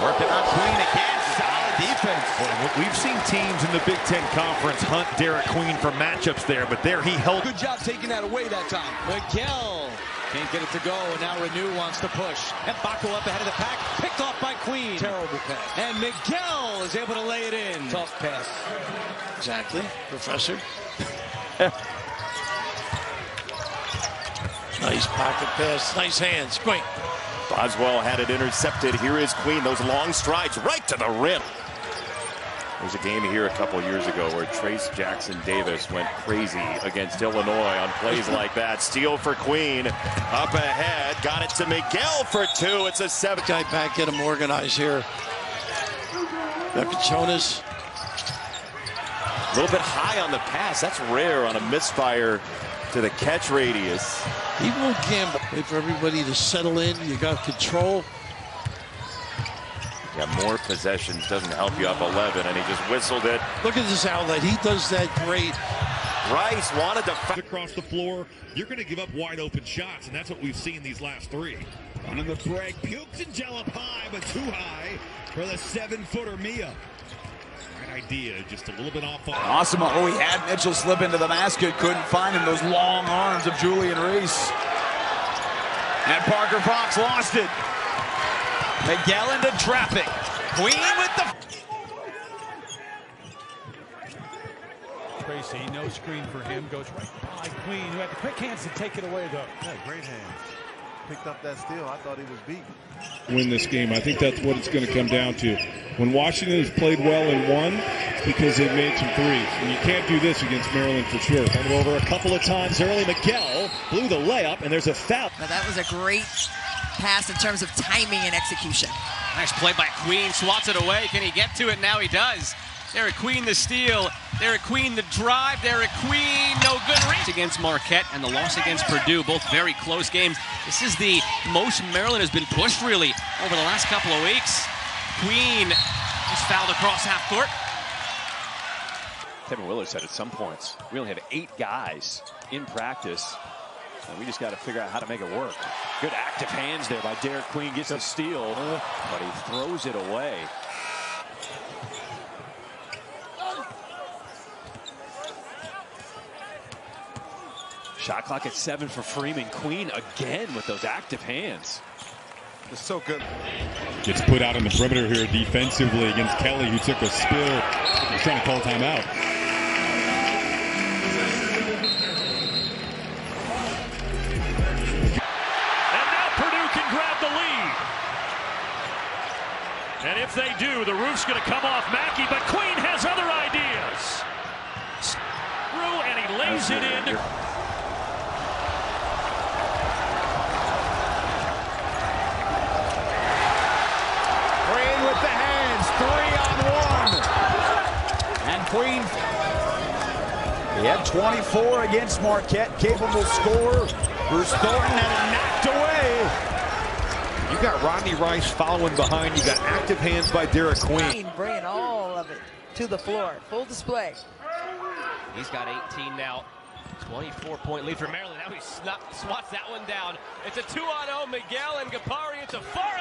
Working on Queen again. Solid defense. Well, we've seen teams in the Big Ten Conference hunt Derik Queen for matchups there, but there he held. Good job taking that away that time. Miguel can't get it to go, and now Renew wants to push. And Bako up ahead of the pack, picked off by Queen. Terrible pass. And Miguel is able to lay it in. Tough pass. Exactly, Professor. Nice pocket pass, nice hands, Queen. Boswell had it intercepted. Here is Queen. Those long strides right to the rim. There's a game here a couple years ago where Trace Jackson Davis went crazy against Illinois on plays like that. Steal for Queen. Up ahead. Got it to Miguel for 2. It's a 7. Guy back, get him organized here. Jonas. A little bit high on the pass. That's rare on a misfire to the catch radius. He won't gamble. Wait for everybody to settle in. You got control. Yeah, more possessions doesn't help you up 11, and he just whistled it. Look at this outlet. He does that great. Rice wanted to across the floor. You're going to give up wide open shots, and that's what we've seen these last 3. On the break, Pukes and Gel up high, but too high for the 7-footer Mia. Right idea, just a little bit off. Awesome. Oh, he had Mitchell slip into the basket, couldn't find him. Those long arms of Julian Reese. And Parker Fox lost it. Miguel into traffic. Queen with the... Tracy, no screen for him, goes right by Queen, who had the quick hands to take it away, though. Yeah, great hands. Picked up that steal. I thought he was beat. Win this game. I think that's what it's going to come down to. When Washington has played well and won, it's because they've made some threes. And you can't do this against Maryland for sure. Turned over a couple of times early. Miguel blew the layup, and there's a foul. Now that was a great pass in terms of timing and execution. Nice play by Queen, swats it away. Can he get to it? Now he does. Derik Queen the steal. Derik Queen the drive. Derik Queen, no good reach against Marquette, and the loss against Purdue, both very close games. This is the most Maryland has been pushed, really, over the last couple of weeks. Queen just fouled across half court. Kevin Willard said at some points, we only have 8 guys in practice, and we just got to figure out how to make it work. Good active hands there by Derik Queen, gets the steal, but he throws it away. Shot clock at 7 for Freeman. Queen again with those active hands. It's so good. Gets put out on the perimeter here defensively against Kelly, who took a spill. He's trying to call timeout. And now Purdue can grab the lead. And if they do, the roof's going to come off Mackey, but Queen has other ideas. Through, and he lays it in. With the hands, 3-on-1. And Queen, he had 24 against Marquette, capable scorer. Bruce Thornton had it knocked away. You got Rodney Rice following behind. You got active hands by Derik Queen. Bringing all of it to the floor. Full display. He's got 18 now. 24-point lead for Maryland. Now he swats that one down. It's a 2-on-0. Miguel and Gapari. It's a far.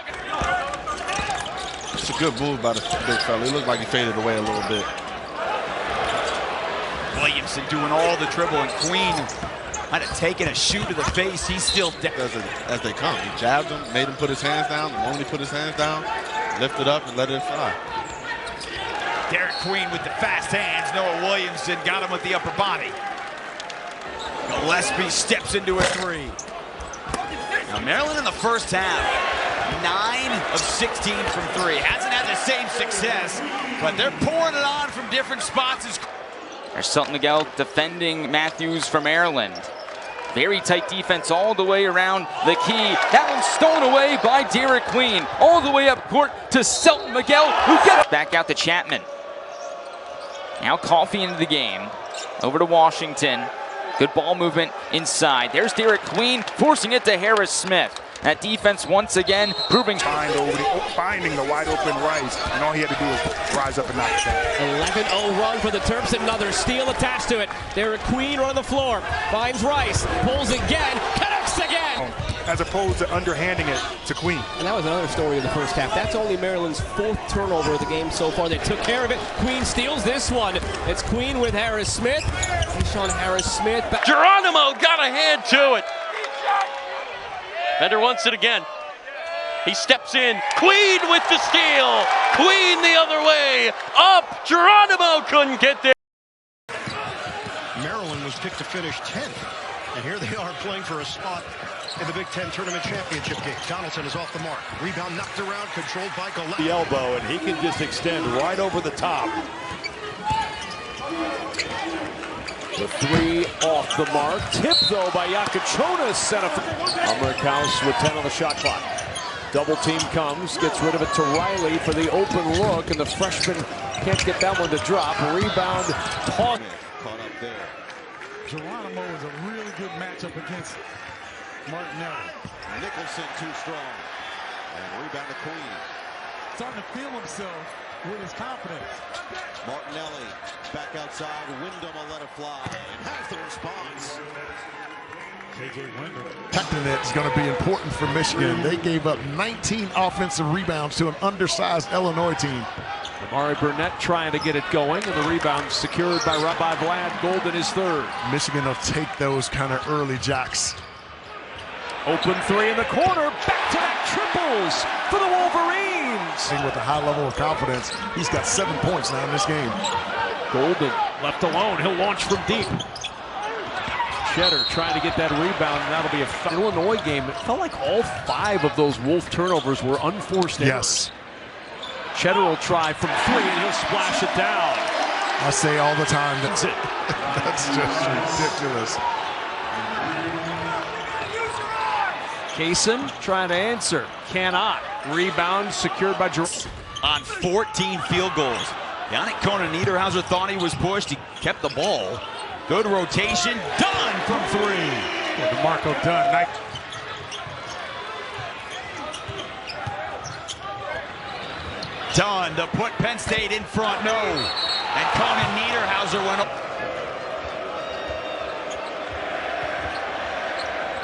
It's a good move by the big fella. It looked like he faded away a little bit. Williamson doing all the dribble, and Queen might have taken a shoe to the face. He's still down. As they come, he jabbed him, made him put his hands down. The moment he put his hands down, lifted up and let it fly. Derik Queen with the fast hands. Noah Williamson got him with the upper body. Gillespie steps into a 3. Now Maryland in the first half, 9 of 16 from 3. Hasn't had the same success, but they're pouring it on from different spots. There's Selton Miguel defending Matthews for Maryland. Very tight defense all the way around the key. That one's stolen away by Derik Queen. All the way up court to Selton Miguel, who gets back out to Chapman. Now Coffey into the game. Over to Washington. Good ball movement inside. There's Derik Queen forcing it to Harris Smith. That defense once again proving. Finding the wide open Rice, and all he had to do was rise up and knock it down. 11-0 run for the Terps. Another steal attached to it. Derik Queen on the floor. Finds Rice. Pulls again. Connects again. As opposed to underhanding it to Queen. And that was another story in the first half. That's only Maryland's 4th turnover of the game so far. They took care of it. Queen steals this one. It's Queen with Harris Smith. Sean Harris Smith. Geronimo got a hand to it. Bender wants it again. He steps in. Queen with the steal. Queen the other way. Up. Geronimo couldn't get there. Maryland was picked to finish 10th. And here they are playing for a spot in the Big Ten Tournament Championship game. Donaldson is off the mark. Rebound knocked around, controlled by Gillespie. The elbow, and he can just extend right over the top. The 3 off the mark. Tip, though, by Yakachonis. Set up. Americaus with 10 on the shot clock. Double team comes, gets rid of it to Riley for the open look, and the freshman can't get that one to drop. Rebound. Caught up there. Geronimo is a really good matchup against Martinelli. Nicholson too strong. And rebound to Queen. Starting to feel himself with his confidence. Martinelli back outside. Wyndham will let it fly. And has the response. Protecting it is going to be important for Michigan. They gave up 19 offensive rebounds to an undersized Illinois team. Amari Burnett trying to get it going, and the rebound secured by Vlad. Golden is 3rd. Michigan will take those kind of early jacks. Open 3 in the corner. Back to back triples for the Wolverines. With a high level of confidence, he's got 7 points now in this game. Golden left alone. He'll launch from deep. Cheddar trying to get that rebound, and that'll be a Illinois game. It felt like all 5 of those Wolf turnovers were unforced errors. Yes. Cheddar will try from 3, and he'll splash it down. I say all the time, that's it. That's just ridiculous. Kaysen trying to answer. Cannot. Rebound secured by Jerome. On 14 field goals. Yannick Conan Niederhauser thought he was pushed. He kept the ball. Good rotation. Dunn from three. DeMarco Dunn. Dunn to put Penn State in front. No. And Conan Niederhauser went up.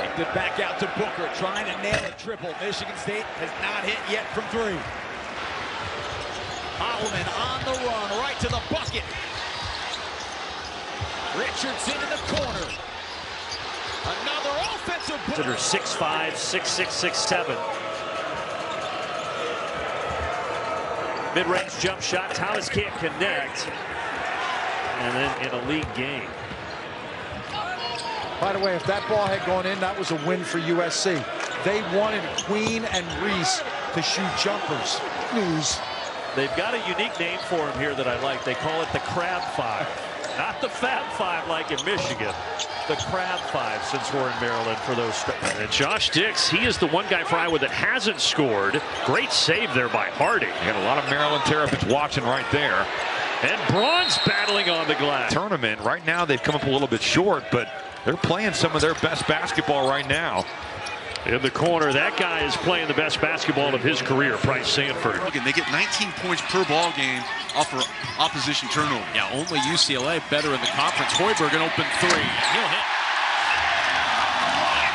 Kicked it back out to Booker, trying to nail a triple. Michigan State has not hit yet from three. Holloman on the run, right to the bucket. Richardson in the corner. Another offensive. They're 6'5", 6'6", 6'7". Mid-range jump shot. Thomas can't connect. And then in a league game. By the way, if that ball had gone in, that was a win for USC. They wanted Queen and Reese to shoot jumpers. News. They've got a unique name for him here that I like. They call it the Crab Five. Not the Fab Five like in Michigan. The Crab Five, since we're in Maryland for those. And Josh Dix, he is the one guy for Iowa that hasn't scored. Great save there by Hardy. You got a lot of Maryland Terrapins watching right there. And Braun's battling on the glass. Tournament, right now they've come up a little bit short, but they're playing some of their best basketball right now. In the corner, that guy is playing the best basketball of his career, Price Sanford. They get 19 points per ball game off for opposition turnover. Yeah, only UCLA better in the conference. Hoiberg an open three. He'll hit.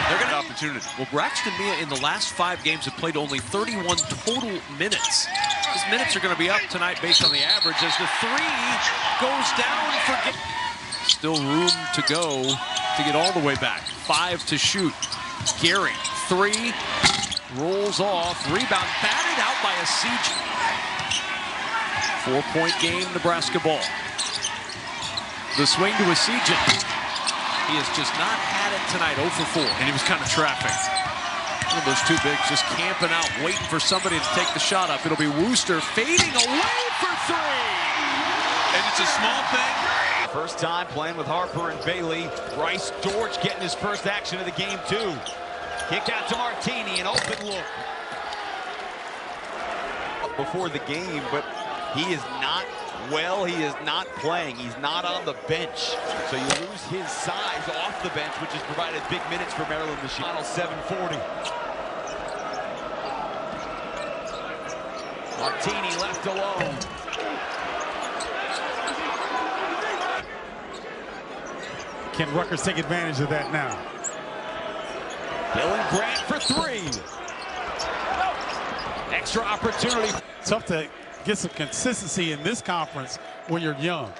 They're going to opportunity. Well, Braxton Mia in the last 5 games have played only 31 total minutes. His minutes are going to be up tonight based on the average as the three goes down for. Still room to go to get all the way back. 5 to shoot. Gary, 3, rolls off, rebound, batted out by a Siege. 4-point game, Nebraska ball. The swing to a Siege. He has just not had it tonight, 0 for 4. And he was kind of trafficked. One of those two bigs just camping out, waiting for somebody to take the shot up. It'll be Wooster fading away for 3. And it's a small thing. First time playing with Harper and Bailey. Bryce George getting his first action of the game, too. Kick out to Martini, an open look. Before the game, but he is not well. He is not playing. He's not on the bench. So you lose his size off the bench, which has provided big minutes for Maryland this year. Final 7:40. Martini left alone. Can Rutgers take advantage of that now? Dylan Grant for 3. Extra opportunity. Tough to get some consistency in this conference when you're young.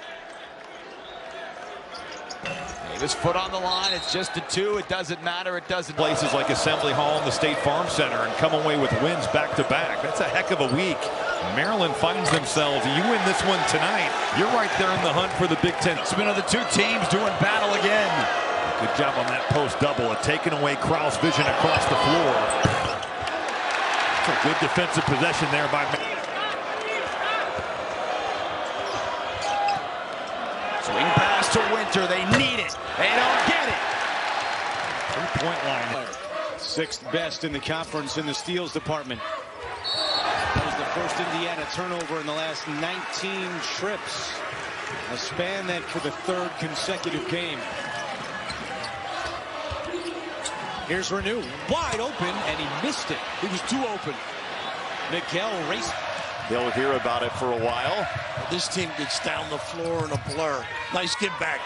Davis foot on the line. It's just a 2. It doesn't matter. It doesn't. Places like Assembly Hall and the State Farm Center and come away with wins back to back. That's a heck of a week. Maryland finds themselves. You win this one tonight, you're right there in the hunt for the Big Ten. Spin of the two teams doing battle again. Good job on that post double, taking away Krause' vision across the floor. It's a good defensive possession there by Swing pass to Winter. They need it. They don't get it. 3-point line. 6th best in the conference in the steals department. That was the first Indiana turnover in the last 19 trips. A span that for the 3rd consecutive game. Here's Renew, wide open, and he missed it. He was too open. Miguel raced. They'll hear about it for a while. This team gets down the floor in a blur. Nice get back.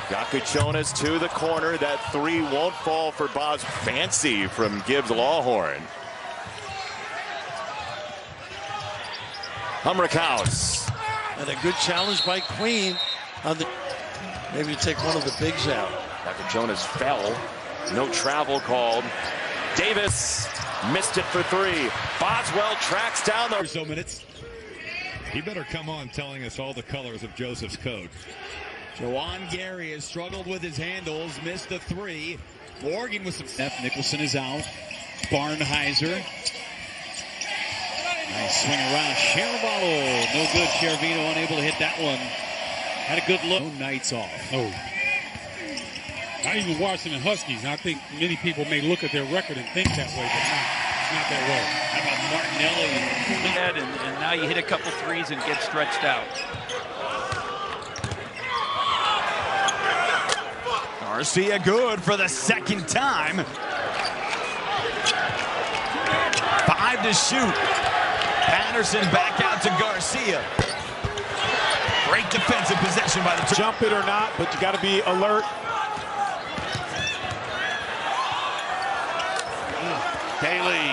Yakachonas to the corner. That 3 won't fall for Boz. Fancy from Gibbs Lawhorn. Humrickhouse. And a good challenge by Queen. On the, maybe to take one of the bigs out. Yakachonas fell. No travel called. Davis missed it for 3. Boswell tracks down the. So minutes. He better come on telling us all the colors of Joseph's coat. Jawan Gary has struggled with his handles, missed the 3. Morgan with some. F. Nicholson is out. Barnheiser. Nice swing around. Chervalo. No good. Chervino unable to hit that one. Had a good look. No nights off. Oh. Not even Washington Huskies. I think many people may look at their record and think that way, but not not going to work. How about Martinelli? And now you hit a couple threes and get stretched out. Garcia good for the second time. 5 to shoot. Patterson back out to Garcia. Great defensive possession by the jump it or not, but you got to be alert. Daly.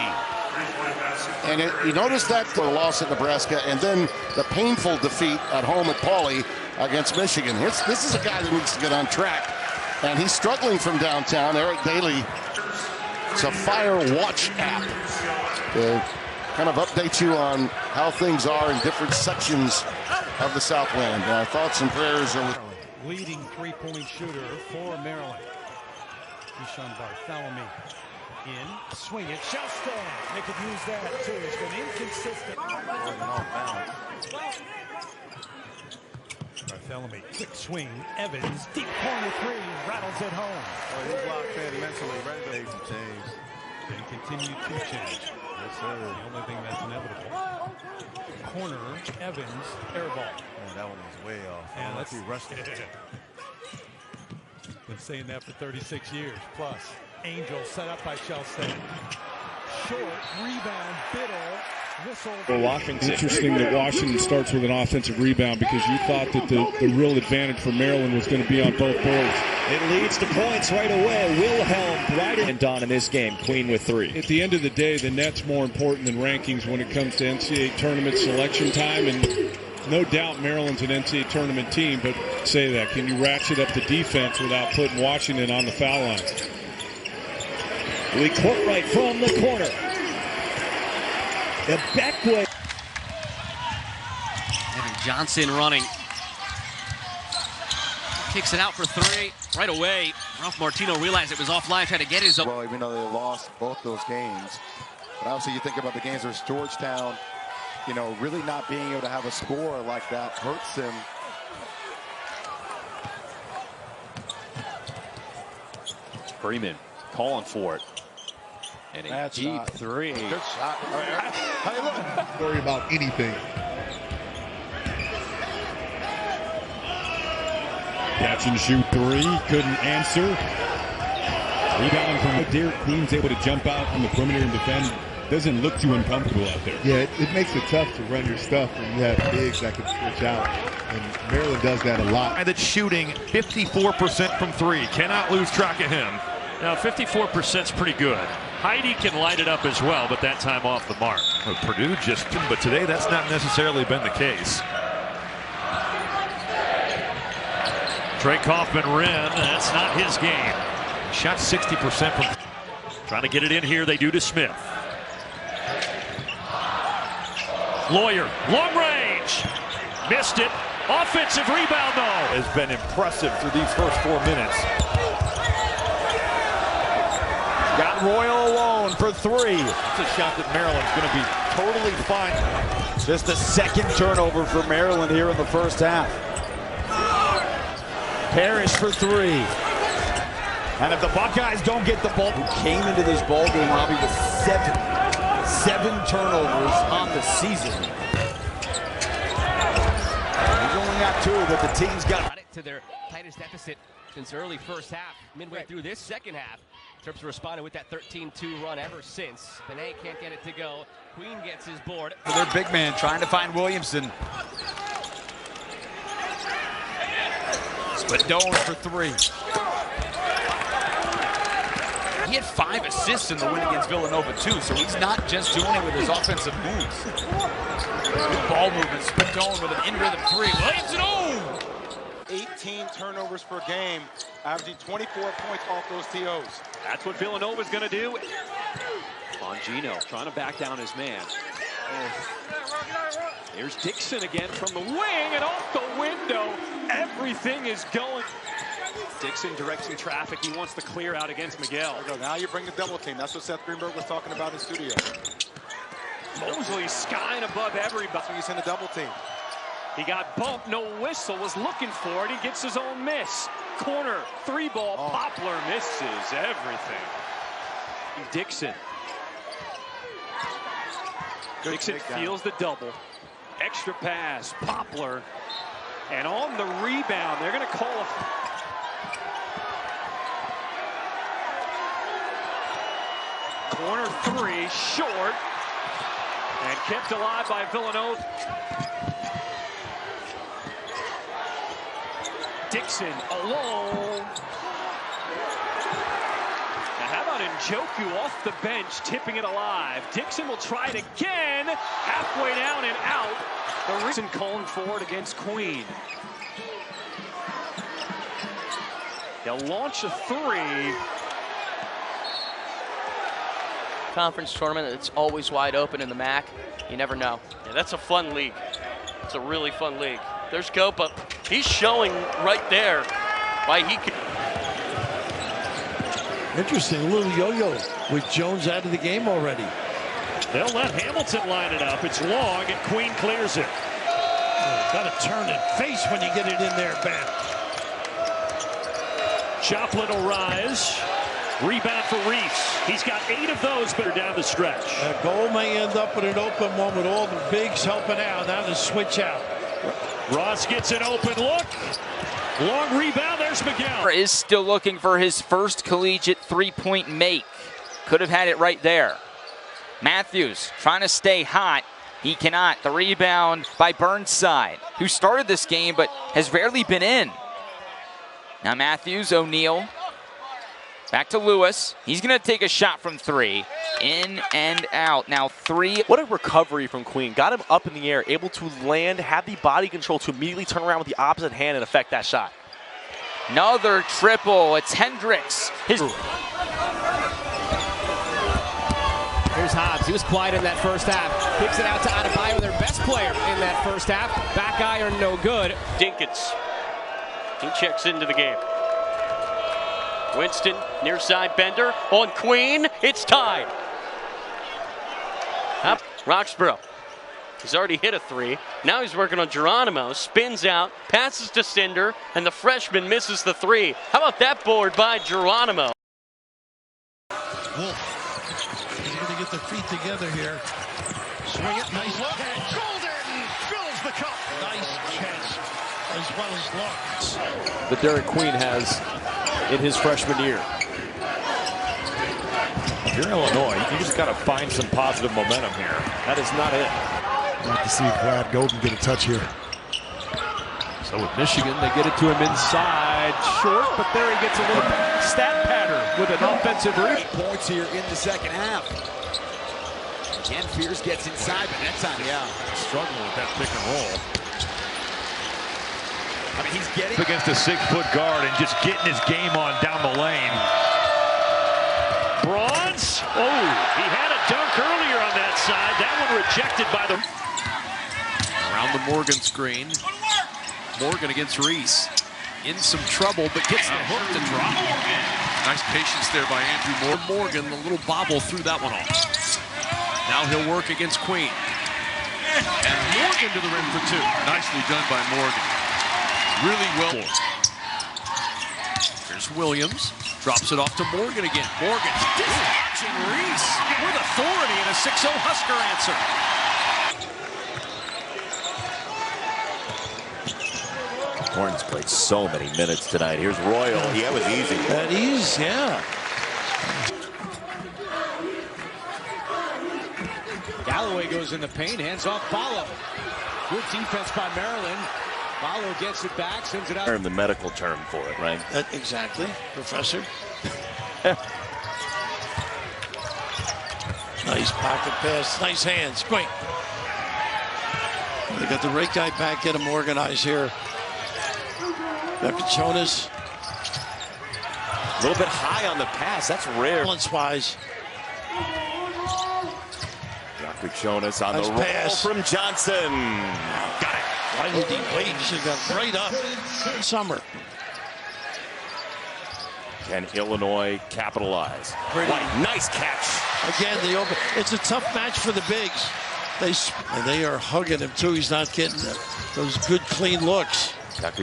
And you notice that for a loss at Nebraska, and then the painful defeat at home at Pauley against Michigan. This is a guy that needs to get on track, and he's struggling from downtown. Eric Daly. It's a Fire Watch app to kind of update you on how things are in different sections of the Southland. Thoughts and prayers are with leading three-point shooter for Maryland. Keyshawn Bartholomew in, swing it, shall stand. They could use that too. It's been inconsistent. Bartholomew, quick swing, Evans, deep corner three, rattles it home. He's locked in mentally, ready to make some change. They continue to change. Yes, sir. The only thing that's inevitable. Corner, Evans, air ball. Man, that one was way off. And let's see rushed it. Been saying that for 36 years plus. Angel set up by Shellstead. Short rebound, Biddle, whistle. For Washington. Interesting that Washington starts with an offensive rebound because you thought that the real advantage for Maryland was going to be on both boards. It leads to points right away. Wilhelm Brighter and Don in this game. Queen with 3. At the end of the day, the net's more important than rankings when it comes to NCAA tournament selection time. And no doubt Maryland's an NCAA tournament team, but say that. Can you ratchet up the defense without putting Washington on the foul line? Lee Courtright from the corner. The back way. Evan Johnson running. Kicks it out for 3 right away. Ralph Martino realized it was offline, tried to get his own. Well, even though they lost both those games. But obviously you think about the games versus Georgetown, you know, really not being able to have a score like that hurts them. Freeman calling for it. And a deep 3. Good shot. Hey, look. Worry about anything. Catch and shoot 3, couldn't answer. Rebound from Derik. Queen's able to jump out from the perimeter and defend. Doesn't look too uncomfortable out there. Yeah, it makes it tough to run your stuff when you have bigs that can switch out. And Maryland does that a lot. And that's shooting 54% from 3. Cannot lose track of him. Now 54% is pretty good. Heidi can light it up as well, but that time off the mark. Well, Purdue just, but today that's not necessarily been the case. Trey Kaufman-Renn, that's not his game. Shot 60% from. Trying to get it in here, they do to Smith. Lawyer, long range, missed it. Offensive rebound though. Has been impressive through these first 4 minutes. Got Royal alone for 3. It's a shot that Maryland's going to be totally fine. Just a second turnover for Maryland here in the first half. Parrish for 3. And if the Buckeyes don't get the ball, who came into this ball game, Robbie, with 7 turnovers on the season. He's only got 2, but the team's got it to their tightest deficit since early first half, midway through this second half. Terps responded with that 13-2 run ever since. Benet can't get it to go. Queen gets his board. for their big man, trying to find Williamson. Spadone for 3. He had 5 assists in the win against Villanova too, so he's not just doing it with his offensive moves. Good ball movement. Spadone with an in-rhythm 3. Williamson, oh! 18 turnovers per game, averaging 24 points off those TOs. That's what Villanova's going to do. Longino trying to back down his man. Here's Dixon again from the wing and off the window. Everything is going. Dixon directing traffic. He wants to clear out against Miguel. Now you bring the double team. That's what Seth Greenberg was talking about in studio. Mosley skying above everybody. He's in the double team. He got bumped, no whistle, was looking for it. He gets his own miss. Corner, 3-ball, Poplar misses everything. Dixon. Dixon feels the double. Extra pass, Poplar. And on the rebound, they're going to call a... Corner three, short. And kept alive by Villanova. Dixon alone. Now how about Njoku off the bench, tipping it alive. Dixon will try it again. Halfway down and out. The reason calling forward against Queen. They'll launch a three. Conference tournament, it's always wide open in the MAC. You never know. Yeah, that's a fun league. It's a really fun league. There's Copa. He's showing right there why he can. Interesting, a little yo-yo with Jones out of the game already. They'll let Hamilton line it up. It's long, and Queen clears it. Got to turn and face when you get it in there, Ben. Joplin will rise. Rebound for Reese. He's got 8 of those, but are down the stretch. A goal may end up with an open one with all the bigs helping out. Now the switch out. Ross gets an open look. Long rebound. There's Miguel. Is still looking for his first collegiate three-point make. Could have had it right there. Matthews trying to stay hot. He cannot. The rebound by Burnside, who started this game but has rarely been in. Now Matthews, O'Neal. Back to Lewis. He's going to take a shot from 3. In and out. Now 3. What a recovery from Queen. Got him up in the air, able to land, have the body control to immediately turn around with the opposite hand and affect that shot. Another triple. It's Hendricks. Here's Hobbs. He was quiet in that first half. Kicks it out to Adebayo, their best player in that first half. Back iron, no good. Dinkins. He checks into the game. Winston, near side Bender on Queen. It's tied. Up, Roxborough. He's already hit a 3. Now he's working on Geronimo. Spins out, passes to Cinder, and the freshman misses the 3. How about that board by Geronimo? Wolf. He's going to get the feet together here. Swing it, nice look. Golden fills the cup. Nice catch as well as looks. That Derik Queen has in his freshman year. If you're Illinois, you just got to find some positive momentum here. That is not it. Like to see Glad Golden get a touch here. So with Michigan, they get it to him inside, short, but there he gets a little stat pattern with an offensive reach. Points here in the second half. Again, Fierce gets inside, but that's on, Struggling with that pick and roll. I mean, he's getting against a 6-foot guard and just getting his game on down the lane. Bronze. Oh, he had a dunk earlier on that side. That one rejected by the... Around the Morgan screen. Morgan against Reese. In some trouble, but gets the hook to drop. Nice patience there by Andrew Morgan. Morgan, the little bobble, threw that one off. Now he'll work against Queen. And Morgan to the rim for 2. Nicely done by Morgan. Really well. Here's Williams. Drops it off to Morgan again. Morgan dispatching Reese with authority and a 6-0 Husker answer. Horns played so many minutes tonight. Here's Royal. Yeah, it was easy. At ease, yeah. Galloway goes in the paint, hands off Follow. Good defense by Maryland. Follow gets it back, sends it out. Learn the medical term for it, right? Exactly, Professor. Nice pocket pass, nice hands, quick. They got the right guy back, get him organized here. Jonas. A little bit high on the pass, that's rare. Balance-wise. Jonas on the roll pass from Johnson. Got it. Why did he wait? He should have got right up. Summer. Can Illinois capitalize? White, nice catch. Again, it's a tough match for the bigs. They are hugging him too. He's not getting those good, clean looks.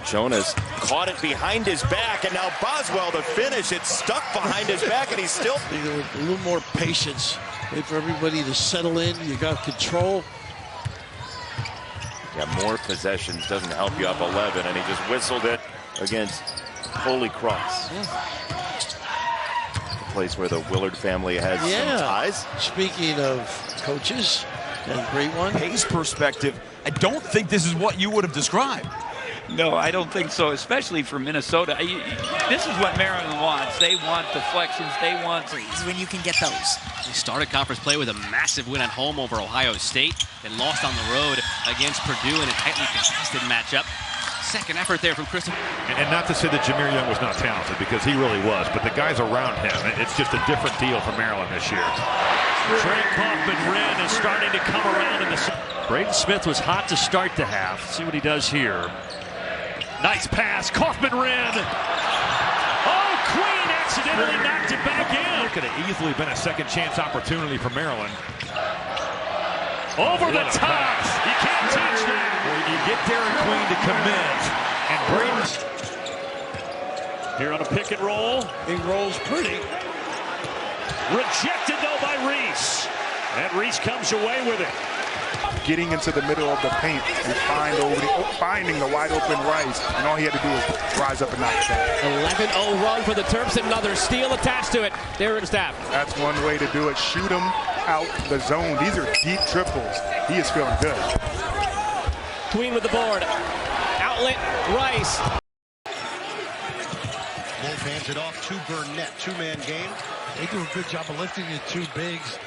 Jonas caught it behind his back, and now Boswell to finish. It's stuck behind his back, and he's still... A little more patience Wait for everybody to settle in. You got control. Yeah, more possessions doesn't help you up 11, and he just whistled it against Holy Cross. Yeah. The place where the Willard family has some ties. Speaking of coaches, and great one. Pace perspective, I don't think this is what you would have described. No, I don't think so, especially for Minnesota. This is what Maryland wants. They want deflections. They want threes when you can get those. They started conference play with a massive win at home over Ohio State, then lost on the road against Purdue in a tightly contested matchup. Second effort there from Chris. And not to say that Jameer Young was not talented, because he really was, but the guys around him, it's just a different deal for Maryland this year. Trey Kaufman-Renn is starting to come around in the... Braden Smith was hot to start the half. See what he does here. Nice pass, Kaufman-Renn. Oh, Queen accidentally knocked it back in. Could have easily been a second chance opportunity for Maryland. Over the top. You can't touch that. When you get Derik Queen to commit, and Braden here on a pick and roll. He rolls pretty. Rejected though by Reese. And Reese comes away with it. Getting into the middle of the paint and finding the wide open Rice, and all he had to do was rise up and knock it down. 11-0 run for the Terps, and another steal attached to it. Derik Staff. That's one way to do it. Shoot him out the zone. These are deep triples. He is feeling good. Queen with the board. Outlet, Rice. Wolf hands it off to Burnett. Two-man game. They do a good job of lifting the two bigs.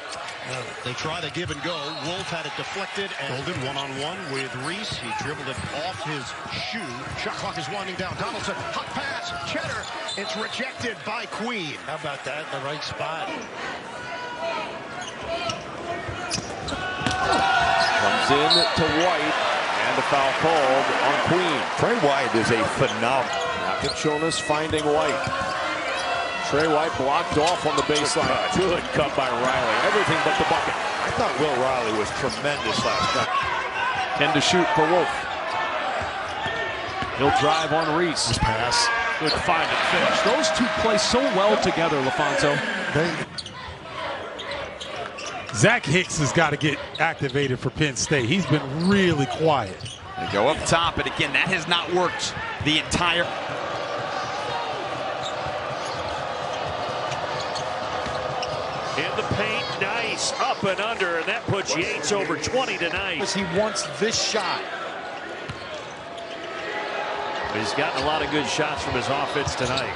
They try the give and go. Wolf had it deflected, and Golden one-on-one with Reese. He dribbled it off his shoe. Shot clock is winding down. Donaldson, hot pass, Cheddar. It's rejected by Queen. How about that in the right spot? Comes in to White, and a foul called on Queen. Trey White is a phenomenal. Jonas finding White. Trey White blocked off on the baseline. Good cut by Riley. Everything but the bucket. I thought Will Riley was tremendous last night. 10 to shoot for Wolf. He'll drive on Reese. This pass. Good find and finish. Those two play so well together, LaFonso. Zach Hicks has got to get activated for Penn State. He's been really quiet. They go up top, and again, that has not worked the entire... In the paint, nice, up and under, and that puts Yates over 20 tonight. He wants this shot. He's gotten a lot of good shots from his offense tonight.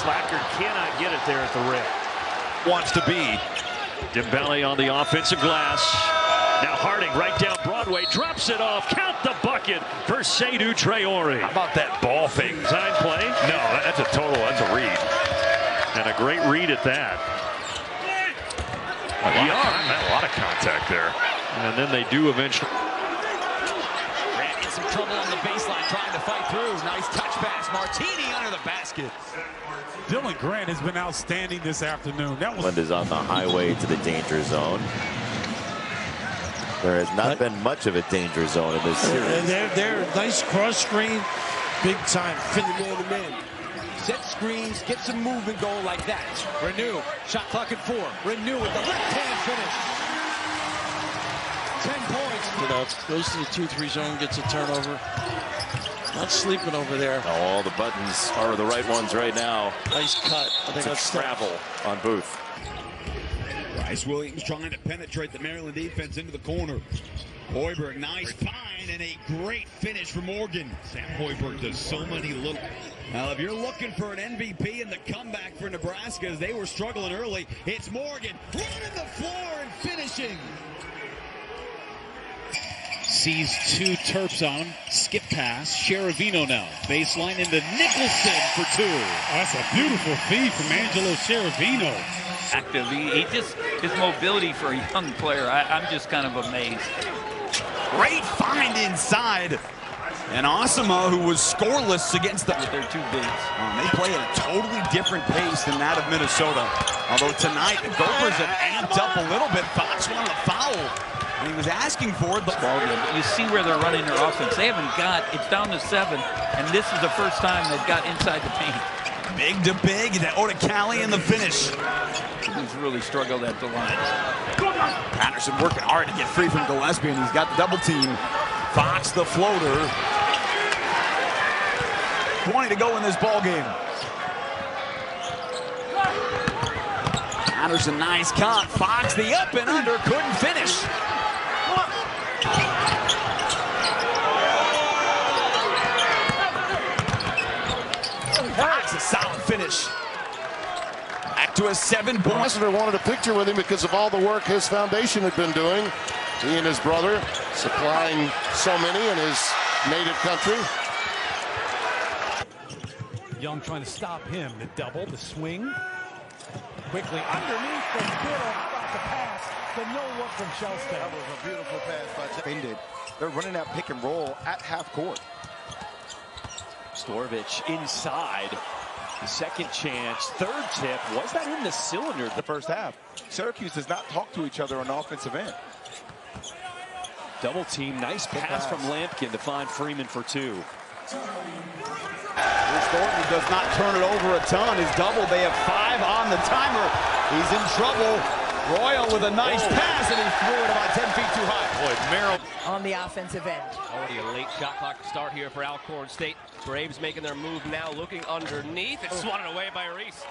Slacker cannot get it there at the rim. Wants to be. Dembele on the offensive glass. Now Harding right down Broadway, drops it off. Count the bucket for Seydou Traore. How about that ball fake? Design play? No, that's a total, that's a read. And a great read at that. A lot of contact there. And then they do eventually. Grant in some trouble on the baseline, trying to fight through. Nice touch pass. Martini under the basket. Dylan Grant has been outstanding this afternoon. That was Is on the highway to the danger zone. There has not been much of a danger zone in this series. They're nice cross screen, big time. Man-to-man. Set screens, get some move and goal like that. Renew, shot clock at 4. Renew with the left-hand finish. 10 points. Goes to the 2-3 zone, gets a turnover. Not sleeping over there. All the buttons are the right ones right now. Nice cut. I think that's travel on Booth. Bryce Williams trying to penetrate the Maryland defense into the corner. Hoiberg, nice find and a great finish from Morgan. Sam Hoiberg does so many little... Now, if you're looking for an MVP in the comeback for Nebraska, as they were struggling early, it's Morgan running the floor and finishing. Sees two Terps on him. Skip pass. Sheravino now. Baseline into Nicholson for 2. Oh, that's a beautiful feed from Angelo Sheravino. Active. His mobility for a young player, I'm just kind of amazed. Great find inside. And Osama, who was scoreless against the... They're too big. They play at a totally different pace than that of Minnesota. Although tonight, the Gophers have amped up a little bit. Fox wanted a foul. And he was asking for it. You see where they're running their offense. They haven't got, it's down to 7. And this is the first time they've got inside the paint. Big to big, and Oda Cali in the finish. He's really struggled at the line. Patterson working hard to get free from Gillespie, and he's got the double team. Fox the floater. 20 to go in this ball game. Patterson, nice cut. Fox the up and under, couldn't finish. Fox, a solid finish. Back to a 7-point. Ambassador wanted a picture with him because of all the work his foundation had been doing. He and his brother supplying so many in his native country. Young trying to stop him. The double, the swing. Quickly underneath the middle, about the pass. The no look from Chelsea. That was a beautiful pass by Defended. They're running that pick and roll at half court. Storovich inside. The second chance, third tip. Was that in the cylinder the first half? Syracuse does not talk to each other on the offensive end. Double team, nice pass from Lampkin to find Freeman for two. Here's Thornton, who does not turn it over a ton. His double, they have 5 on the timer. He's in trouble. Royal with a nice pass, and he threw it about 10 feet too high. Boy, Merrill on the offensive end. Already a late shot clock start here for Alcorn State. Braves making their move now, looking underneath. It's swatted away by Reese.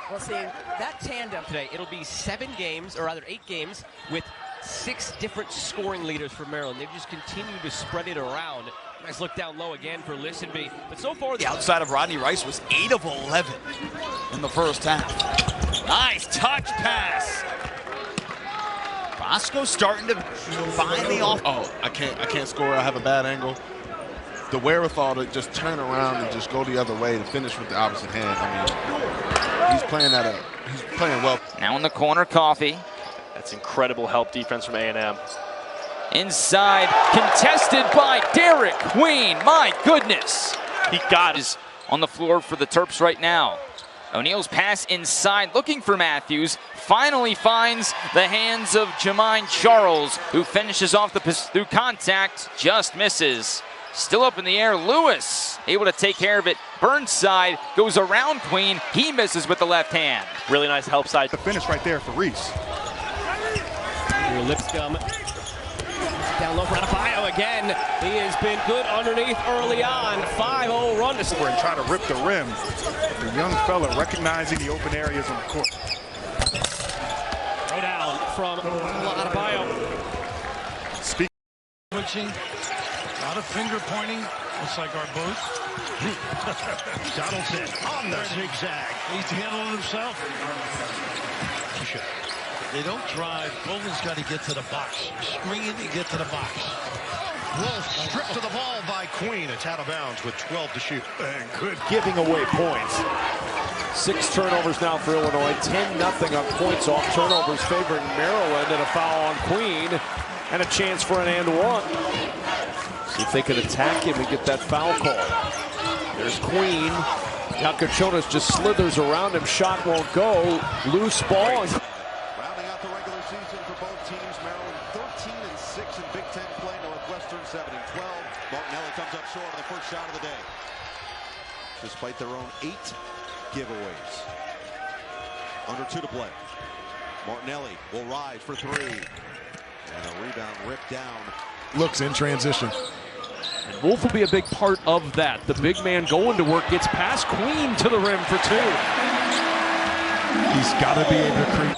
We'll see that tandem. Today, it'll be 7 games, or rather 8 games, with 6 different scoring leaders for Maryland. They've just continued to spread it around. Nice look down low again for Listenby. But so far, the outside of Rodney Rice was 8 of 11 in the first half. Nice touch pass. Roscoe starting to find the off. Oh, I can't score. I have a bad angle. The wherewithal to just turn around and just go the other way to finish with the opposite hand. I mean, he's playing well. Now in the corner, Coffee. That's incredible help defense from A&M. Inside, contested by Derik Queen. My goodness. He got it. On the floor for the Terps right now. O'Neal's pass inside, looking for Matthews. Finally finds the hands of Jermaine Charles, who finishes off through contact, just misses. Still up in the air, Lewis able to take care of it. Burnside goes around Queen. He misses with the left hand. Really nice help side. The finish right there for Reese. Here, Lipscomb. Down low for Adebayo again. He has been good underneath early on. 5-0 run to score. And try to rip the rim. The young fella recognizing the open areas on the court. Throw down from Adebayo. Speak. Switching. A lot of finger pointing. Looks like our booth. Donaldson on the zigzag. He's handling himself. They don't drive. Bolden's got to get to the box. Screen and get to the box. Wolf stripped to the ball by Queen. It's out of bounds with 12 to shoot. And good giving away points. 6 turnovers now for Illinois. 10-0 on points off turnovers favoring Maryland, and a foul on Queen and a chance for an and one. See if they can attack him and get that foul call. There's Queen. Yakachonas just slithers around him. Shot won't go. Loose ball. Rounding out the regular season for both teams, Maryland 13-6 in Big Ten play. Northwestern 7-12. Martinelli comes up short on the first shot of the day, despite their own 8 giveaways. Under 2 to play. Martinelli will rise for 3. And a rebound ripped down. Looks in transition. And Wolf will be a big part of that. The big man going to work, gets past Queen to the rim for 2. He's got to be able to create.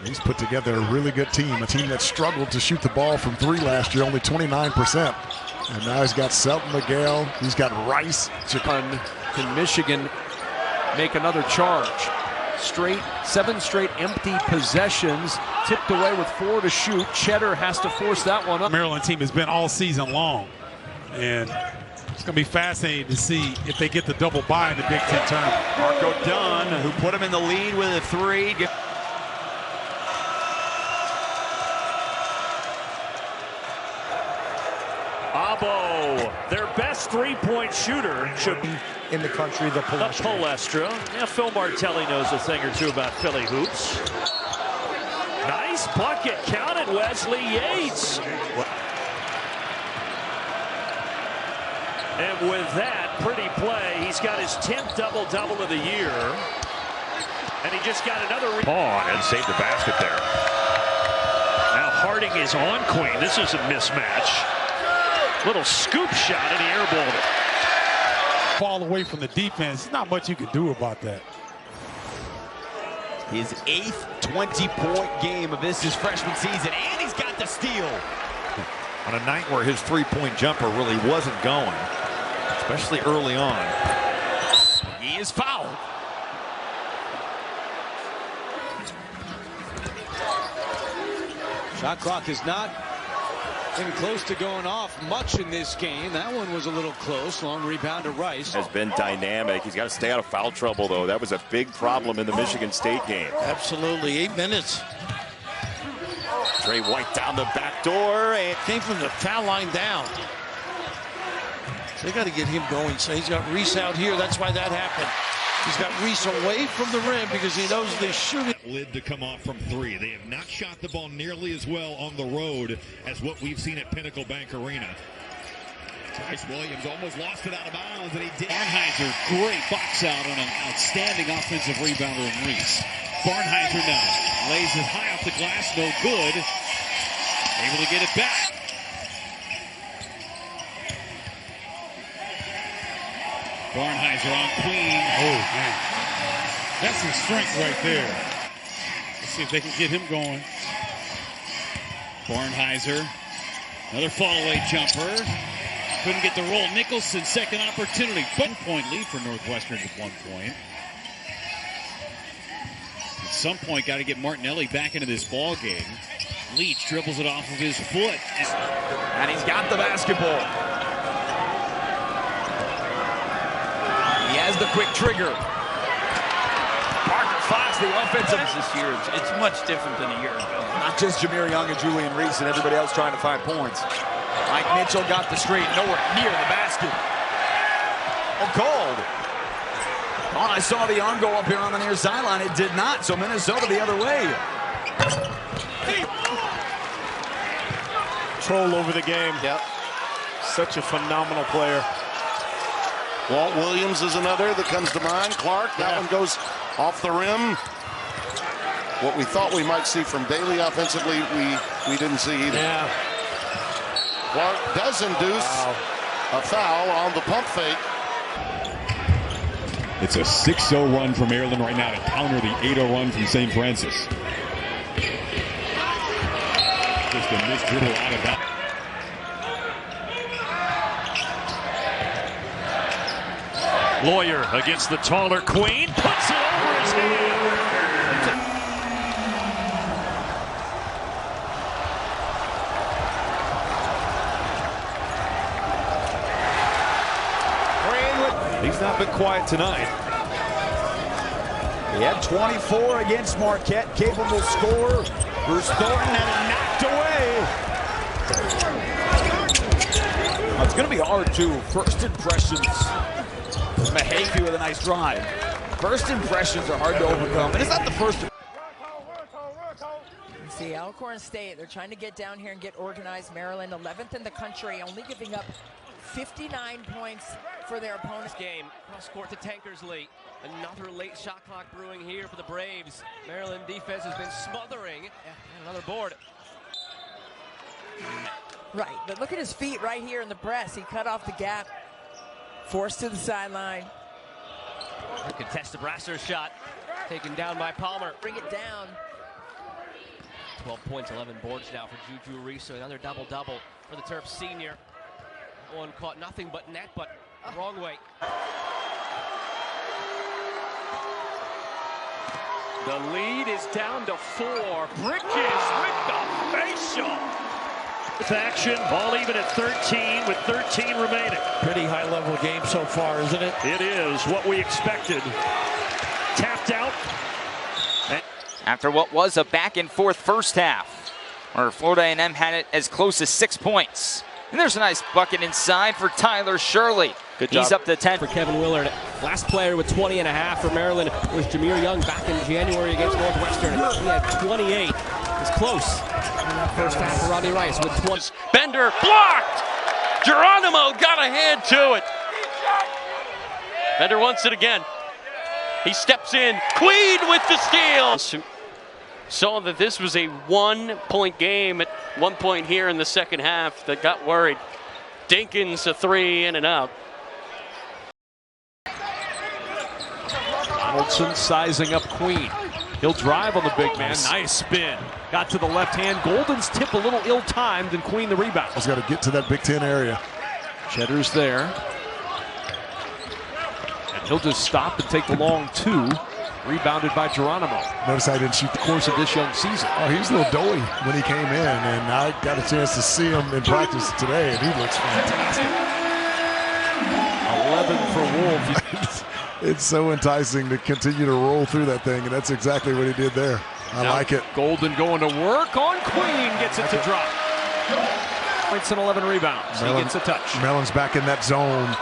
He's put together a really good team, a team that struggled to shoot the ball from 3 last year, only 29%. And now he's got Selton McGale, he's got Rice. Can Michigan make another charge? 7 straight empty possessions, tipped away with 4 to shoot. Cheddar has to force that one up. Maryland team has been all season long, and it's going to be fascinating to see if they get the double bye in the Big Ten tournament. Marco Dunn, who put him in the lead with a 3. Abo, their best 3-point shooter, should be in the country, the Palestra. Yeah, Phil Martelli knows a thing or two about Philly hoops. Nice bucket, count it, Wesley Yates. And with that pretty play, he's got his 10th double-double of the year. And he just got another Pawn and saved the basket there. Harding is on Queen. This is a mismatch. Little scoop shot and he airballed it. Fall away from the defense. There's not much you can do about that. His 8th 20-point game of this his freshman season, and he's got the steal. On a night where his three-point jumper really wasn't going, especially early on. He is fouled. Shot clock is not even close to going off much in this game. That one was a little close. Long rebound to Rice. Has been dynamic. He's got to stay out of foul trouble, though. That was a big problem in the Michigan State game. Absolutely. 8 minutes. Trey White down the back door. And came from the foul line down. So they got to get him going. So he's got Reese out here. That's why that happened. He's got Reese away from the rim because he knows they're shooting. Lid to come off from 3. They have not shot the ball nearly as well on the road as what we've seen at Pinnacle Bank Arena. Bryce Williams almost lost it out of bounds, and he did. Barnheiser, great box out on an outstanding offensive rebounder in Reese. Barnheiser now lays it high off the glass, no good. Able to get it back. Barnheiser on Queen. Oh, man. That's some strength right there. Let's see if they can get him going. Barnheiser. Another fall-away jumper. Couldn't get the roll. Nicholson, second opportunity. 1-point lead for Northwestern at 1 point. At some point, got to get Martinelli back into this ball game. Leach dribbles it off of his foot. And he's got the basketball. He has the quick trigger. Parker Fox, the offensive. This year, it's much different than a year ago. Not just Jameer Young and Julian Reese and everybody else trying to find points. Mike Mitchell got the screen, nowhere near the basket. Oh, called. Oh, I saw the arm go up here on the near sideline. It did not, so Minnesota the other way. Control over the game. Yep. Such a phenomenal player. Walt Williams is another that comes to mind. Clark, that one goes off the rim. What we thought we might see from Daly offensively, we didn't see either. Yeah. Clark does induce a foul on the pump fake. It's a 6-0 run from Maryland right now to counter the 8-0 run from St. Francis. Just a missed dribble out of that. Lawyer against the taller Queen. Puts it over his head. He's not been quiet tonight. He had 24 against Marquette. Capable scorer. Bruce Thornton had it knocked away. Well, it's going to be hard, too. First impressions. Mahaffey with a nice drive. First impressions are hard to overcome. And it's not the first. See, Alcorn State, they're trying to get down here and get organized. Maryland, 11th in the country, only giving up 59 points for their opponent's game. Cross court to Tankersley. Another late shot clock brewing here for the Braves. Maryland defense has been smothering. And another board. Right, but look at his feet right here in the press. He cut off the gap. Forced to the sideline. Contested Brasser's shot. Taken down by Palmer. Bring it down. 12 points, 11 boards now for Juju Reese. So another double-double for the Terps senior. One caught nothing but net, but wrong way. The lead is down to 4. Bridges with the facial. It's action, ball even at 13 with 13 remaining. Pretty high-level game so far, isn't it? It is what we expected. Tapped out. After what was a back-and-forth first half, where Florida A&M had it as close as 6 points. And there's a nice bucket inside for Tyler Shirley. Good job. He's up to 10. For Kevin Willard. Last player with 20 and a half for Maryland was Jameer Young back in January against Northwestern. He had 28. It's close. In that first half for Rodney Rice with 20. Bender blocked. Geronimo got a hand to it. Bender wants it again. He steps in. Queen with the steal. saw that this was a 1-point game at one point here in the second half that got worried. Dinkins a three in and out. Donaldson sizing up Queen. He'll drive on the big man. Nice spin. Got to the left hand. Golden's tip a little ill-timed, and Queen the rebound. He's got to get to that Big Ten area. Cheddar's there. And he'll just stop and take the long two. Rebounded by Geronimo. Notice I didn't shoot the course of this young season. Oh, he was a little doughy when he came in, and I got a chance to see him in practice today, and he looks fantastic. 11 for Wolf. It's so enticing to continue to roll through that thing, and that's exactly what he did there. I like it. Golden going to work on Queen. Gets it to drop. Points and 11 rebounds. He gets a touch. Maryland's back in that zone.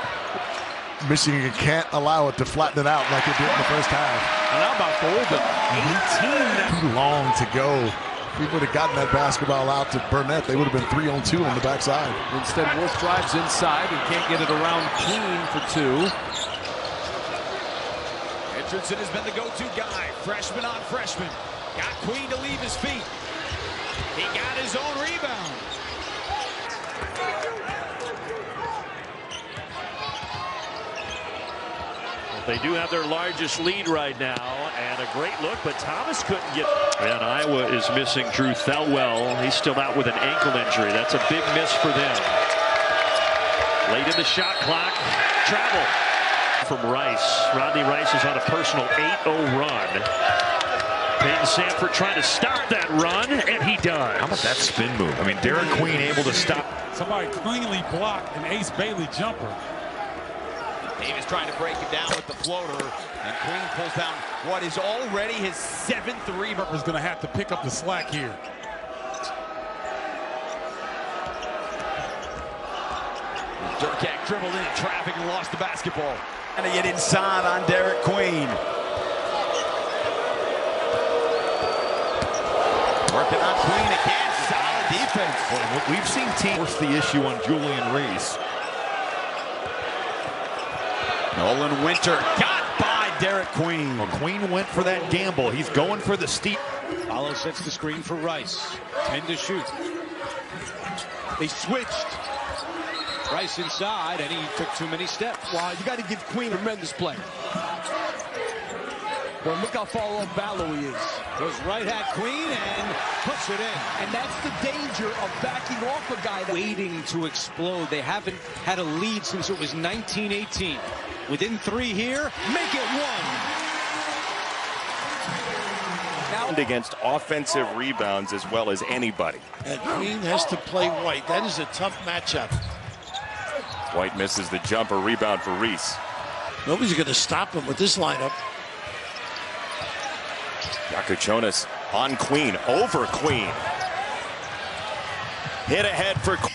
Michigan can't allow it to flatten it out like it did in the first half. And how about Golden? 18. Too long to go. If he would have gotten that basketball out to Burnett, they would have been 3-on-2 on the backside. Instead, Wolf drives inside and can't get it around Queen for two. Richardson has been the go-to guy. Freshman on freshman. Got Queen to leave his feet. He got his own rebound. They do have their largest lead right now, and a great look, but Thomas couldn't get. And Iowa is missing Drew Thelwell. He's still out with an ankle injury. That's a big miss for them. Late in the shot clock. Travel from Rice. Rodney Rice is on a personal 8-0 run. Peyton Sanford trying to stop that run, and he does. How about that spin move? I mean, Derik Queen able to stop. Somebody cleanly blocked an Ace Bailey jumper. Davis trying to break it down with the floater, and Queen pulls down what is already his 7th rebound. Was going to have to pick up the slack here. Durkak dribbled in traffic and lost the basketball. And to get inside on Derik Queen. Working on Queen again, solid defense. Well, we've seen teams force the issue on Julian Reese. Nolan Winter got by Derik Queen. Well, Queen went for that gamble. He's going for the steep. Follow sets the screen for Rice. 10 to shoot. They switched. Rice inside, and he took too many steps. Wow, you got to give Queen a tremendous play. Well, look how far off Ballo he is. Goes right at Queen and puts it in. And that's the danger of backing off a guy that waiting to explode. They haven't had a lead since it was 1918. Within 3 here, make it 1. Now against offensive rebounds as well as anybody. And Queen has to play White. That is a tough matchup. White misses the jumper. Rebound for Reese. Nobody's going to stop him with this lineup. Yakuchonis on Queen, over Queen. Hit ahead for Queen.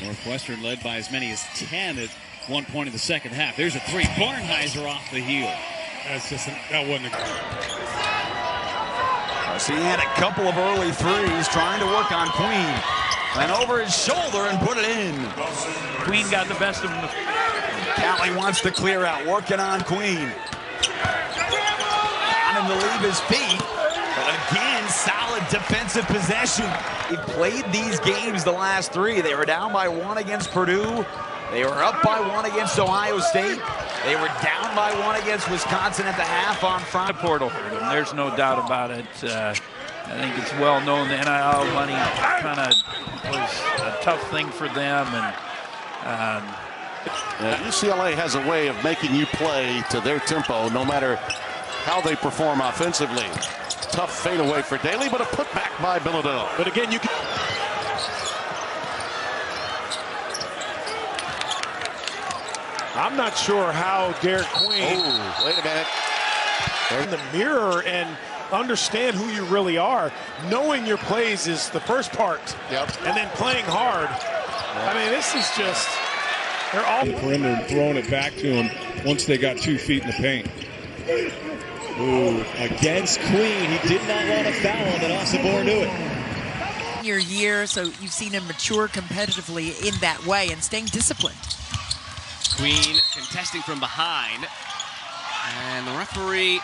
Northwestern led by as many as 10 at one point in the second half. There's a three. Barnheiser off the heel. That wasn't a So he had a couple of early threes trying to work on Queen. And over his shoulder and put it in. Queen got the best of him. Callie wants to clear out, working on Queen. On him to leave his feet. But again, solid defensive possession. He played these games the last 3. They were down by 1 against Purdue. They were up by 1 against Ohio State. They were down by 1 against Wisconsin at the half on Friday. Portal. There's no doubt about it. I think it's well known the NIL money kind of was a tough thing for them. And UCLA has a way of making you play to their tempo no matter how they perform offensively. Tough fadeaway for Daly, but a putback by Bilodeau. But again, you can. I'm not sure how Derik Queen. Oh, wait a minute. In the mirror and understand who you really are. Knowing your plays is the first part. Yep. And then playing hard. I mean, this is just. They're all. The perimeter and throwing it back to him once they got 2 feet in the paint. Ooh, against Queen. He did not want to foul him, and Osibor knew it. Your year, so you've seen him mature competitively in that way and staying disciplined. Queen contesting from behind. And the referee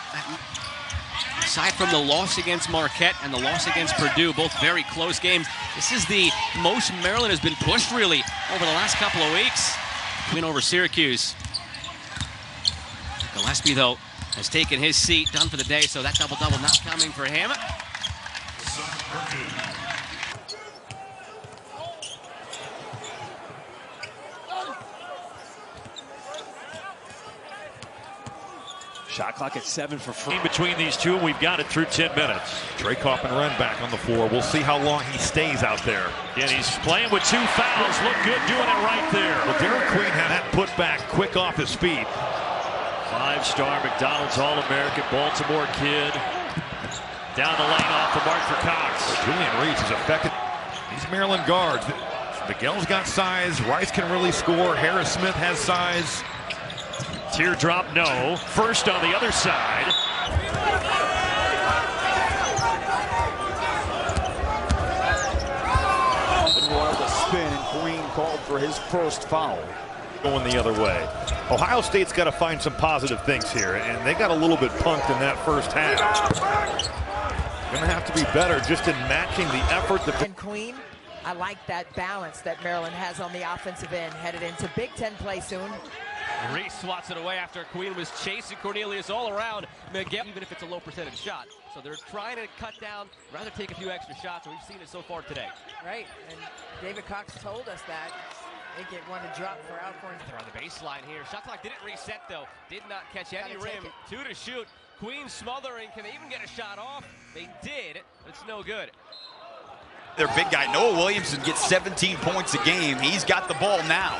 Aside from the loss against Marquette and the loss against Purdue, both very close games, this is the most Maryland has been pushed, really, over the last couple of weeks. Win over Syracuse. Gillespie, though, has taken his seat, done for the day, so that double-double not coming for him. Shot clock at 7 for free. Between these two, we've got it through 10 minutes. Drake and Wren back on the floor. We'll see how long he stays out there. And he's playing with 2 fouls. Look good doing it right there. Well, Derik Queen had that put back quick off his feet. 5-star McDonald's All-American Baltimore kid. Down the lane off the mark for Cox. Julian Reese is effective. These Maryland guards. Miguel's got size. Rice can really score. Harris Smith has size. Teardrop, no. First on the other side. Wanted to spin, and Queen called for his first foul. Going the other way. Ohio State's got to find some positive things here, and they got a little bit punked in that first half. Going to have to be better just in matching the effort. And Queen, I like that balance that Maryland has on the offensive end, headed into Big Ten play soon. Reese swats it away after Queen was chasing Cornelius all around Miguel, even if it's a low percentage shot. So they're trying to cut down, rather take a few extra shots, and we've seen it so far today. Right, and David Cox told us that. They get one to drop for Alcorn. They're on the baseline here. Shot clock didn't reset, though. Did not catch any rim. 2 to shoot. Queen smothering. Can they even get a shot off? They did, but it's no good. Their big guy, Noah Williamson, gets 17 points a game. He's got the ball now.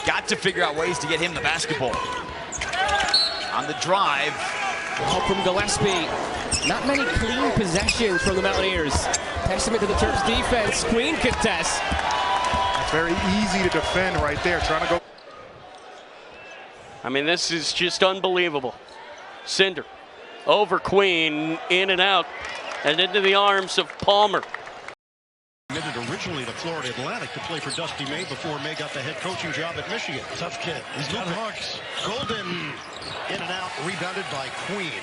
Got to figure out ways to get him the basketball. On the drive. Ball from Gillespie. Not many clean possessions from the Mountaineers. Testament to the Terps defense. Queen contests. It's very easy to defend right there, trying to go. I mean, this is just unbelievable. Cinder over Queen, in and out, and into the arms of Palmer. Committed originally to Florida Atlantic to play for Dusty May before May got the head coaching job at Michigan. Tough kid. He's got hooks. Golden in and out, rebounded by Queen.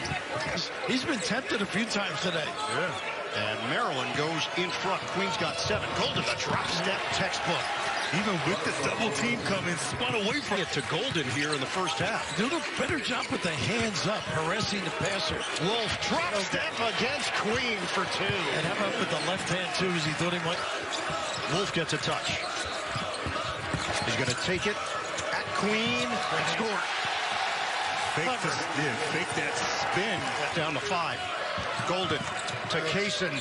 He's been tempted a few times today. Yeah. And Maryland goes in front. Queen's got 7. Golden, a drop step textbook. Even with the double team coming, spun away from it to Golden here in the first half. Doing a better job with the hands up, harassing the passer. Wolf drop step against Queen for 2. And how about with the left hand too, as he thought he might. Wolf gets a touch. He's going to take it at Queen and score. Fake that spin down to 5. Golden to Kaysen.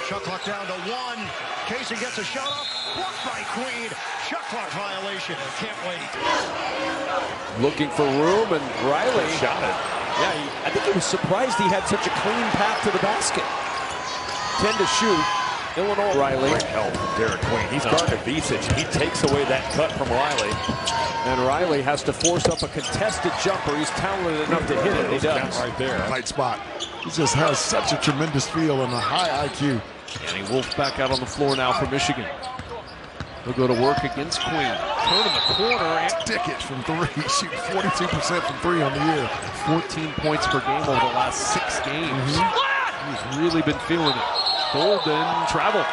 Shot clock down to 1. Kaysen gets a shot off. Blocked by Queen. Shot clock violation. Can't wait. Looking for room, and Riley shot it. Yeah, I think he was surprised he had such a clean path to the basket. 10 to shoot. Illinois. Riley. Great help from Derik Queen. He's guarded Vicic. He takes away that cut from Riley. And Riley has to force up a contested jumper. He's talented enough to hit it. He does. Right there. Right spot. He just has such a tremendous feel and a high IQ. Danny Wolf back out on the floor now for Michigan. He'll go to work against Queen. Turn in the corner and stick it from 3. Shooting 42% from 3 on the year. 14 points per game over the last 6 games. He's really been feeling it. Golden travel.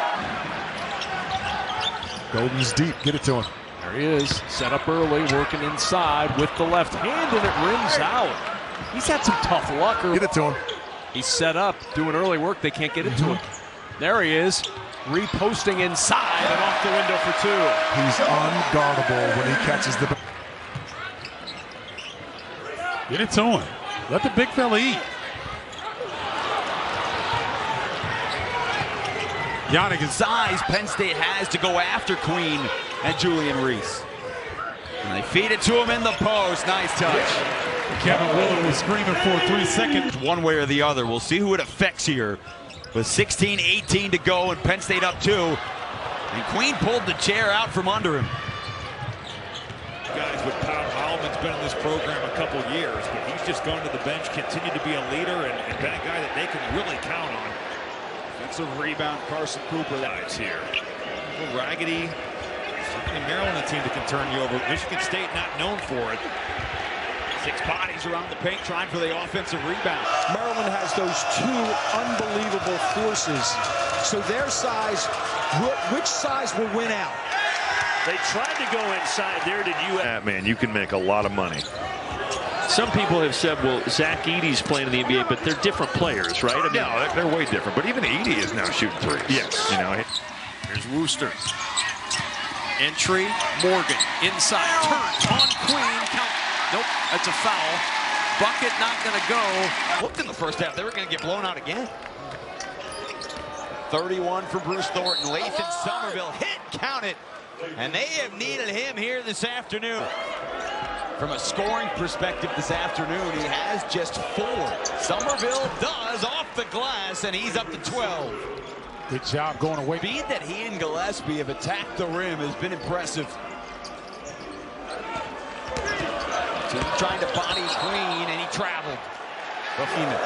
Golden's deep. Get it to him. There he is. Set up early, working inside with the left hand, and it rims out. He's had some tough luck. Get it to him. He's set up, doing early work. They can't get it to him. There he is, reposting inside and off the window for 2. He's unguardable when he catches the. Get it to him. Let the big fella eat. Yannick size Penn State has to go after Queen and Julian Reese. And they feed it to him in the post. Nice touch. Kevin Willard was screaming for 3 seconds. One way or the other. We'll see who it affects here. With 16-18 to go and Penn State up 2. And Queen pulled the chair out from under him. Guys with power. Heilman's been in this program a couple years, but he's just gone to the bench, continued to be a leader, and been a guy that they can really count on. Defensive rebound, Carson Cooper. That's here. A little raggedy. Certainly Maryland, a team that can turn you over. Michigan State not known for it. 6 bodies around the paint trying for the offensive rebound. Maryland has those 2 unbelievable forces. So their size, which size will win out? They tried to go inside there. Did you? Man, you can make a lot of money. Some people have said, well, Zach Edey's playing in the NBA, but they're different players, right? I mean, no, they're way different. But even Edey is now shooting threes. Yes. You know, here's Wooster. Entry, Morgan inside, turns on Queen. Count. Nope, that's a foul. Bucket not going to go. Looked in the first half, they were going to get blown out again. 31 for Bruce Thornton. Lathan Somerville hit, count it. And they have needed him here this afternoon. From a scoring perspective this afternoon, he has just 4. Somerville does off the glass, and he's up to 12. Good job going away. The speed that he and Gillespie have attacked the rim has been impressive. Team trying to body Queen, and he traveled. Rafina.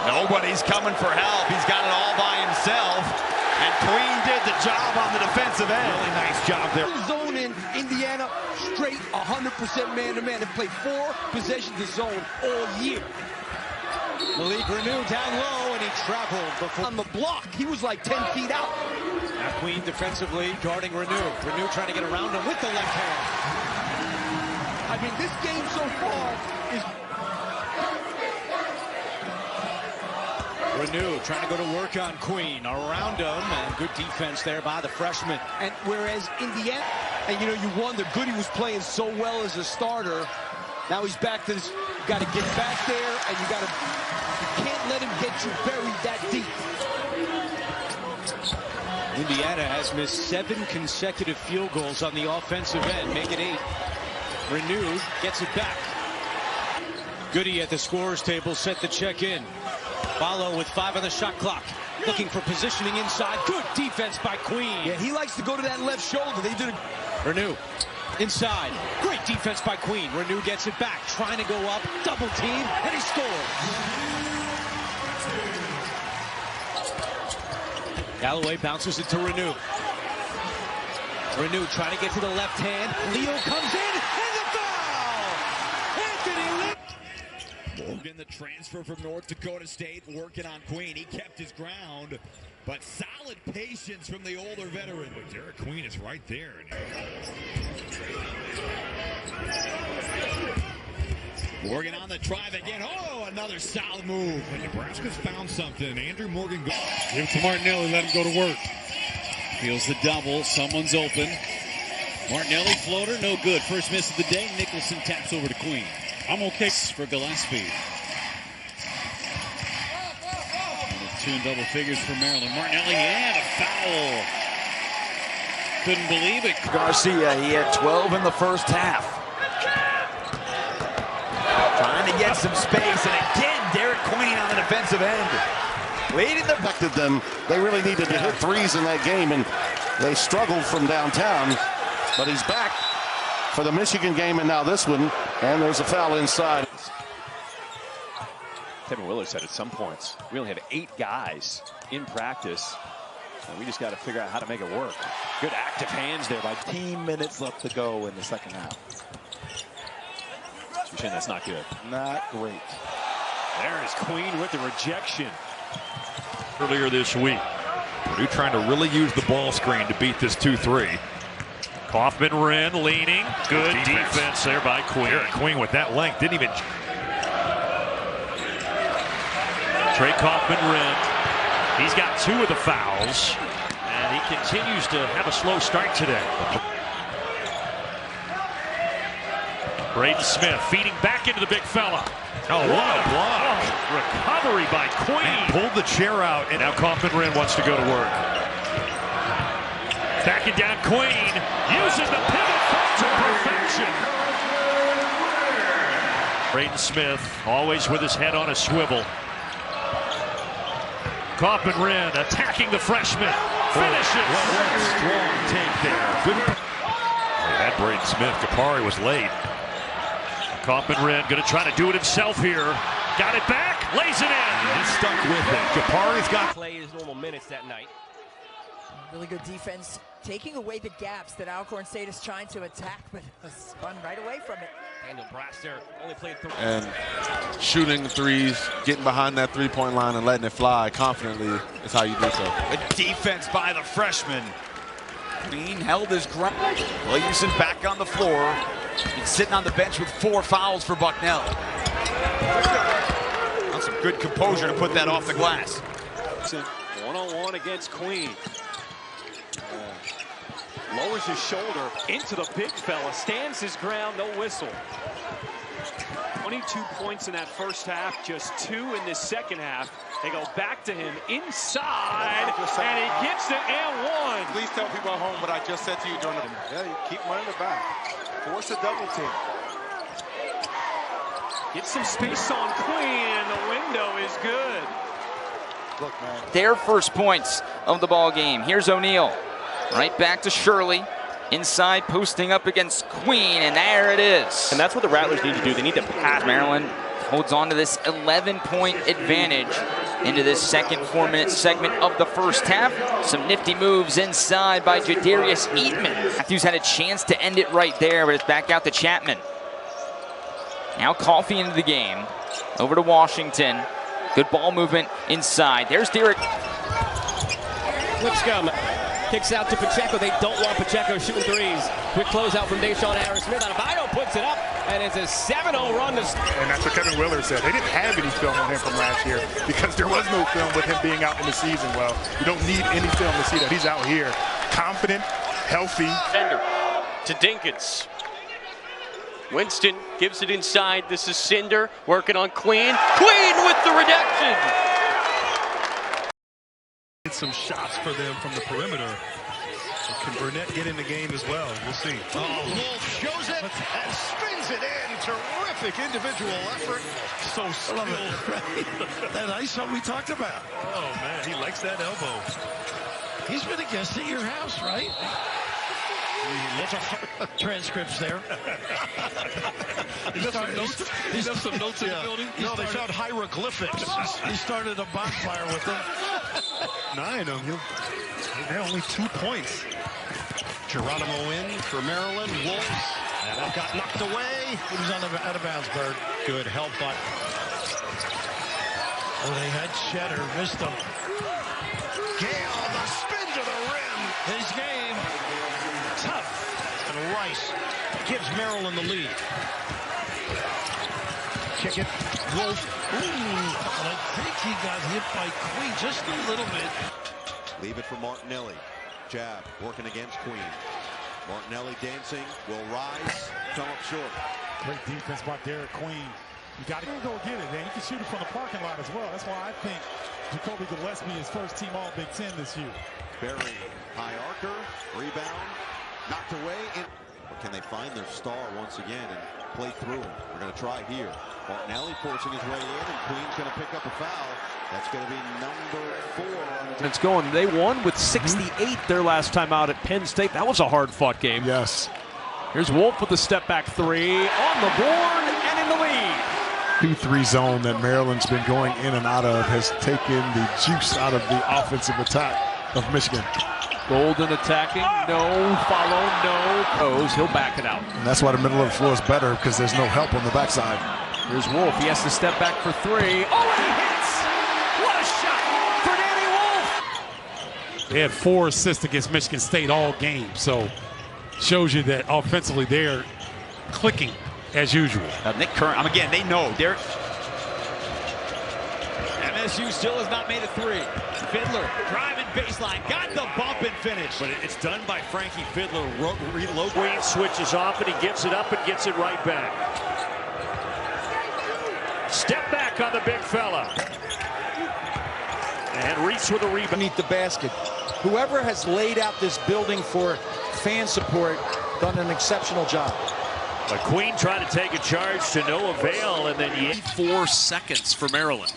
Nobody's coming for help. He's got it all by himself. And Queen did the job on the defensive end. Really nice job there. Zone in Indiana, straight 100% man-to-man. They played 4 possessions of zone all year. Malik Renew down low, and he traveled before. On the block, he was like 10 feet out. Now Queen defensively guarding Renew. Renew trying to get around him with the left hand. I mean, this game so far is... Renew trying to go to work on Queen. Around him, and good defense there by the freshman. And whereas Indiana, and you know, you wonder, Goody was playing so well as a starter. Now he's back to this. You got to get back there, and you can't let him get you buried that deep. Indiana has missed 7 consecutive field goals on the offensive end. Make it 8. Renew gets it back. Goody at the scorer's table set the check in. Follow with 5 on the shot clock. Looking for positioning inside. Good defense by Queen. Yeah, he likes to go to that left shoulder. They did Renew inside. Great defense by Queen. Renew gets it back. Trying to go up. Double team. And he scores. Galloway bounces it to Renew. Renew trying to get to the left hand. Leo comes in. And the foul! Anthony Lee. Morgan, the transfer from North Dakota State, working on Queen. He kept his ground, but solid patience from the older veteran. But Derik Queen is right there. Morgan on the drive again. Oh, another solid move. And Nebraska's found something. Andrew Morgan goes. Give it to Martinelli, let him go to work. Feels the double, someone's open. Martinelli floater, no good. First miss of the day. Nicholson taps over to Queen. I'm okay for Gillespie. 2 in double figures for Maryland. Martinelli, and a foul. Couldn't believe it. Garcia, he had 12 in the first half. Trying to get some space, and again, Derik Queen on the defensive end. Leading the affected them. They really needed to hit threes in that game, and they struggled from downtown. But he's back for the Michigan game, and now this one, and there's a foul inside. Kevin Willard said at some points, we only have 8 guys in practice, and we just got to figure out how to make it work. Good active hands there by 15 minutes left to go in the second half. That's not good. Not great. There is Queen with the rejection. Earlier this week, Purdue trying to really use the ball screen to beat this 2-3. Kaufman-Wren leaning. Good defense there by Queen. Derik Queen with that length didn't even. Trey Kaufman-Wren. He's got 2 of the fouls, and he continues to have a slow start today. Braden Smith feeding back into the big fella. Oh, what a block. Recovery by Queen. And pulled the chair out, and now Kaufman-Wren wants to go to work. Backing down Queen, uses the pivot to perfection. Braden Smith, always with his head on a swivel. Kaufman-Wren attacking the freshman. Finishes. What a strong take there. Good. That Braden Smith. Kapari was late. Kaufman-Wren going to try to do it himself here. Got it back, lays it in. He's stuck with it. Kapari's got. Play his normal minutes that night. Really good defense taking away the gaps that Alcorn State is trying to attack, but spun right away from it. Daniel Braster only played 3. And shooting threes, getting behind that three-point line and letting it fly confidently is how you do so. Good defense by the freshman. Green held his ground. Williamson back on the floor. He's sitting on the bench with 4 fouls for Bucknell. That's some good composure to put that off the glass. One-on-one against Queen. Lowers his shoulder into the big fella, stands his ground, no whistle. 22 points in that first half, just 2 in this second half. They go back to him inside, and he gets it and 1. Please tell people at home what I just said to you during the... Yeah, you keep running it back. Force a double team. Get some space on Queen, and the window is good. Look, man. Their first points of the ball game. Here's O'Neal. Right back to Shirley. Inside, posting up against Queen, and there it is. And that's what the Rattlers need to do. They need to pass. Maryland holds on to this 11-point advantage into this second 4-minute segment of the first half. Some nifty moves inside by Jadarius Eatman. Matthews had a chance to end it right there, but it's back out to Chapman. Now Coffey into the game. Over to Washington. Good ball movement inside. There's Derik. Lipscomb kicks out to Pacheco. They don't want Pacheco shooting threes. Quick closeout from Deshaun Harris-Smith. Adebayo puts it up, and it's a 7-0 run. And that's what Kevin Willard said. They didn't have any film on him from last year because there was no film with him being out in the season. Well, you don't need any film to see that he's out here. Confident, healthy. Fender to Dinkins. Winston gives it inside. This is Cinder working on Queen. Queen with the reduction. Some shots for them from the perimeter. So can Burnett get in the game as well? We'll see. Wolf shows it and spins it in. Terrific individual effort. So skilled. That ISO we talked about. Oh, man, he likes that elbow. He's been a guest at your house, right? Lots of transcripts there. He left some notes in the building? No, they found hieroglyphics. He started a bonfire with them. 9 of them. They're only 2 points. Geronimo in for Maryland. Wolves. And that got knocked away. He was on the out of bounds, Bird. Good help by. Oh, they had Cheddar. Missed him. Gale, the spin to the rim. His game. Tough. And Rice gives Maryland the lead. Kick it. Wolf. Ooh. And I think he got hit by Queen just a little bit. Leave it for Martinelli. Jab working against Queen. Martinelli dancing. Will rise. Come up short. Great defense by Derik Queen. You got to go get it, man. You can shoot it from the parking lot as well. That's why I think Jacoby Gillespie is first team All Big Ten this year. Berry. High archer. Rebound. Knocked away. Or can they find their star once again and play through him? We're going to try here. Martinelli forcing his way in, and Queen's going to pick up a foul. That's going to be number 4. It's going. They won with 68 their last time out at Penn State. That was a hard-fought game. Yes. Here's Wolf with the step-back 3 on the board and in the lead. 2-3 zone that Maryland's been going in and out of has taken the juice out of the offensive attack of Michigan. Golden attacking, no follow, no pose. He'll back it out. And that's why the middle of the floor is better, because there's no help on the backside. Here's Wolf. He has to step back for 3. Oh, and he hits! What a shot for Danny Wolf! They had 4 assists against Michigan State all game, so shows you that offensively they're clicking as usual. Nick Curran, again, they know. MSU still has not made a 3. Fiddler driving baseline, got the bump and finish. But it's done by Frankie Fiddler. Reload. Queen switches off and he gives it up and gets it right back. Step back on the big fella. And Reese with a rebound. Beneath the basket. Whoever has laid out this building for fan support done an exceptional job. But Queen trying to take a charge to no avail, and then 4 seconds for Maryland.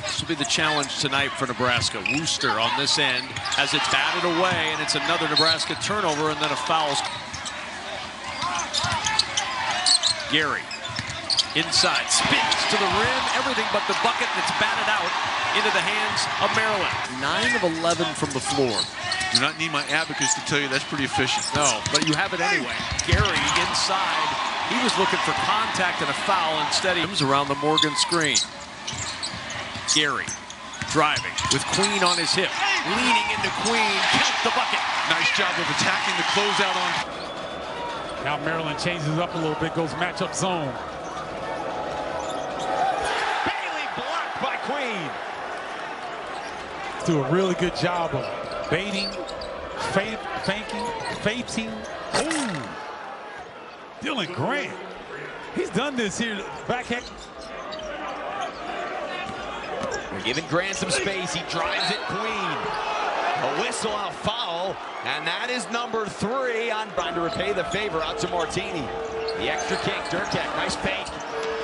This will be the challenge tonight for Nebraska. Wooster on this end as it's batted away, and it's another Nebraska turnover, and then a foul. Gary inside, spins to the rim, everything but the bucket, and it's batted out into the hands of Maryland. 9 of 11 from the floor. Do not need my abacus to tell you that's pretty efficient. No, but you have it anyway. Gary inside. He was looking for contact and a foul. Instead, he comes around the Morgan screen. Gary driving with Queen on his hip. Leaning into Queen. Count the bucket. Nice job of attacking the closeout on. Now Maryland changes up a little bit, goes matchup zone. Bailey blocked by Queen. Do a really good job of baiting, feinting. Ooh. Dylan Grant. He's done this here. Backhand. They're giving Grant some space. He drives it, Queen. A whistle on a foul, and that is number 3 on trying to repay the favor out to Martini. The extra kick, Derik, nice fake.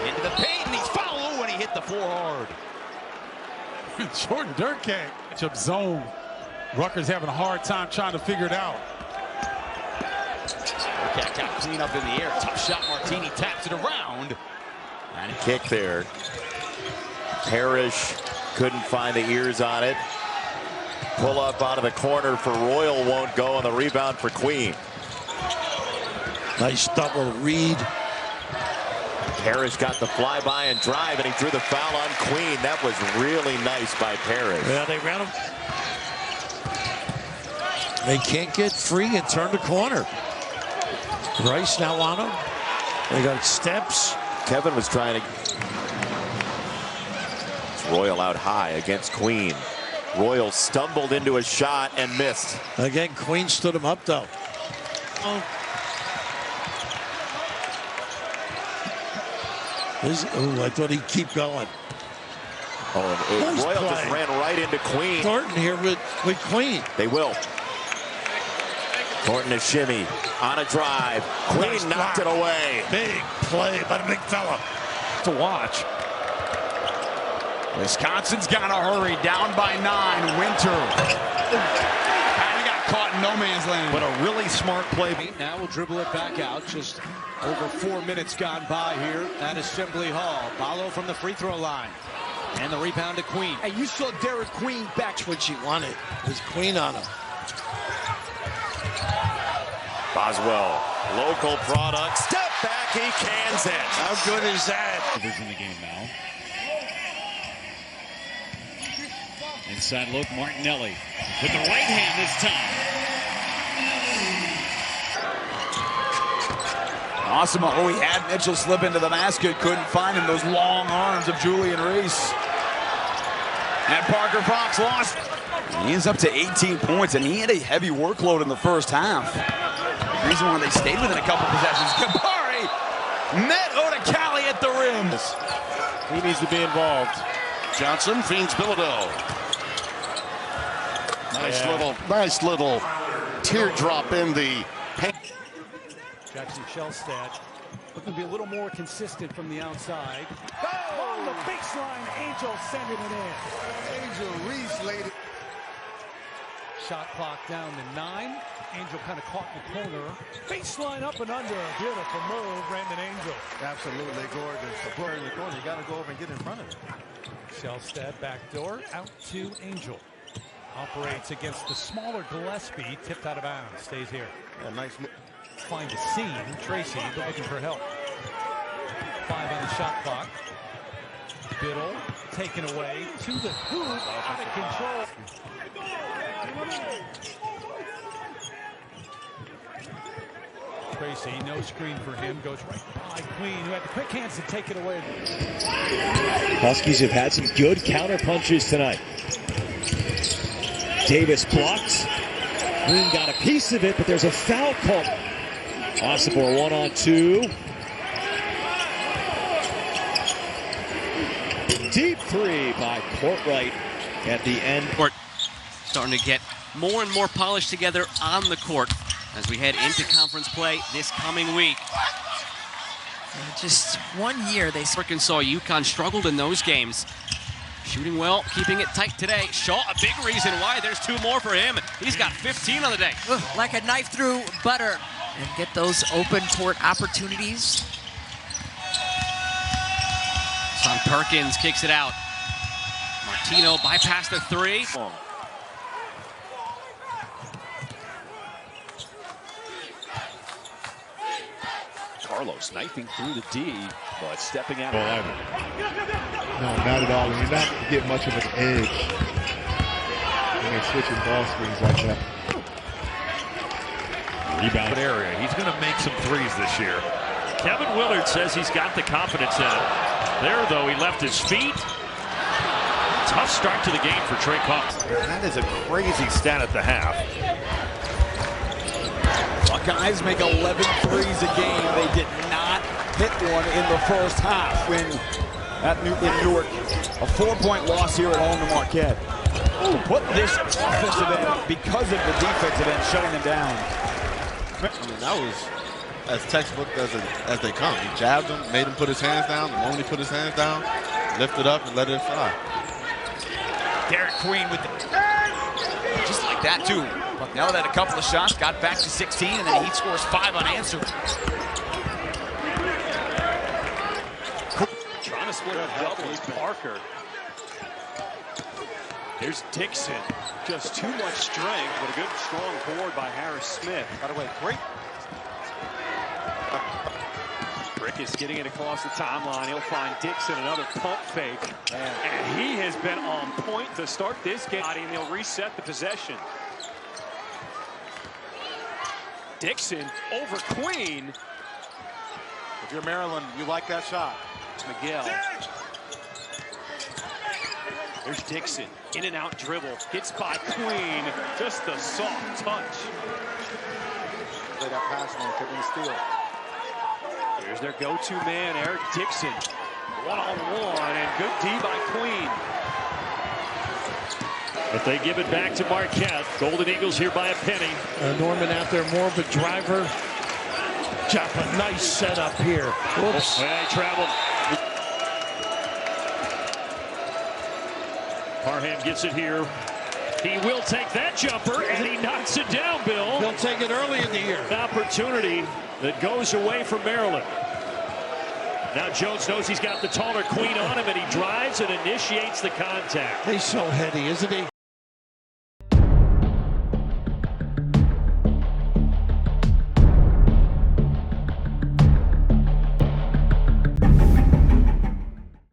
Into the paint, and he's fouled when he hit the floor hard. Jordan Derik, matchup zone. Rutgers having a hard time trying to figure it out. Derik got Queen up in the air. Tough shot, Martini taps it around. And kick there. Parrish couldn't find the ears on it. Pull up out of the corner for Royal won't go on the rebound for Queen. Nice double read. Parrish got the flyby and drive, and he drew the foul on Queen. That was really nice by Parrish. Yeah, they ran him. They can't get free and turn the corner. Rice now on him. They got steps. Kevin was trying to. It's Royal out high against Queen. Royal stumbled into a shot and missed. Again, Queen stood him up, though. Oh, I thought he'd keep going. Oh, nice Royal play. Just ran right into Queen. Thornton here with Queen. They will. Thornton a shimmy on a drive. Queen nice knocked block. It away. Big play by the big fella. To watch. Wisconsin's got to hurry. Down by 9. Winter. And he got caught in no man's land. But a really smart play. Now we'll dribble it back out. Just over 4 minutes gone by here at Assembly Hall. Paolo from the free throw line. And the rebound to Queen. And you saw Derik Queen back what she wanted. It was Queen on him. Boswell, local product. Step back, he cans it. How good is that? In the game now. Inside look, Martinelli with the right hand this time. Awesome. Oh, he had Mitchell slip into the basket. Couldn't find him. Those long arms of Julian Reese. And Parker Fox lost. He is up to 18 points, and he had a heavy workload in the first half. The reason why they stayed within a couple possessions. Kabari met Odekali at the rim. He needs to be involved. Johnson feeds Bilodeau. Nice little teardrop in the paint. Jackson Shellstad looking to be a little more consistent from the outside. On the baseline, Angel sending it in. Angel Reese laid it. Shot clock down to 9. Angel kind of caught in the corner. Baseline up and under. Beautiful move, Brandon Angel. Absolutely gorgeous. The player in the corner, you got to go over and get in front of it. Shellstad backdoor out to Angel. Operates against the smaller Gillespie. Tipped out of bounds. Stays here. Yeah, nice move. Find a seam. Tracy, but looking for help. 5 on the shot clock. Biddle taken away to the hoop. Out of control. Tracy, no screen for him. Goes right by Queen, who had the quick hands to take it away. Huskies have had some good counter punches tonight. Davis blocked. Queen got a piece of it, but there's a foul call. Ossipor 1-on-2. Deep 3 by Courtright at the end. Court starting to get more and more polished together on the court as we head into conference play this coming week. Just 1 year they Arkansas, UConn struggled in those games. Shooting well, keeping it tight today. Shaw, a big reason why. There's 2 more for him. He's got 15 on the day. like a knife through butter. And get those open court opportunities. Son Perkins kicks it out. Martino bypassed the 3. Carlos knifing through the D, but stepping out. No, not at all. And you're not getting much of an edge when they're switching ball screens like that. Rebound area. He's going to make some threes this year. Kevin Willard says he's got the confidence in it. There, though, he left his feet. Tough start to the game for Trey Cox. That is a crazy stat at the half. Buckeyes make 11 threes a game. They did not hit one in the first half in Newark. A 4-point loss here at home to Marquette. Put this offensive end because of the defensive end shutting them down. I mean, that was as textbook as they come. He jabbed him, made him put his hands down. The moment he put his hands down, lifted up and let it fly. Derik Queen with the, just like that too. Bucknell had a couple of shots, got back to 16, and then he scores 5 unanswered. Trying to split a double is Parker. Here's Dixon. Just too much strength, but a good strong board by Harris Smith. By the way, great. Brick is getting it across the timeline. He'll find Dixon, another pump fake. And he has been on point to start this game. And they'll reset the possession. Dixon over Queen. If you're Maryland, you like that shot. Miguel. There's Dixon. In and out dribble. Gets by Queen. Just a soft touch. Play that pass man. Could be a steal. Here's their go-to man, Eric Dixon. One-on-one, and good D by Queen. But they give it back to Marquette. Golden Eagles here by a penny. Norman out there, more of a driver. Chop a nice setup here. Whoops. Well, he traveled. Parham gets it here. He will take that jumper, and he knocks it down, Bill. He'll take it early in the year. An opportunity that goes away from Maryland. Now Jones knows he's got the taller Queen on him, and he drives and initiates the contact. He's so heady, isn't he?